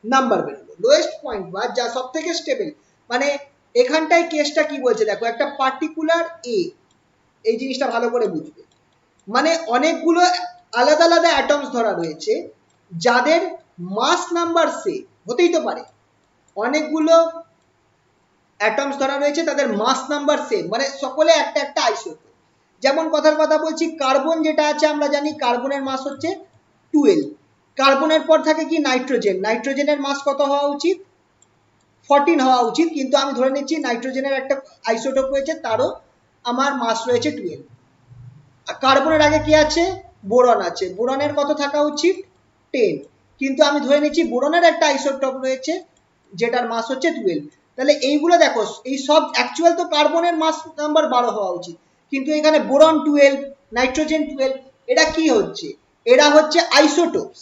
নাম্বার বেরোলো। লোয়েস্ট পয়েন্ট বা যা সব থেকে স্টেবল, মানে এখানটায় কেসটা কি বলছে দেখো, একটা পার্টিকুলার এ, এই জিনিসটা ভালো করে বুঝবে, মানে অনেকগুলো আলাদা আলাদা অ্যাটমস ধরা রয়েছে যাদের মাস নাম্বার সেম হতেই তো পারে, অনেকগুলো অ্যাটমস ধরা রয়েছে তাদের মাস নাম্বার সেম, মানে সকলে একটা একটা আইসোটোপ। যেমন কথার কথা বলছি, কার্বন যেটা আছে আমরা জানি কার্বনের মাস হচ্ছে 12। কার্বনের পর থাকে কি? নাইট্রোজেন। নাইট্রোজেনের মাস কত হওয়া উচিত? 14 হওয়া উচিত, কিন্তু আমি ধরে নিচ্ছি নাইট্রোজেনের একটা আইসোটোপ রয়েছে, তারও আমার মাস রয়েছে 12। কার্বনের আগে কি আছে? বোরন আছে, বোরনের কত থাকা উচিত? 10, কিন্তু আমি ধরে নিচ্ছি বোরনের একটা আইসোটোপ রয়েছে যেটার মাস হচ্ছে 12। তাহলে এইগুলো দেখো, এই সব অ্যাকচুয়াল তো কার্বনের মাস নাম্বার 12 হওয়া উচিত, কিন্তু এখানে বোরন 12, নাইট্রোজেন 12, এরা কি হচ্ছে? এরা হচ্ছে আইসোটোপস।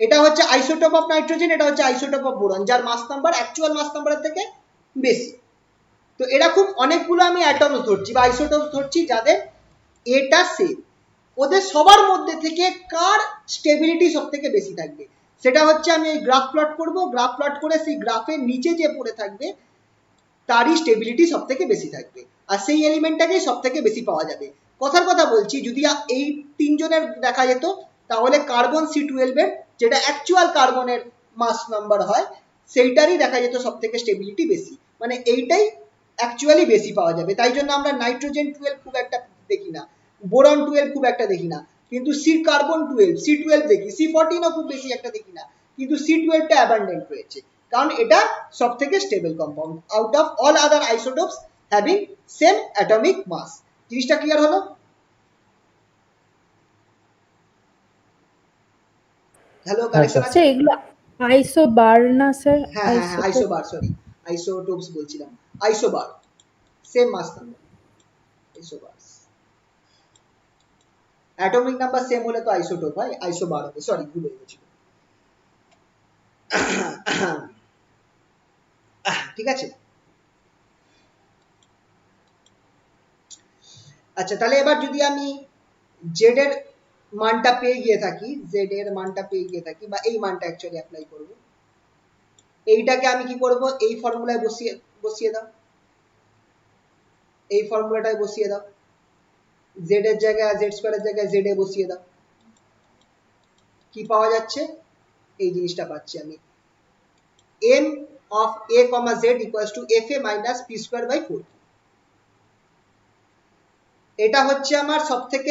এটা হচ্ছে আইসোটোপ অফ নাইট্রোজেন, এটা হচ্ছে আইসোটোপ অফ বোরন, যার মাস নাম্বার অ্যাকচুয়াল মাস নাম্বারের থেকে বেশি। তো তো এরকম অনেকগুলো আমি অ্যাটমস ধরছি বা আইসোটোপস ধরছি যাদের এটা সেম, ওদের সবার মধ্যে থেকে কার স্টেবিলিটি সব থেকে বেশি থাকবে সেটা হচ্ছে আমি এই গ্রাফ প্লট করব, গ্রাফ প্লট করে সেই গ্রাফের নিচে যে পড়ে থাকবে তারই স্টেবিলিটি সব থেকে বেশি থাকবে আর সেই এলিমেন্টটাকেই সব থেকে বেশি পাওয়া যাবে। কথার কথা বলছি, যদি এই তিনজনের দেখা যেত তাহলে কার্বন C12 এর যেটা অ্যাকচুয়াল কার্বনের মাস নাম্বার হয় সেইটারই দেখা যেত সব থেকে স্টেবিলিটি বেশি, মানে এইটাই অ্যাকচুয়ালি বেশি পাওয়া যাবে। তাই জন্য আমরা নাইট্রোজেন 12 খুব একটা দেখি না, বোরন 12 খুব একটা দেখি না, কিন্তু কার্বন 12 C12 দেখি, C14ও খুব বেশি একটা দেখি না, কিন্তু C12 টা অ্যাবান্ডেন্ট রয়েছে কারণ এটা সব থেকে stable compound out of all other isotopes having same atomic mass. জিনিসটা ক্লিয়ার হলো? হ্যালো, কানেকশন আছে? স্যার এগুলো আইসোবার না স্যার? হ্যাঁ হ্যাঁ হ্যাঁ, আইসোবার, সরি আইসোটোপস বলছিলাম, isobar same mass number, isobar atomic number same হলে তো আইসোটোপ হয়, আইসোবার হবে, সরি ভুল হয়ে গেছিল। ঠিক আছে, আচ্ছা তাহলে এবার যদি আমি জেড এর মানটা পেয়ে গিয়ে থাকি, জেড এর মানটা পেয়ে গিয়ে থাকি বা এই মানটা অ্যাকচুয়ালি অ্যাপ্লাই করব, এইটাকে আমি কি করব, এই ফর্মুলায় বসিয়ে বসিয়ে দাও, এই ফর্মুলাটায় বসিয়ে দাও, জেড এর জায়গায় জেড স্কোয়ারের জায়গায় জেড এ বসিয়ে দাও, কি পাওয়া যাচ্ছে, এই জিনিসটা পাচ্ছি আমি, m of a comma z equals to fa minus p square by 4। এটা হচ্ছে আমার সব থেকে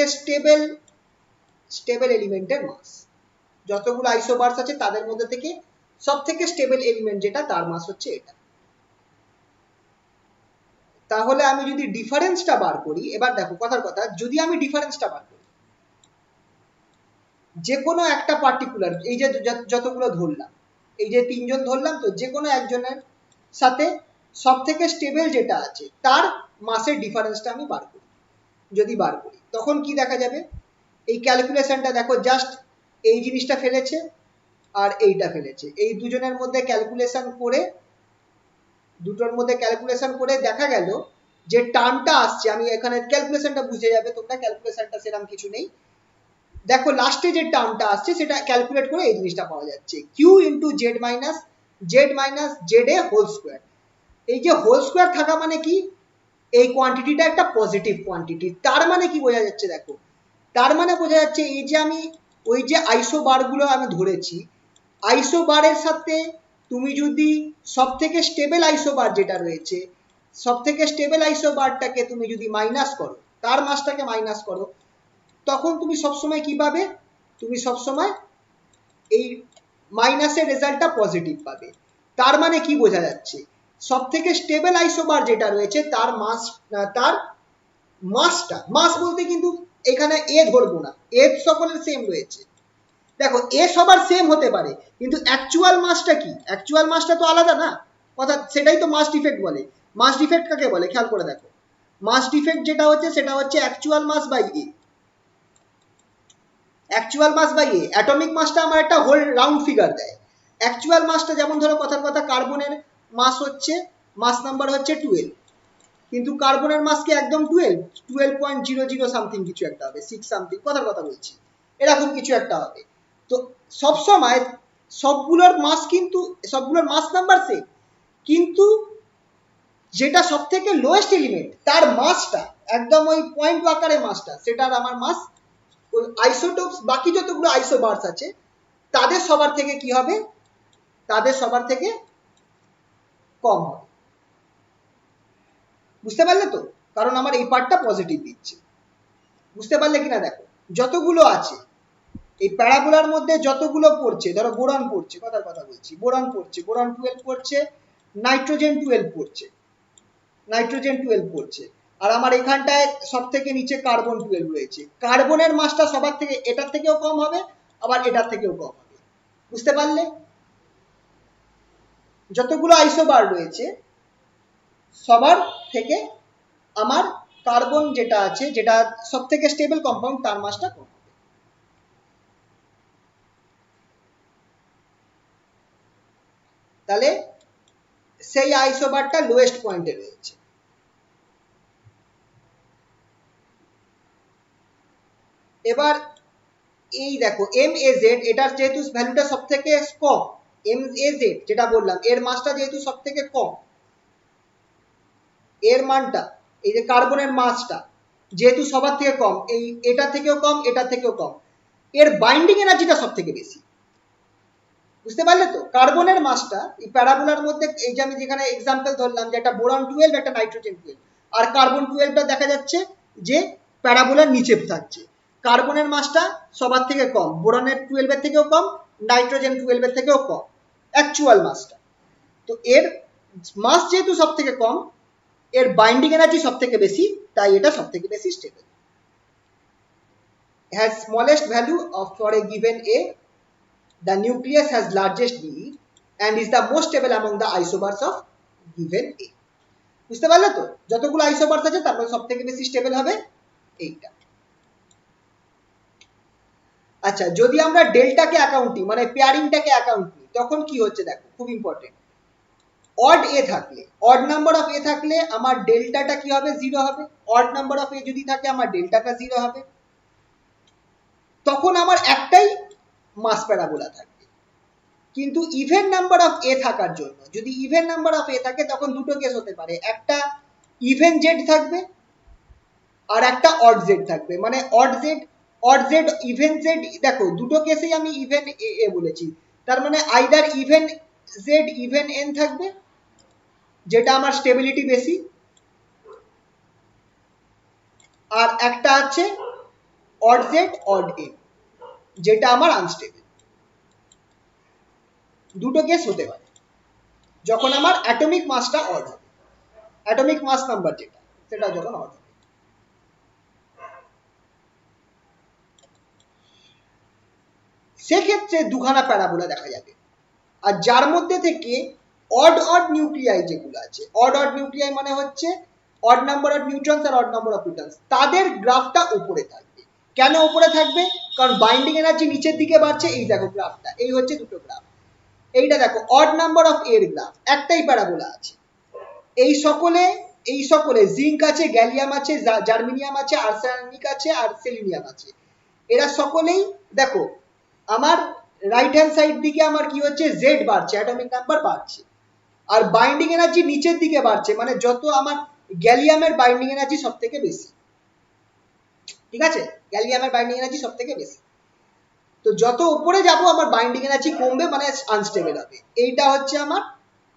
স্টেবল এলিমেন্টের মাস, যতগুলো আইসোবারস আছে তাদের মধ্যে থেকে সব থেকে স্টেবল এলিমেন্ট যেটা তার মাস হচ্ছে এটা। তাহলে আমি যদি ডিফারেন্সটা বার করি, এবার দেখো কথার কথা, যদি আমি ডিফারেন্সটা বার করি যে কোনো একটা পার্টিকুলার, এই যে যতগুলো ধরলাম, এই যে তিনজন ধরলাম, তো যে কোনো একজনের সাথে সব থেকে স্টেবল যেটা আছে তার মাসের ডিফারেন্সটা আমি বার করি, যদি বার করি তখন কি দেখা যাবে, এই ক্যালকুলেশনটা দেখো, জাস্ট এই জিনিসটা ফেলেছে আর এইটা ফেলেছে, এই দুজনের মধ্যে ক্যালকুলেশন করে, দুটোর মধ্যে ক্যালকুলেশন করে দেখা গেল যে টার্মটা আসছে, আমি এখানে ক্যালকুলেশনটা বুঝে যাবে তোমরা, ক্যালকুলেশনটা সেরকম কিছু নেই, দেখো লাস্টে যে টার্মটা আসছে সেটা ক্যালকুলেট করে এই জিনিসটা পাওয়া যাচ্ছে, Q into Z minus Z A whole square. এই যে হোল স্কোয়ার থাকা মানে কি, এই কোয়ান্টিটিটা একটা পজিটিভ কোয়ান্টিটি, তার মানে কি বোঝা যাচ্ছে দেখো, তার মানে বোঝা যাচ্ছে এই যে আমি ওই যে আইসোবার গুলো আমি ধরেছি, আইসোবারের সাথে তুমি যদি সব থেকে স্টেবল আইসোবার যেটা রয়েছে, সব থেকে স্টেবল আইসোবারটাকে তুমি যদি মাইনাস করো, তার মাসটাকে মাইনাস করো, তখন তুমি সবসময় কি পাবে, তুমি সবসময় এই মাইনাসের রেজাল্টটা পজিটিভ পাবে। তার মানে কি বোঝা যাচ্ছে, সব থেকে স্টেবল আইসোবার যেটা রয়েছে তার মাসটা, মাস বলতে কিন্তু এখানে এ ধরবো না, এ সকলের সেম রয়েছে, দেখো এ সবার সেম হতে পারে কিন্তু অ্যাকচুয়াল মাসটা কি, অ্যাকচুয়াল মাসটা তো আলাদা না, অর্থাৎ সেটাই তো মাস ডিফেক্ট বলে। মাস ডিফেক্ট কাকে বলে খেয়াল করে দেখো, মাস ডিফেক্ট যেটা হচ্ছে সেটা হচ্ছে actual mass by A, actual mass by A, atomic মাসটা আমার একটা হোল রাউন্ড ফিগার দেয়, অ্যাকচুয়াল মাসটা যেমন ধরো কথার কথা কার্বনের মাস হচ্ছে, মাস নাম্বার হচ্ছে 12, কিন্তু কার্বনের মাস কি একদম 12.00 সামথিং কিছু একটা হবে, 6 সামথিং, কথার কথা বলছি, এরকম কিছু একটা হবে। তো সব সময় সবগুলোর মাস কিন্তু সবগুলোর মাস নাম্বার সেম, কিন্তু যেটা সব থেকে লোয়েস্ট এলিমেন্ট তার মাসটা একদম ওই পয়েন্ট আকারে মাসটা, সেটার আমার মাস ওই আইসোটোপস বাকি যতগুলো আইসোবার্স আছে তাদের সবার থেকে কি হবে, তাদের সবার থেকে কম হবে। বুঝতে পারলে তো, কারণ আমার এই পার্টটা পজিটিভ দিচ্ছে, বুঝতে পারলে কিনা দেখো, যতগুলো আছে এই প্যারাবোলার মধ্যে যতগুলো পড়ছে, ধরো বোরন পড়ছে, কথার কথা বলছি, বোরন পড়ছে, বোরন 12 পড়ছে, নাইট্রোজেন 12 পড়ছে, নাইট্রোজেন 12 পড়ছে, আর আমার এখানটায় সব থেকে নিচে কার্বন 12 রয়েছে, কার্বনের মাসটা সবার থেকে এটার থেকেও কম হবে, আবার এটার থেকেও কম হবে। বুঝতে পারলে, যতগুলো আইসোবার রয়েছে সবার থেকে আমার কার্বন যেটা আছে, যেটা সব থেকে স্টেবল কম্পাউন্ড, তার মাসটা কম হবে। তাহলে সেই আইসোবারটা লোয়েস্ট পয়েন্টে রয়েছে, এবার এই দেখো MAZ, এটার যেহেতু ভ্যালুটা সব থেকে কম, MAZ যেটা বললাম এর মাসটা যেহেতু সব থেকে কম, এর মানটা এই যে কার্বনের মাসটা যেহেতু সবার থেকে কম, এই এটা থেকেও কম, এটা থেকেও কম, এর বাইন্ডিং এনার্জিটা সব থেকে বেশি। বুঝতে পারলে তো? কার্বনের মাসটা এই প্যারাবোলার মধ্যে, এই যে আমি যেখানে এক্সাম্পল ধরলাম যে একটা বোরন 12 একটা নাইট্রোজেন 12, আর কার্বন 12টা দেখা যাচ্ছে যে প্যারাবোলার নিচে থাকছে। কার্বনের মাসটা সবার থেকে কম, বোরনের 12 এর থেকেও কম, নাইট্রোজেন 12 এর থেকেও কম অ্যাকচুয়াল মাসটা। তো এর মাস যেহেতু সব থেকে কম, এর বাইন্ডিং এনার্জি সব থেকে বেশি, তাই এটা সব থেকে বেশি stable. Has smallest value of for a given A, the nucleus has largest BE and is the most stable among the isobars of given A. বুঝতে পারলে তো? যতগুলো আইসোবার্স আছে তার মধ্যে সবথেকে বেশি স্টেবল হবে এইটা। আচ্ছা, যদি আমরা ডেল্টাকে অ্যাকাউন্টিং মানে পেয়ারিংটাকে অ্যাকাউন্ট নিই, তখন কি হচ্ছে দেখো, খুব ইম্পর্টেন্ট। অড এ থাকলে, অড নাম্বার অফ এ থাকলে আমার ডেল্টাটা কি হবে? 0 হবে। অড নাম্বার অফ এ যদি থাকে আমার ডেল্টাটা 0 হবে। তখন আমার একটাই মাস প্যারাবোলা থাকবে। কিন্তু ইভেন নাম্বার অফ এ থাকার জন্য, যদি ইভেন নাম্বার অফ এ থাকে তখন দুটো কেস হতে পারে, একটা ইভেন জেড থাকবে আর একটা অড জেড থাকবে। মানে অড জেড ইভেন জেড, দেখো দুটো কেসেই আমি ইভেন এ বলেছি, তার মানে either even Z even N থাকবে, যেটা আমার স্টেবিলিটি বেশি, আর একটা আছে অড জেড অড এন, যেটা আমার আনস্টেবল। দুটো কেস হতে পারে যখন আমার অ্যাটমিক মাসটা অড হবে, অ্যাটমিক মাস নাম্বার যেটা, সেটা যখন অড হবে। সেক্ষেত্রে দুখানা প্যারাবোলা দেখা যাবে। আর যার মধ্যে থেকে অড অড নিউক্লিয়াই যেগুলো আছে, অড অড নিউক্লিয়াই মানে হচ্ছে অড নাম্বার অফ নিউট্রনস আর অড নাম্বার অফ প্রোটনস, তাদের গ্রাফটা উপরে থাকবে। কেন উপরে থাকবে? কারণ বাইন্ডিং এনার্জি নিচের দিকে বাড়ছে। এই দেখো গ্রাফটা, এই হচ্ছে দুটো গ্রাফ। এইটা দেখো অড নাম্বার অফ এর গ্রাফ, একটাই প্যারাবোলা আছে। এই সকলে জিঙ্ক আছে, গ্যালিয়াম আছে, জার্মেনিয়াম আছে, আর্সেনিক আছে আর সেলিনিয়াম আছে। এরা সকলেই দেখো আমার রাইট হ্যান্ড সাইড দিকে আমার কি হচ্ছে? জেড বাড়ছে, অ্যাটমিক নাম্বার বাড়ছে, আর বাইন্ডিং এনার্জি নিচের দিকে বাড়ছে, মানে যত আমার গ্যালিয়ামের বাইন্ডিং এনার্জি সব থেকে বেশি। ঠিক আছে, গ্যালিয়ামের বাইন্ডিং এনার্জি সব থেকে বেশি। তো যত উপরে যাব আমার বাইন্ডিং এনার্জি কমবে, মানে আনস্টেবল হবে। এইটা হচ্ছে আমার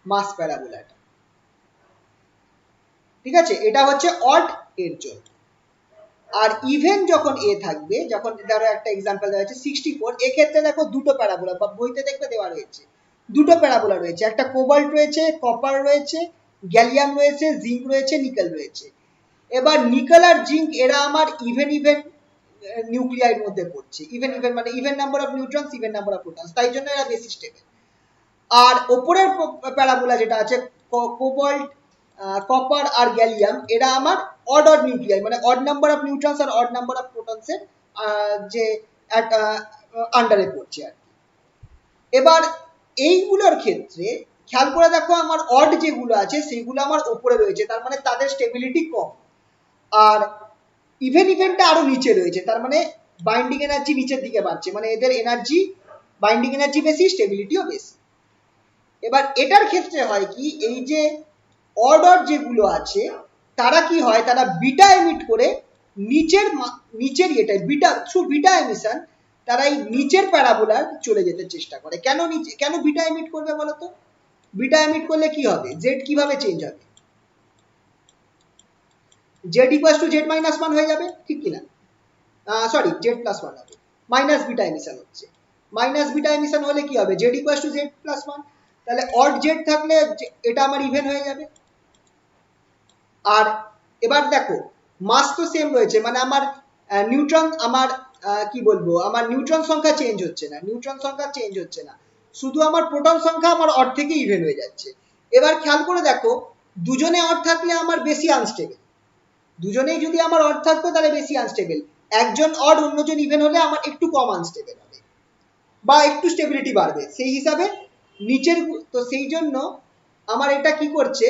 মাস প্যারাবোলাটা। ঠিক আছে, এটা হচ্ছে অড এর জন্য। আর ইভেন যখন এ থাকবে, যখন ধরো একটা এক্সাম্পল দেওয়া হচ্ছে 64, এক্ষেত্রে দেখো দুটো প্যারাবোলা, বা বইতে দেখবে দেওয়া রয়েছে দুটো প্যারাবোলা রয়েছে, একটা কোবাল্ট রয়েছে, কপার রয়েছে, গ্যালিয়াম রয়েছে, জিঙ্ক রয়েছে, নিকেল রয়েছে। এবার নিকেল আর জিঙ্ক এরা আমার ইভেন ইভেন নিউক্লিয়ার মধ্যে পড়ছে। ইভেন ইভেন মানে even number of neutrons even number of protons, তাই জন্য এরা বেশি স্টেবল। আর ওপরের প্যারাবোলা যেটা আছে কোবাল্ট, কপার আর গ্যালিয়াম, এরা আমার অড অড নিউক্লিয়াই, মানে অড নাম্বার অফ নিউট্রনস আর অড নাম্বার অফ প্রোটনসের যে আন্ডারে পড়ছে আর কি। এবার এইগুলোর ক্ষেত্রে খেয়াল করে দেখো আমার অড যেগুলো আছে সেইগুলো আমার ওপরে রয়েছে, তার মানে তাদের স্টেবিলিটি কম। আর ইভেন ইভেনটা আরো নিচে রয়েছে, তার মানে বাইন্ডিং এনার্জি নিচের দিকে বাড়ছে, মানে এদের এনার্জি বাইন্ডিং এনার্জি বেশি, স্টেবিলিটিও বেশি। এবার এটার ক্ষেত্রে হয় কি, এই যে অড অড যেগুলো আছে তারা কি হয়, তারা বিটা এমিট করে নিচের এটা বিটা, থ্রু বিটা এমিশন তারা এই নিচের প্যারাবোলার চলে যেতে চেষ্টা করে। কেন বিটা এমিট করবে বলতো? বিটা এমিট করলে কি হবে? জেড কিভাবে চেঞ্জ হবে? Z equal to Z minus 1 হয়ে যাবে, ঠিক কিনা? সরি, জেড প্লাস 1 হবে, মাইনাস বিটা এমিশন হচ্ছে। মাইনাস বিটা এমিশন হলে কি হবে? Z equal to Z plus 1। তাহলে অড জেড থাকলে এটা আমার ইভেন হয়ে যাবে। আর এবার দেখো মাস তো সেম রয়েছে, মানে আমার নিউট্রন, আমার কি বলবো, আমার নিউট্রন সংখ্যা চেঞ্জ হচ্ছে না, নিউট্রন সংখ্যা চেঞ্জ হচ্ছে না, শুধু আমার প্রোটন সংখ্যা আমার অড থেকে ইভেন হয়ে যাচ্ছে। এবার খেয়াল করে দেখো দুজনে অড থাকলে আমার বেশি আনস্টেবল, দুজনেই যদি আমার অড থাকতো তাহলে বেশি আনস্টেবল। একজন অড অন্যজন ইভেন হলে আমার একটু কম আনস্টেবল হবে বা একটু স্টেবিলিটি বাড়বে সেই হিসাবে নিচের। তো সেই জন্য আমার এটা কি করছে,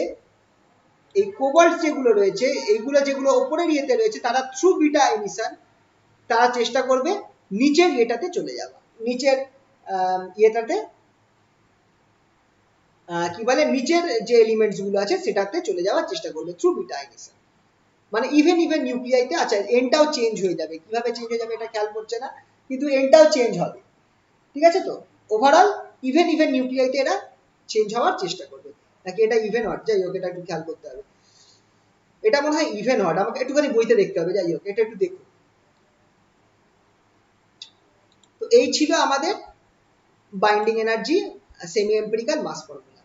এই কোবাল্ট যেগুলো রয়েছে, এইগুলো যেগুলো ওপরের ইয়েতে রয়েছে, তারা থ্রু বিটা এমিশন তারা চেষ্টা করবে নিচের ইয়েটাতে চলে যাওয়া, নিচের ইয়েটাতে কি বলে নিচের যে এলিমেন্টস গুলো আছে সেটাতে চলে যাওয়ার চেষ্টা করবে থ্রু বিটা আইনেশন। মানে ইভেন নিউক্লিয়াইতে আচ্ছা এনটাও চেঞ্জ হয়ে যাবে, কিভাবে চেঞ্জ হয়ে যাবে এটা খেয়াল করছে না, কিন্তু এনটাও চেঞ্জ হবে, ঠিক আছে? তো ওভারঅল ইভেন নিউক্লিয়াইতে এরা চেঞ্জ হওয়ার চেষ্টা করবে, নাকি এটা ইভেন অড, যাই হোক এটা একটু খেয়াল করতে হবে। এটা মনে হয় ইভেন অড, আমাকে একটুখানি বইতে দেখতে হবে, যাই হোক এটা একটু দেখুন। তো এই ছিল আমাদের binding energy semi empirical mass formula.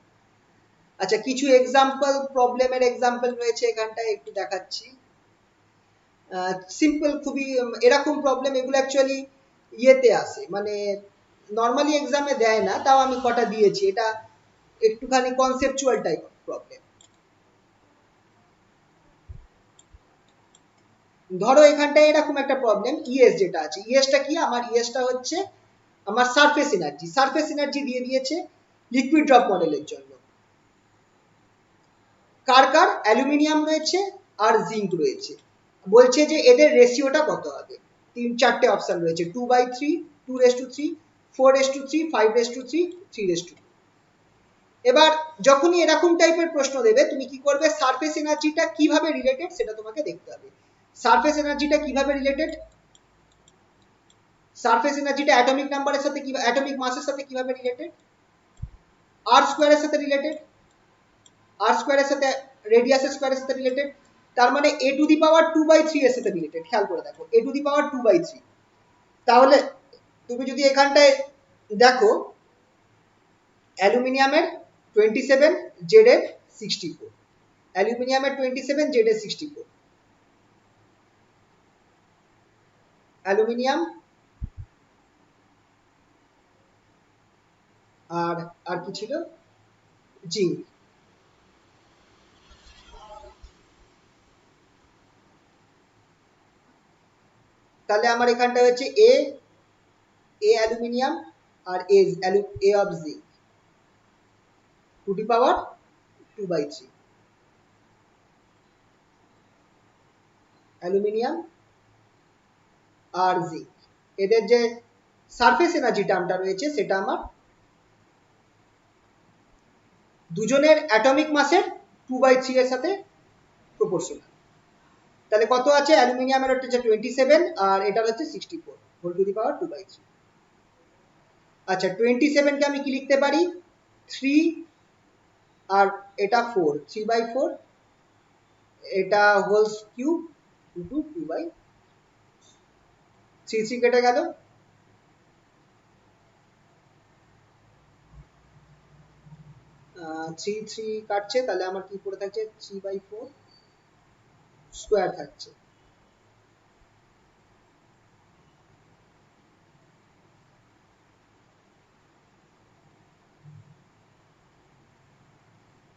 আচ্ছা কিছু এক্সাম্পল, প্রবলেমের এক্সাম্পল রয়েছে এখানটায়, একটু দেখাচ্ছি। সিম্পল খুবই এরকম প্রবলেম, এগুলো অ্যাকচুয়ালি ইয়েতে আসে, মানে নর্মালি এক্সামে দেয় না, তাও আমি কটা দিয়েছি। এটা একটুখানি কনসেপচুয়াল টাইপ অফ প্রবলেম। ধরো এখানটায় এরকম একটা প্রবলেম, ইএস যেটা আছে, ইএসটা কি, আমার ইএসটা হচ্ছে আমার সারফেস এনার্জি, সারফেস এনার্জি দিয়ে দিয়েছে লিকুইড ড্রপ মডেলের জন্য। কার কার অ্যালুমিনিয়াম রয়েছে আর জিঙ্ক রয়েছে, বলছে যে এদের রেশিওটা কত হবে। চারটে অপশন রয়েছে, 2/3, 2:3, 4:3, 5:3, 3:2। এবার যখনই এরকম টাইপের প্রশ্ন দেবে তুমি কি করবে, সারফেস এনার্জিটা কিভাবে রিলেটেড সেটা তোমাকে দেখতে হবে। সারফেস এনার্জিটা কিভাবে রিলেটেড, সারফেস এনার্জিটা অ্যাটমিক নাম্বারের সাথে, অ্যাটমিক মাসের সাথে কিভাবে রিলেটেড, আর স্কোয়ারের সাথে রিলেটেড, আর স্কোয়ারের সাথে রেডিয়াস স্কোয়ারের সাথে রিলেটেড, তার মানে a টু দি পাওয়ার 2/3 এর সাথে রিলেটেড। খেয়াল করে দেখো, a টু দি পাওয়ার 2/3। তাহলে তুমি যদি এখানটায় দেখো অ্যালুমিনিয়ামের 27, জেড এর 64, অ্যালুমিনিয়ামের 27, জেড এর 64, অ্যালুমিনিয়াম আর আর কি ছিল, জিঙ্ক। তাহলে আমার এখানটা হচ্ছে এ অ্যালুমিনিয়াম আর A of zinc to the power 2/3, aluminium আর জিঙ্ক, এদের যে সারফেস এনার্জি টার্মটা রয়েছে সেটা আমার দুজনের অ্যাটমিক মাসের 2/3 এর সাথে প্রপোর্শনাল। তাহলে কত আছে, অ্যালুমিনিয়ামের হচ্ছে 27 আর এটার হচ্ছে 64 হোল টু দি পাওয়ার 2/3। আচ্ছা 27 কে আমি কি লিখতে পারি, 3 আর এটা 4, 3/4, এটা হোল কিউব ইন্টু 2/3, 3 কেটে গেল, 3 কাটছে, তাহলে আমার কি পড়ে থাকছে, 3/4 স্কোয়ার থাকছে।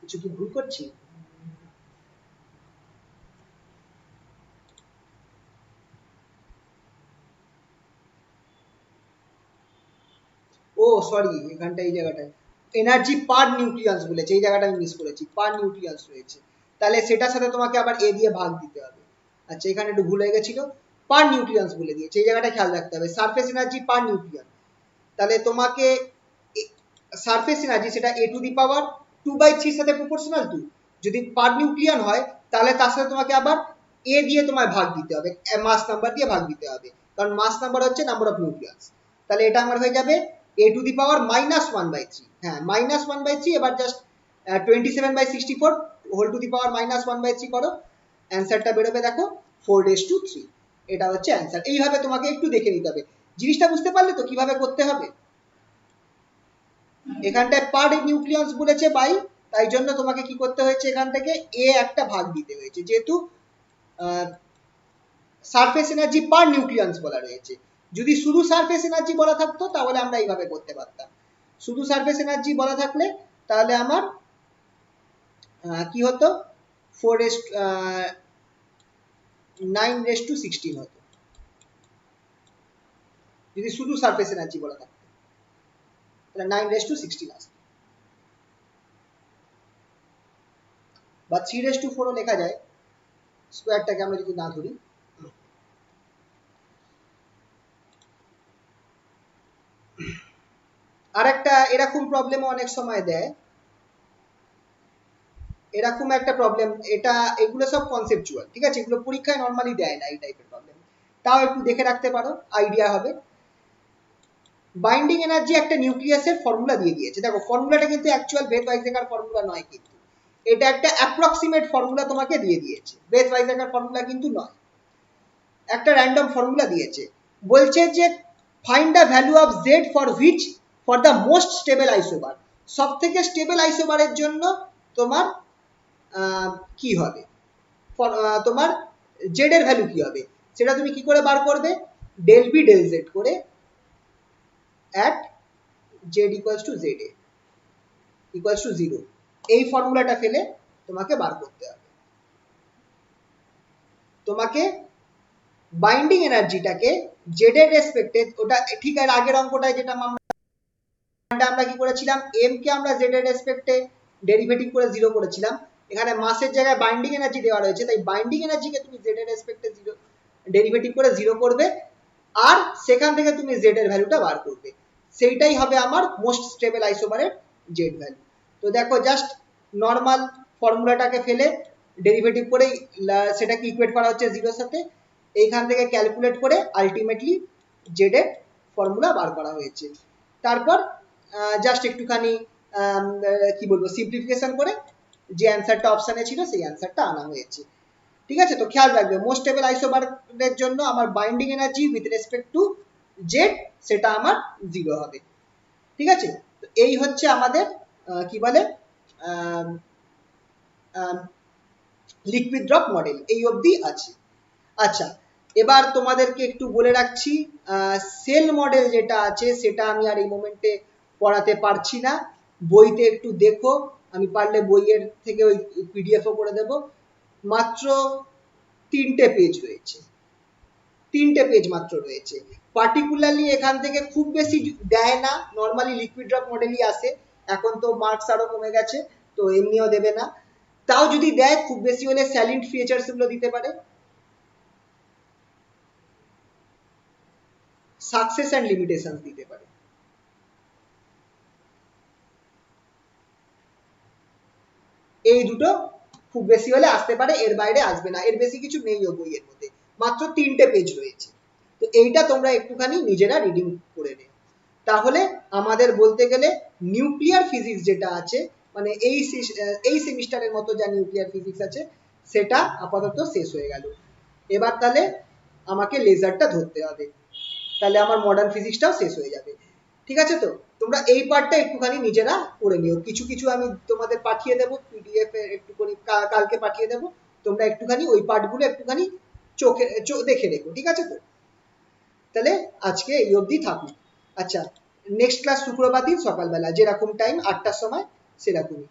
কিছু কি ভুল করছি? ও সরি, এখানটা এই জায়গাটায় এনার্জি পার নিউক্লিয়াস বলেছে, এই জায়গাটা আমি মিস করেছি, পার নিউক্লিয়াস রয়েছে, তাহলে সেটার সাথে তোমাকে আবার এ দিয়ে ভাগ দিতে হবে। আচ্ছা এখানে একটু ভুল হয়ে গেছিল, পার নিউক্লিয়াস বলে দিয়েছে, এই জায়গাটা খেয়াল রাখতে হবে, সারফেস এনার্জি পার নিউক্লিয়াস। তাহলে তোমাকে সারফেস এনার্জি সেটা a টু দি পাওয়ার 2/3 সাথে প্রপোর্শনাল টু, যদি পার নিউক্লিয়ান হয় তাহলে তার সাথে তোমাকে আবার a দিয়ে তোমায় ভাগ দিতে হবে, মাস নাম্বার দিয়ে ভাগ দিতে হবে, কারণ মাস নাম্বার হচ্ছে নাম্বার অফ নিউক্লিয়াস। তাহলে এটা আমার হয়ে যাবে a টু দি পাওয়ার -1/3, হ্যাঁ -1/3। এবার just 27/64 whole to the power -1/3 করো, অ্যান্সারটা বেরোবে দেখো 4:3, এটা হচ্ছে অ্যান্সার। এইভাবে তোমাকে একটু দেখে নিতে হবে, জিনিসটা বুঝতে পারলে তো কিভাবে করতে হবে। এখানটায় পার নিউক্লিয়াস বলেছে বাই, তাই জন্য তোমাকে কি করতে হয়েছে, এখান থেকে এ একটা ভাগ দিতে হয়েছে, যেহেতু সারফেস এনার্জি পার নিউক্লিয়াস বলা রয়েছে। যদি শুধু সারফেস এনার্জি বলা থাকতো তাহলে আমরা এইভাবে করতে পারতাম, শুধু সারফেস এনার্জি বলা থাকলে তাহলে আমার কি হতো, 9:16 হতো, যদি শুধু সারফেস এনার্জি বলা থাকতো তাহলে 9:16 আসতো, বা 3:4 ও লেখা যায়, স্কোয়ারটাকে আমরা যদি না ধরি। আর একটা এরকম প্রবলেম অনেক সময় দেয়, এরকম একটা প্রবলেম, এটা এগুলো সব কনসেপচুয়াল, ঠিক আছে, এগুলো পরীক্ষায় নর্মালি দেয় না এই টাইপের প্রবলেম, তাও একটু দেখে রাখতে পারো, আইডিয়া হবে। বাইন্ডিং এনার্জি একটা নিউক্লিয়াসের ফর্মুলা দিয়ে দিয়েছে, দেখো ফর্মুলাটা কিন্তু অ্যাকচুয়াল বেথ ওয়াইজেকার ফর্মুলা নয়, কিন্তু এটা একটা অ্যাপ্রক্সিমেট ফর্মুলা তোমাকে দিয়ে দিয়েছে, বেথ ওয়াইজেকার ফর্মুলা কিন্তু নয়, একটা র্যান্ডম ফর্মুলা দিয়েছে, বলছে যে find the value of Z for which for the most stable isobar, সব থেকে স্টেবল আইসোবারের জন্য তোমার কি হবে, তোমার জেড এর ভ্যালু কি হবে, সেটা তুমি কি করে বার করবে, ডেল বি ডেল জেড করে at Z equals to Z A equals two 0, এই ফর্মুলাটা ফেলে তোমাকে বার করতে হবে। তোমাকে বাইন্ডিং এনার্জিটাকে জেড এর রেসপেক্টে, ওটা ঠিক আছে, আগের অঙ্কটায় যেটা আমরা কি করেছিলাম, এম কে আমরা জেড এর রেসপেক্টে ডেরিভেটিভ করে 0 করেছিলাম, এখানে মাসের জায়গায় বাইন্ডিং এনার্জি দেওয়া রয়েছে, তাই বাইন্ডিং এনার্জিকে তুমি জেড এর রেসপেক্টে 0 ডেরিভেটিভ করে 0 করবে, আর সেখান থেকে তুমি জেড এর ভ্যালুটা বার করবে, সেইটাই হবে আমার মোস্ট স্টেবল আইসোবারের জেড ভ্যালু। তো দেখো জাস্ট নর্মাল ফর্মুলাটাকে ফেলে ডেরিভেটিভ করে সেটাকে ইকুয়েট করা হচ্ছে 0 সাথে, এইখান থেকে ক্যালকুলেট করে আলটিমেটলি জেড এর ফর্মুলা বার করা হয়েছে। তারপর জাস্ট একটুখানি কি বলবো সিম্পলিফিকেশন করে যে অ্যান্সারটা অপশানে ছিল সেই অ্যান্সারটা আনা হয়েছে, ঠিক আছে। তো খেয়াল রাখবে মোস্ট স্টেবল আইসোবারের জন্য আমার binding energy with respect to Z সেটা আমার 0 হবে, ঠিক আছে। তো এই হচ্ছে আমাদের কি বলে লিকুইড ড্রপ মডেল, এই অবধি আছে। আচ্ছা, এবার তোমাদেরকে একটু বলে রাখছি, সেল মডেল যেটা আছে সেটা আমি আর এই মোমেন্টে পড়াতে পারছি না, বইতে একটু দেখো, আমি পারলে বইয়ের থেকে ওই পিডিএফও করে দেব, মাত্র 3টে পেজ রয়েছে, 3টে পেজ মাত্র রয়েছে, পার্টিকুলারলি এখান থেকে খুব বেশি দেয় না, নর্মালি লিকুইড ড্রপ মডেলই আসে, এখন তো মার্কস আরো কমে গেছে তো এমনিও দেবে না, তাও যদি দেয় খুব বেশি হলে স্যালিন্ট ফিচার্স গুলো দিতে পারে, সাকসেস অ্যান্ড লিমিটেশন দিতে পারে, এই দুটো খুব বেশি হলে আসতে পারে, এর বাইরে আসবে না, এর বেশি কিছু নেই ও বইয়ের মধ্যে, মাত্র 3টে পেজ রয়েছে, তো এইটা তোমরা একটুখানি নিজেরা রিডিং করে নেও, তাহলে আমাদের বলতে গেলে নিউক্লিয়ার ফিজিক্স যেটা আছে, মানে এই সেমিস্টারের মতো যা নিউক্লিয়ার ফিজিক্স আছে সেটা আপাতত শেষ হয়ে গেল, এবার তাহলে আমাকে লেজারটা ধরতে হবে, তাহলে আমার মডার্ন ফিজিক্সটাও শেষ হয়ে যাবে, ঠিক আছে। তো তোমরা এই পার্টটা একটুখানি নিজেরা করে নিও, কিছু কিছু আমি তোমাদের পাঠিয়ে দেবো পিডিএফ এ, একটুখানি কালকে পাঠিয়ে দেবো, তোমরা একটুখানি ওই পার্টগুলো একটুখানি চোখে দেখে রেখো, ঠিক আছে। তো তাহলে আজকে এই অবধি থাকুক। আচ্ছা, নেক্সট ক্লাস শুক্রবার দিন সকালবেলা যেরকম টাইম 8টার সময় সেরকমই।